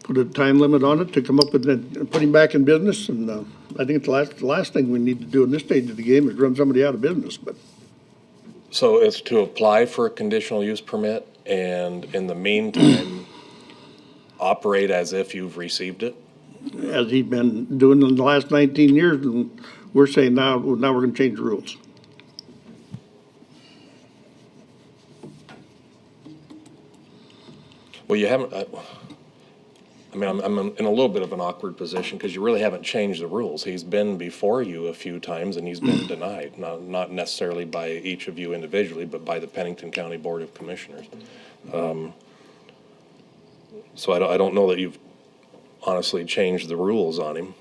put a time limit on it to come up with, put him back in business? And I think the last thing we need to do in this stage of the game is run somebody out of business, but So it's to apply for a conditional use permit and in the meantime, operate as if you've received it? as he's been doing in the last 19 years, and we're saying now we're gonna change the rules. Well, you haven't, I mean, I'm in a little bit of an awkward position because you really haven't changed the rules. He's been before you a few times and he's been denied, not necessarily by each of you individually, but by the Pennington County Board of Commissioners. So I don't know that you've honestly changed the rules on him.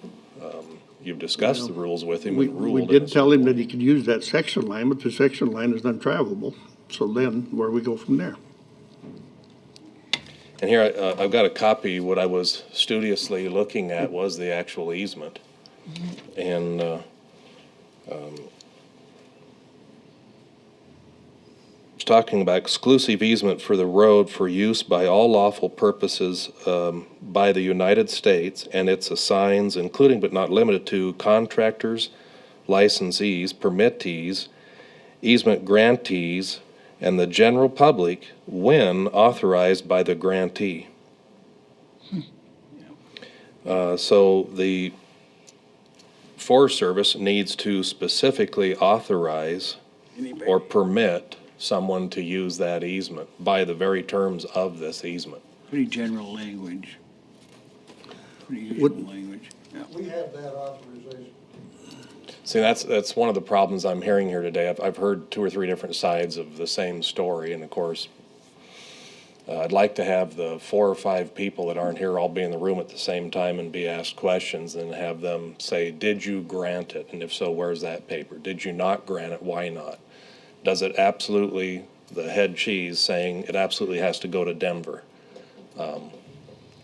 You've discussed the rules with him We and ruled. did tell him that he could use that section line, but the section line is untravelable. So then, where we go from there? And here, I've got a copy. What I was studiously looking at was the actual easement. And it's talking about exclusive easement for the road for use by all lawful purposes by the United States and its assigns, including but not limited to contractors, licensees, permittees, easement grantees, and the general public when authorized by the grantee. So the Forest Service needs to specifically authorize or permit someone to use that easement by the very terms of this easement. Pretty general language. Pretty usual language. Yeah. We have that authorization. See, that's one of the problems I'm hearing here today. I've heard 2 or 3 different sides of the same story, and of course, I'd like to have the 4 or 5 people that aren't here all be in the room at the same time and be asked questions and have them say, did you grant it? And if so, where's that paper? Did you not grant it? Why not? Does it absolutely, the head cheese saying it absolutely has to go to Denver?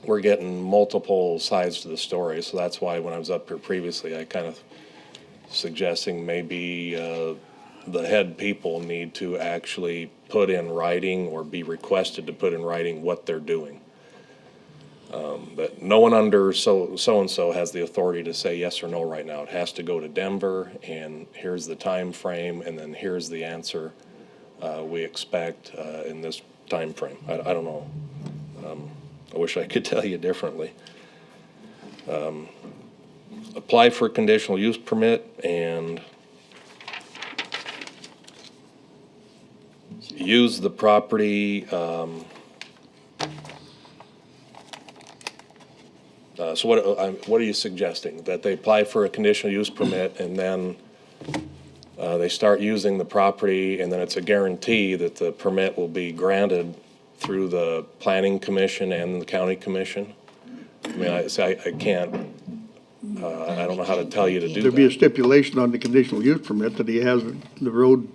We're getting multiple sides to the story, so that's why when I was up here previously, I kind of suggesting maybe the head people need to actually put in writing or be requested to put in writing what they're doing. But no one under so-and-so has the authority to say yes or no right now. It has to go to Denver, and here's the time frame, and then here's the answer we expect in this time frame. I don't know. I wish I could tell you differently. Apply for a conditional use permit and use the property. So what are you suggesting? That they apply for a conditional use permit and then they start using the property, and then it's a guarantee that the permit will be granted through the planning commission and the county commission? I mean, I can't, I don't know how to tell you to do There'd be a that. stipulation on the conditional use permit that he has the road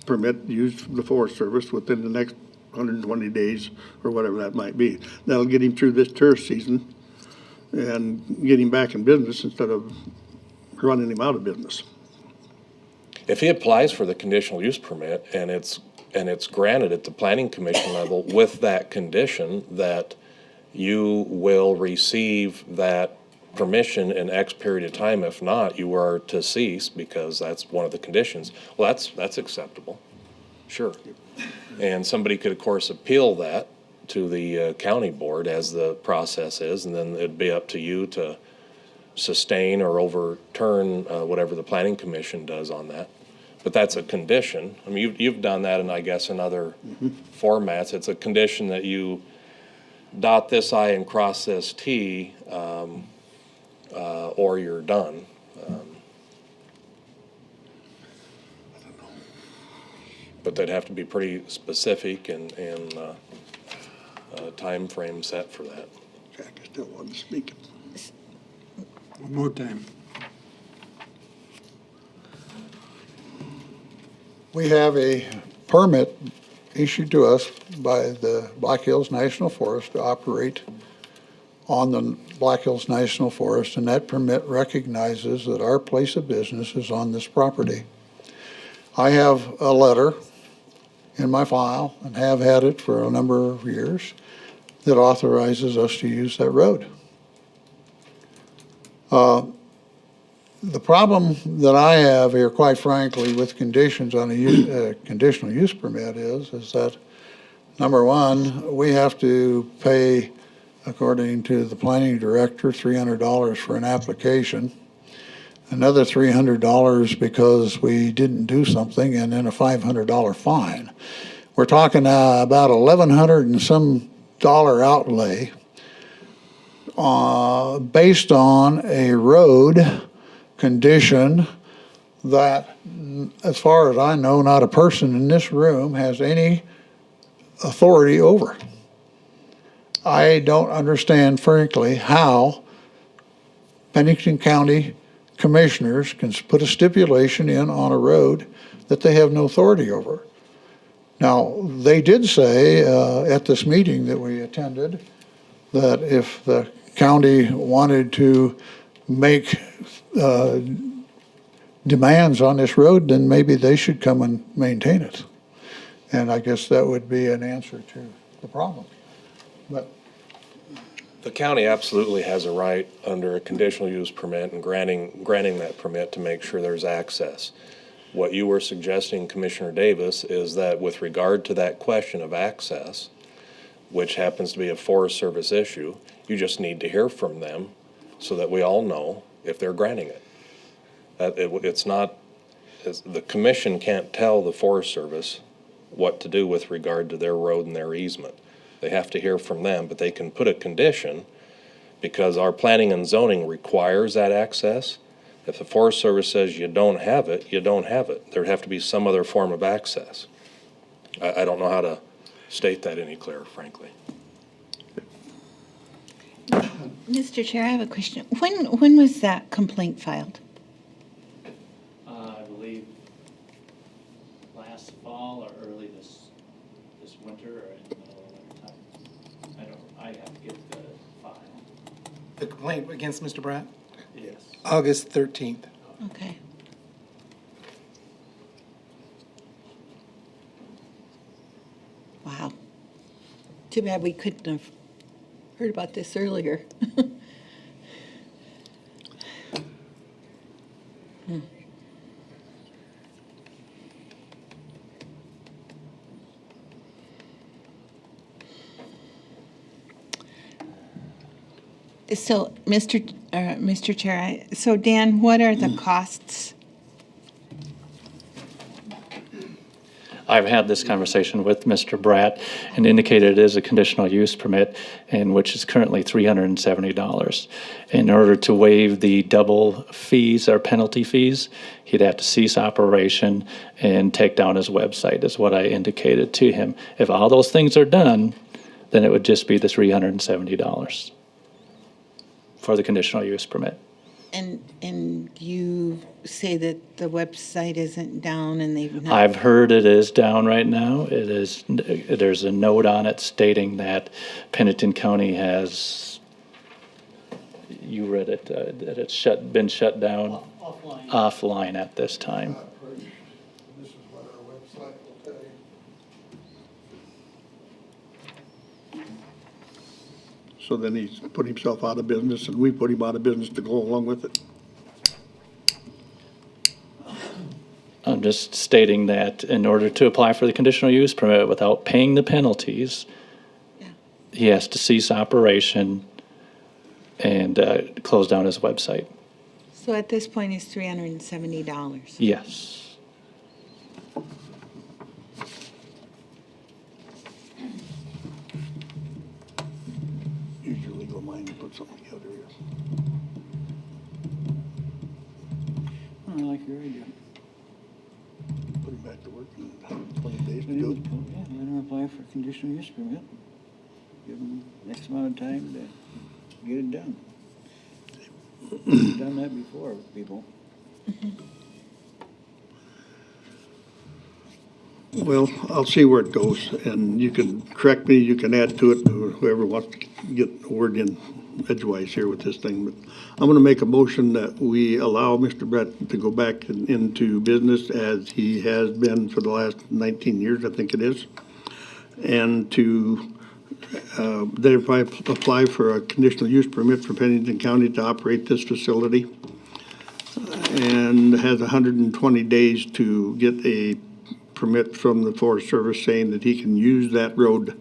permit used for the Forest Service within the next 120 days, or whatever that might be. That'll get him through this tourist season and get him back in business instead of running him out of business. If he applies for the conditional use permit and it's granted at the planning commission level with that condition that you will receive that permission in X period of time. If not, you are to cease because that's one of the conditions. Well, that's acceptable. Sure. And somebody could, of course, appeal that to the county board as the process is, and then it'd be up to you to sustain or overturn whatever the planning commission does on that. But that's a condition. I mean, you've done that, and I guess in other formats, it's a condition that you dot this I and cross this T, or you're done. But they'd have to be pretty specific and time frame set for that. Jack, I still want to speak. One more time. We have a permit issued to us by the Black Hills National Forest to operate on the Black Hills National Forest, and that permit recognizes that our place of business is on this property. I have a letter in my file, and have had it for a number of years, that authorizes us to use that road. The problem that I have here, quite frankly, with conditions on a conditional use permit is that, number one, we have to pay, according to the planning director, $300 for an application, another $300 because we didn't do something, and then a $500 fine. We're talking about $1,100 and some dollar outlay based on a road condition that, as far as I know, not a person in this room has any authority over. I don't understand, frankly, how Pennington County commissioners can put a stipulation in on a road that they have no authority over. Now, they did say at this meeting that we attended that if the county wanted to make demands on this road, then maybe they should come and maintain it. And I guess that would be an answer to the problem. But The county absolutely has a right under a conditional use permit and granting that permit to make sure there's access. What you were suggesting, Commissioner Davis, is that with regard to that question of access, which happens to be a Forest Service issue, you just need to hear from them so that we all know if they're granting it. It's not, the commission can't tell the Forest Service what to do with regard to their road and their easement. They have to hear from them, but they can put a condition because our planning and zoning requires that access. If the Forest Service says you don't have it, you don't have it. There'd have to be some other form of access. I don't know how to state that any clearer, frankly. Mr. Chair, I have a question. When was that complaint filed? I believe last fall or early this winter or in the middle of winter time. I have to get the file. The complaint against Mr. Bratt? Yes. August 13th. Okay. Wow. Too bad we couldn't have heard about this earlier. So, Mr. Chair, so Dan, what are the costs? I've had this conversation with Mr. Bratt and indicated it is a conditional use permit, and which is currently $370. In order to waive the double fees or penalty fees, he'd have to cease operation and take down his website, is what I indicated to him. If all those things are done, then it would just be the $370 for the conditional use permit. And you say that the website isn't down and they've not... I've heard it is down right now. It is, there's a note on it stating that Pennington County has, you read it, that it's been shut down offline at this time. this is what our website will tell you. So then he's put himself out of business, and we put him out of business to go along with it. I'm just stating that in order to apply for the conditional use permit without paying the penalties, he has to cease operation and close down his website. So at this point, it's $370. Yes. Use your legal mind and put something together, yes. I like your idea. Put him back to work in 20 days to Let do it. him, let him apply for a conditional use permit. Give him X amount of time to get it done. We've done that before with people. Well, I'll see where it goes, and you can correct me, you can add to it, or whoever wants to get a word in edgewise here with this thing, but I'm gonna make a motion that we allow Mr. Brett to go back into business as he has been for the last 19 years, I think it is, and to thereby apply for a conditional use permit for Pennington County to operate this facility, and has 120 days to get a permit from the Forest Service saying that he can use that road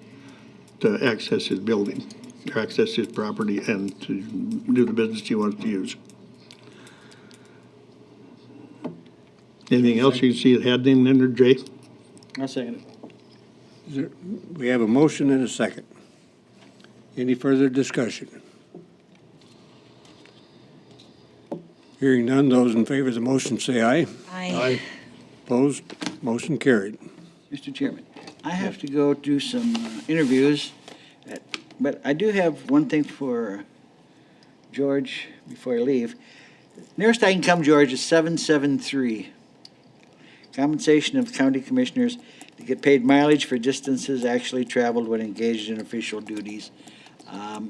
to access his building, or access his property, and to do the business he wants to use. Anything else you see it had in there, Jay? I'll second it. We have a motion and a second. Any further discussion? Hearing none, those in favor of the motion say aye. Aye. Opposed? Motion carried. Mr. Chairman, I have to go do some interviews, but I do have one thing for George before I leave. Nearest I can come, George, is 773. Compensation of county commissioners to get paid mileage for distances actually traveled when engaged in official duties.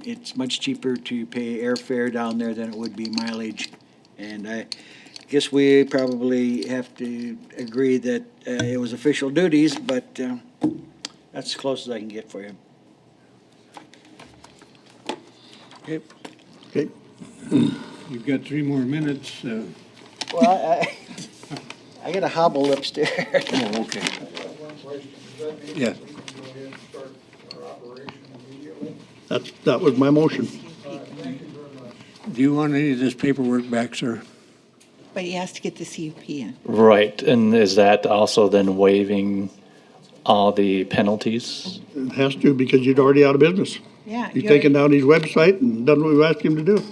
It's much cheaper to pay airfare down there than it would be mileage. And I guess we probably have to agree that it was official duties, but that's as close as I can get for you. Okay, Okay. you've got 3 more minutes. Well, I got a hobble upstairs. Oh, okay. Yeah. That was my motion. Do you want any of this paperwork back, sir? But he has to get the CUP in. Right, and is that also then waiving all the penalties? It has to, because you're already out of business. Yeah. He's you're- taken down his website and done what we asked him to do.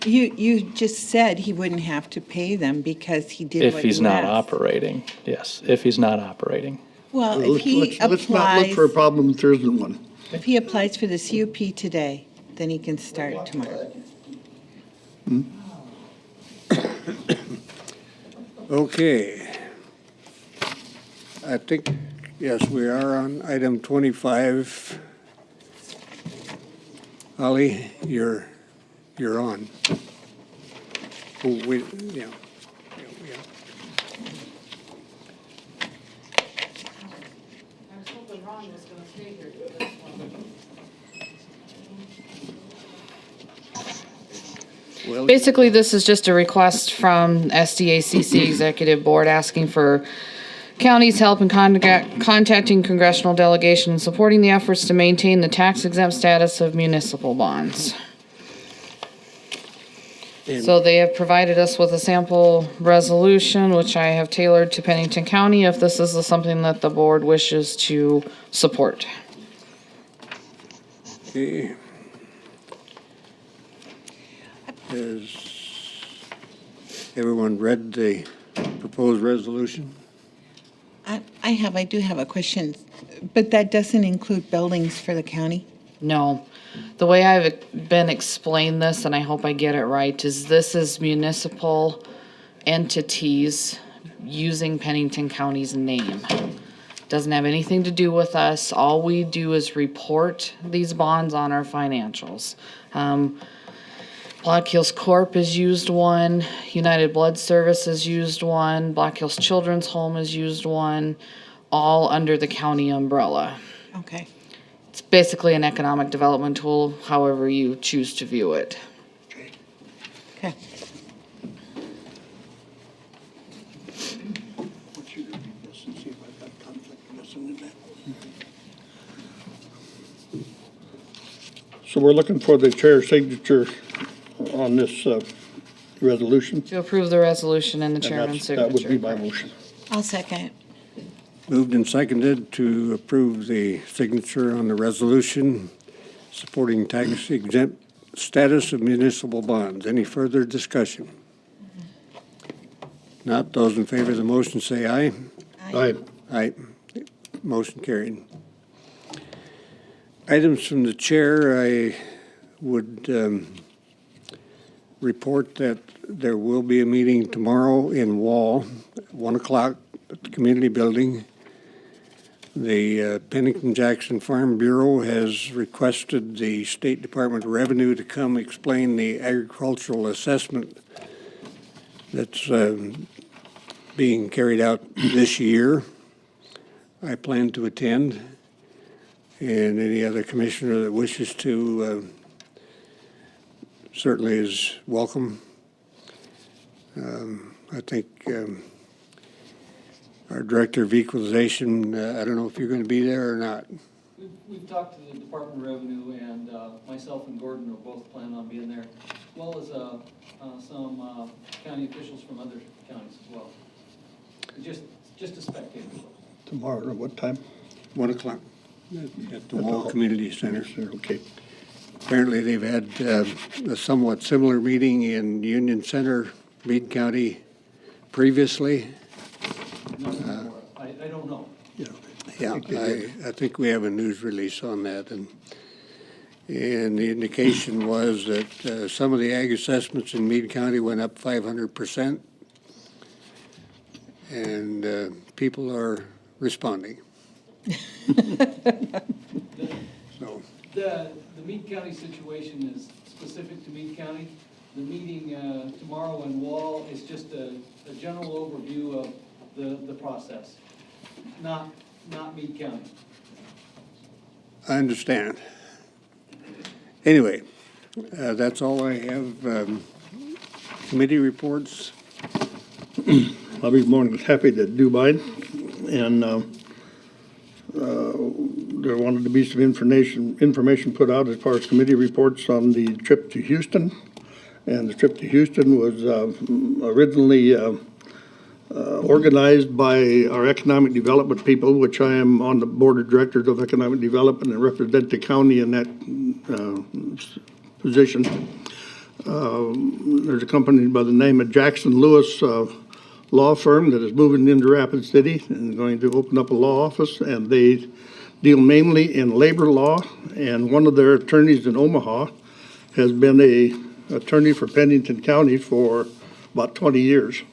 You just said he wouldn't have to pay them because he did If what he's you not asked. operating, yes, if he's not operating. Well, if he Let's not look for a applies, problem if there isn't one. if he applies for the CUP today, then he can start tomorrow. Okay. I think, yes, we are on item 25. Holly, you're on. Oh, wait, yeah. Well, Basically, this is just a request from SDACC Executive Board asking for county's help in contacting congressional delegation and supporting the efforts to maintain the tax exempt status of municipal bonds. So they have provided us with a sample resolution, which I have tailored to Pennington County, if this is something that the board wishes to support. okay. Has everyone read the proposed resolution? I do have a question, but that doesn't include buildings for the county? No. The way I've been explained this, and I hope I get it right, is this is municipal entities using Pennington County's name. Doesn't have anything to do with us. All we do is report these bonds on our financials. Black Hills Corp. has used one, United Blood Service has used one, Black Hills Children's Home has used one, all under the county umbrella. Okay. It's basically an economic development tool, however you choose to view it. Okay. So we're looking for the chair's signature on this resolution. To approve the resolution and the And chairman's that would be signature. my motion. I'll second. Moved and seconded to approve the signature on the resolution supporting tax exempt status of municipal bonds. Any further discussion? Not, those in favor of the motion say aye. Aye. Aye. Motion carried. Items from the chair, I would report that there will be a meeting tomorrow in Wall, at 1 o'clock at the community building. The Pennington Jackson Farm Bureau has requested the State Department of Revenue to come explain the agricultural assessment that's being carried out this year. I plan to attend, and any other commissioner that wishes to certainly is welcome. I think our Director of Equalization, I don't know if you're going to be there or not. We've talked to the Department of Revenue, and myself and Gordon are both planning on being there, as well as some county officials from other counties as well. Just a spectator. Tomorrow, at what time? 1 o'clock at the Wall Community Center. Okay. Apparently, they've had a somewhat similar meeting in Union Center, Meade County previously. I don't know. Yeah, I think we have a news release on that, and the indication was that some of the ag assessments in Meade County went up 500%, and people are responding. So. The Meade County situation is specific to Meade County. The meeting tomorrow in Wall is just a general overview of the process, not Meade County. I understand. Anyway, that's all I have. Committee reports. I'll be more than happy to do mine. And there wanted to be some information put out as far as committee reports on the trip to Houston. And the trip to Houston was originally organized by our economic development people, which I am on the board of directors of economic development and represent the county in that position. There's a company by the name of Jackson Lewis law firm that is moving into Rapid City and going to open up a law office, and they deal mainly in labor law, and one of their attorneys in Omaha has been a attorney for Pennington County for about 20 years.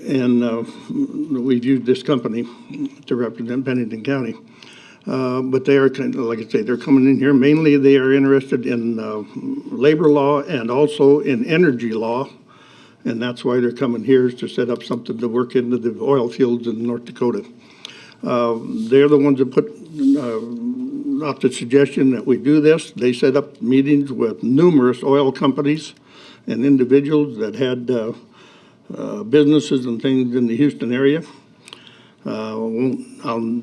And we've used this company to represent Pennington County. But they are, kind of, like I say, they're coming in here. Mainly they are interested in labor law and also in energy law. And that's why they're coming here, is to set up something to work into the oil fields in North Dakota. They're the ones that put out the suggestion that we do this. They set up meetings with numerous oil companies and individuals that had businesses and things in the Houston area. I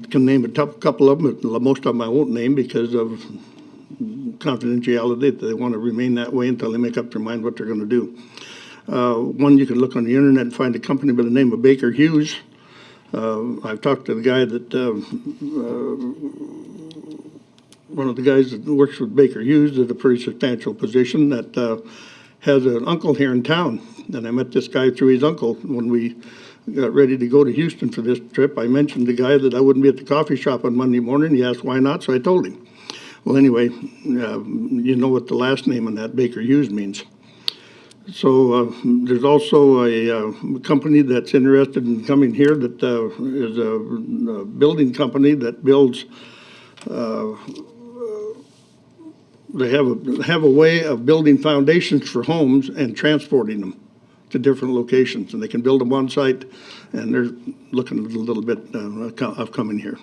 can name a couple of them, but most of them I won't name because of confidentiality. They want to remain that way until they make up their mind what they're going to do. One, you can look on the internet and find a company by the name of Baker Hughes. I've talked to the guy that, one of the guys that works with Baker Hughes at a pretty substantial position that has an uncle here in town. And I met this guy through his uncle when we got ready to go to Houston for this trip. I mentioned the guy that I wouldn't be at the coffee shop on Monday morning. He asked why not, so I told him. Well, anyway, you know what the last name on that Baker Hughes means. So there's also a company that's interested in coming here that is a building company that builds. They have a way of building foundations for homes and transporting them to different locations, and they can build them on site. And they're looking a little bit of coming here.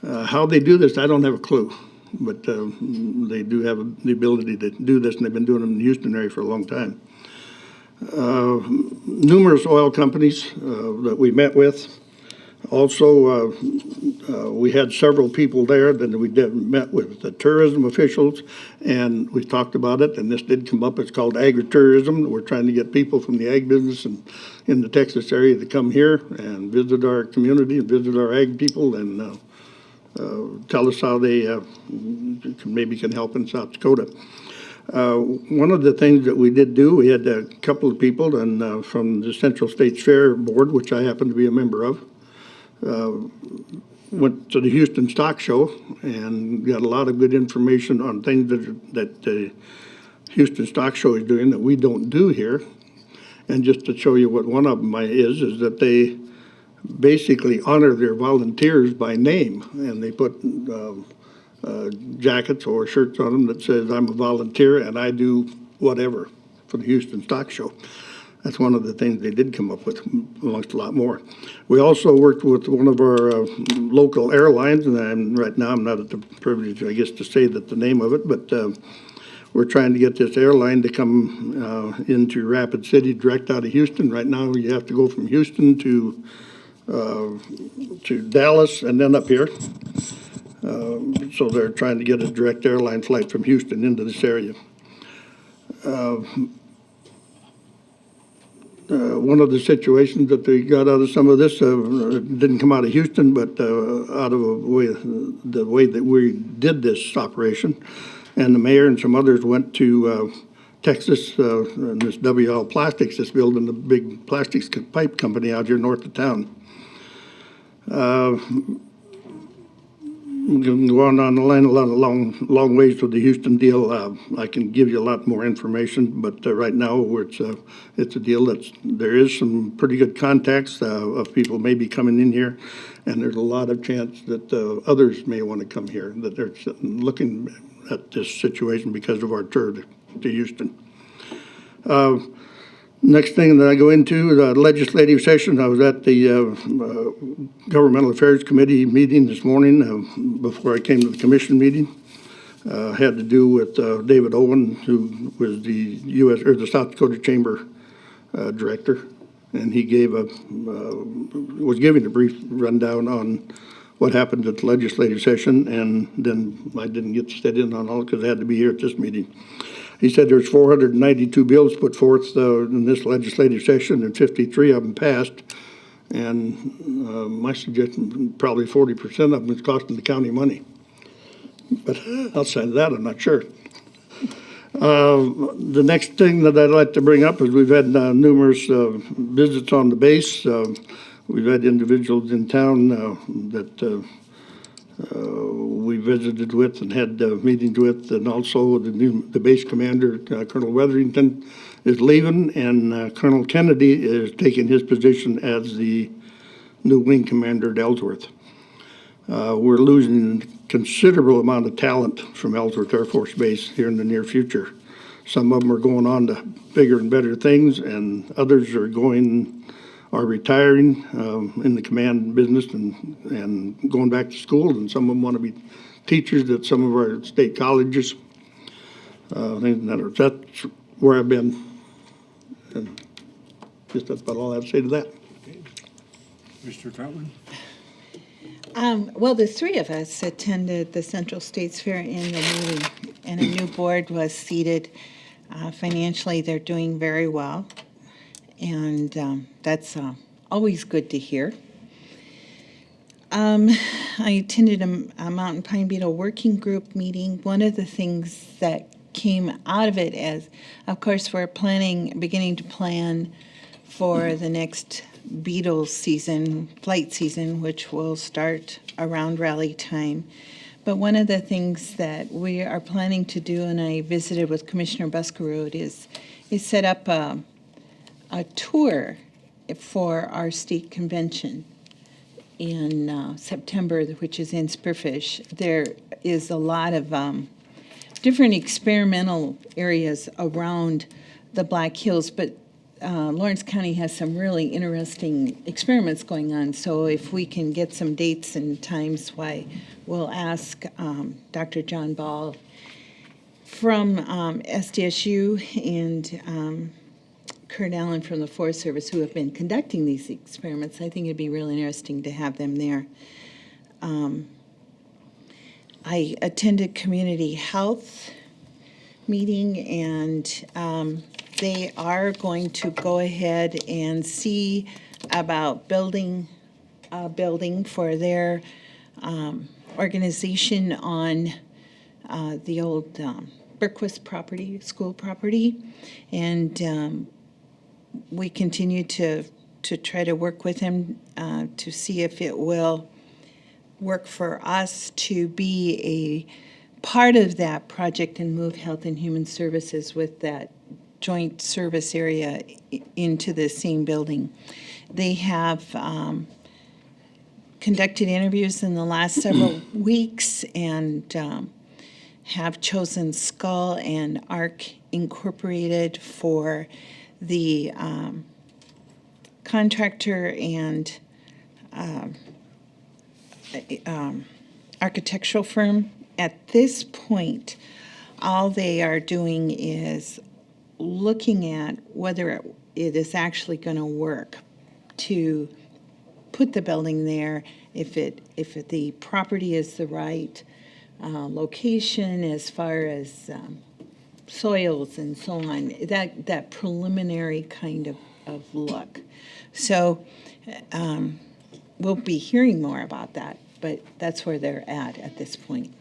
How they do this, I don't have a clue, but they do have the ability to do this, and they've been doing it in the Houston area for a long time. Numerous oil companies that we met with. Also, we had several people there that we met with the tourism officials, and we talked about it, and this did come up. It's called agritourism. We're trying to get people from the ag business and in the Texas area to come here and visit our community and visit our ag people and tell us how they maybe can help in South Dakota. One of the things that we did do, we had a couple of people and from the Central States Fair Board, which I happen to be a member of, went to the Houston Stock Show and got a lot of good information on things that the Houston Stock Show is doing that we don't do here. And just to show you what one of them is that they basically honor their volunteers by name, and they put jackets or shirts on them that says, "I'm a volunteer and I do whatever for the Houston Stock Show." That's one of the things they did come up with, amongst a lot more. We also worked with one of our local airlines, and right now I'm not at the privilege, I guess, to say that the name of it, but we're trying to get this airline to come into Rapid City direct out of Houston. Right now, you have to go from Houston to Dallas and then up here. So they're trying to get a direct airline flight from Houston into this area. One of the situations that they got out of some of this didn't come out of Houston, but out of the way that we did this operation. And the mayor and some others went to Texas, and this WL Plastics is building a big plastics pipe company out here north of town. We can go on the line a long ways with the Houston deal. I can give you a lot more information, but right now it's a deal there is some pretty good contacts of people maybe coming in here, and there's a lot of chance that others may want to come here, that they're looking at this situation because of our tour to Houston. Next thing that I go into, the legislative session. I was at the Governmental Affairs Committee meeting this morning before I came to the commission meeting. Had to do with David Owen, who was the the South Dakota Chamber director, and he was giving a brief rundown on what happened at the legislative session, and then I didn't get to sit in on all because I had to be here at this meeting. He said there's 492 bills put forth in this legislative session, and 53 of them passed. And my suggestion, probably 40% of them is costing the county money. But outside of that, I'm not sure. The next thing that I'd like to bring up is we've had numerous visits on the base. We've had individuals in town that we visited with and had meetings with, and also the base commander, Colonel Weatherington, is leaving, and Colonel Kennedy is taking his position as the new wing commander at Ellsworth. We're losing a considerable amount of talent from Ellsworth Air Force Base here in the near future. Some of them are going on to bigger and better things, and others are retiring in the command business and going back to school, and some of them want to be teachers at some of our state colleges. That's where I've been, and just that's about all I have to say to that. Mr. Troutman? Well, the three of us attended the Central States Fair annual meeting, and a new board was seated. Financially, they're doing very well, and that's always good to hear. I attended a Mountain Pine Beetle working group meeting. One of the things that came out of it is, of course, we're beginning to plan for the next beetle season, flight season, which will start around rally time. But one of the things that we are planning to do, and I visited with Commissioner Buskerud, is set up a tour for our state convention in September, which is in Spearfish. There is a lot of different experimental areas around the Black Hills, but Lawrence County has some really interesting experiments going on. So if we can get some dates and times, why we'll ask Dr. John Ball from SDSU and Kurt Allen from the Forest Service, who have been conducting these experiments. I think it'd be really interesting to have them there. I attended community health meeting, and they are going to go ahead and see about building a building for their organization on the old Berquist property, school property, and we continue to try to work with them to see if it will work for us to be a part of that project and move Health and Human Services with that joint service area into the same building. They have conducted interviews in the last several weeks and have chosen Skull and Arc Incorporated for the contractor and architectural firm. At this point, all they are doing is looking at whether it is actually going to work to put the building there, if the property is the right location as far as soils and so on, that preliminary kind of look. So we'll be hearing more about that, but that's where they're at this point.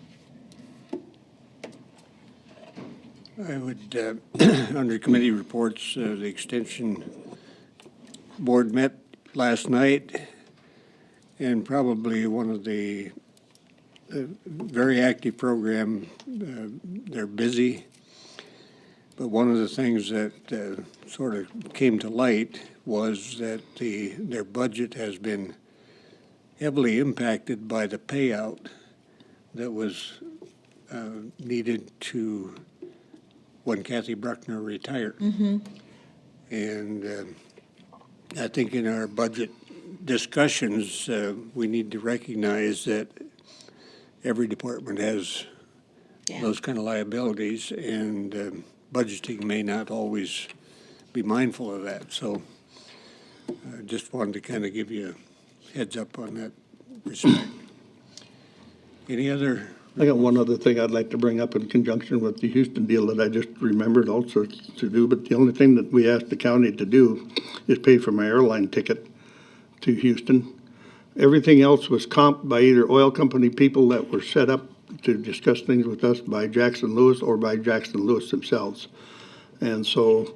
I would, under committee reports, the Extension Board met last night, and probably one of the very active program. They're busy, but one of the things that sort of came to light was that their budget has been heavily impacted by the payout that was needed to when Kathy Bruckner retired. And I think in our budget discussions, we need to recognize that every department has those kind of liabilities, and budgeting may not always be mindful of that. So I just wanted to kind of give you a heads up on that respect. Any other? I got one other thing I'd like to bring up in conjunction with the Houston deal that I just remembered also to do, but the only thing that we asked the county to do is pay for my airline ticket to Houston. Everything else was comped by either oil company people that were set up to discuss things with us by Jackson Lewis or by Jackson Lewis themselves. And so,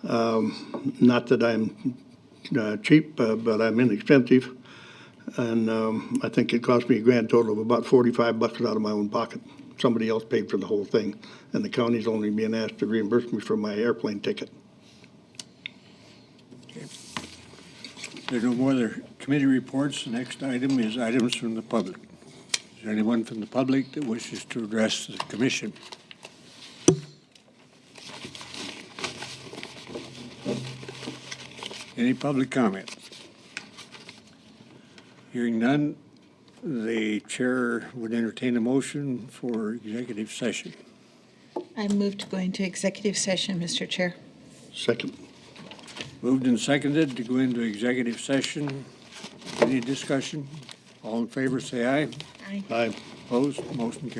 not that I'm cheap, but I'm inexpensive. And I think it cost me a grand total of about $45 out of my own pocket. Somebody else paid for the whole thing, and the county's only being asked to reimburse me for my airplane ticket. There are no more other committee reports. The next item is items from the public. Is there anyone from the public that wishes to address the commission? Any public comment? Hearing none, the chair would entertain a motion for executive session. I move to go into executive session, Mr. Chair. Second. Moved and seconded to go into executive session. Any discussion? All in favor, say aye. Aye. Aye. Opposed? Motion carries.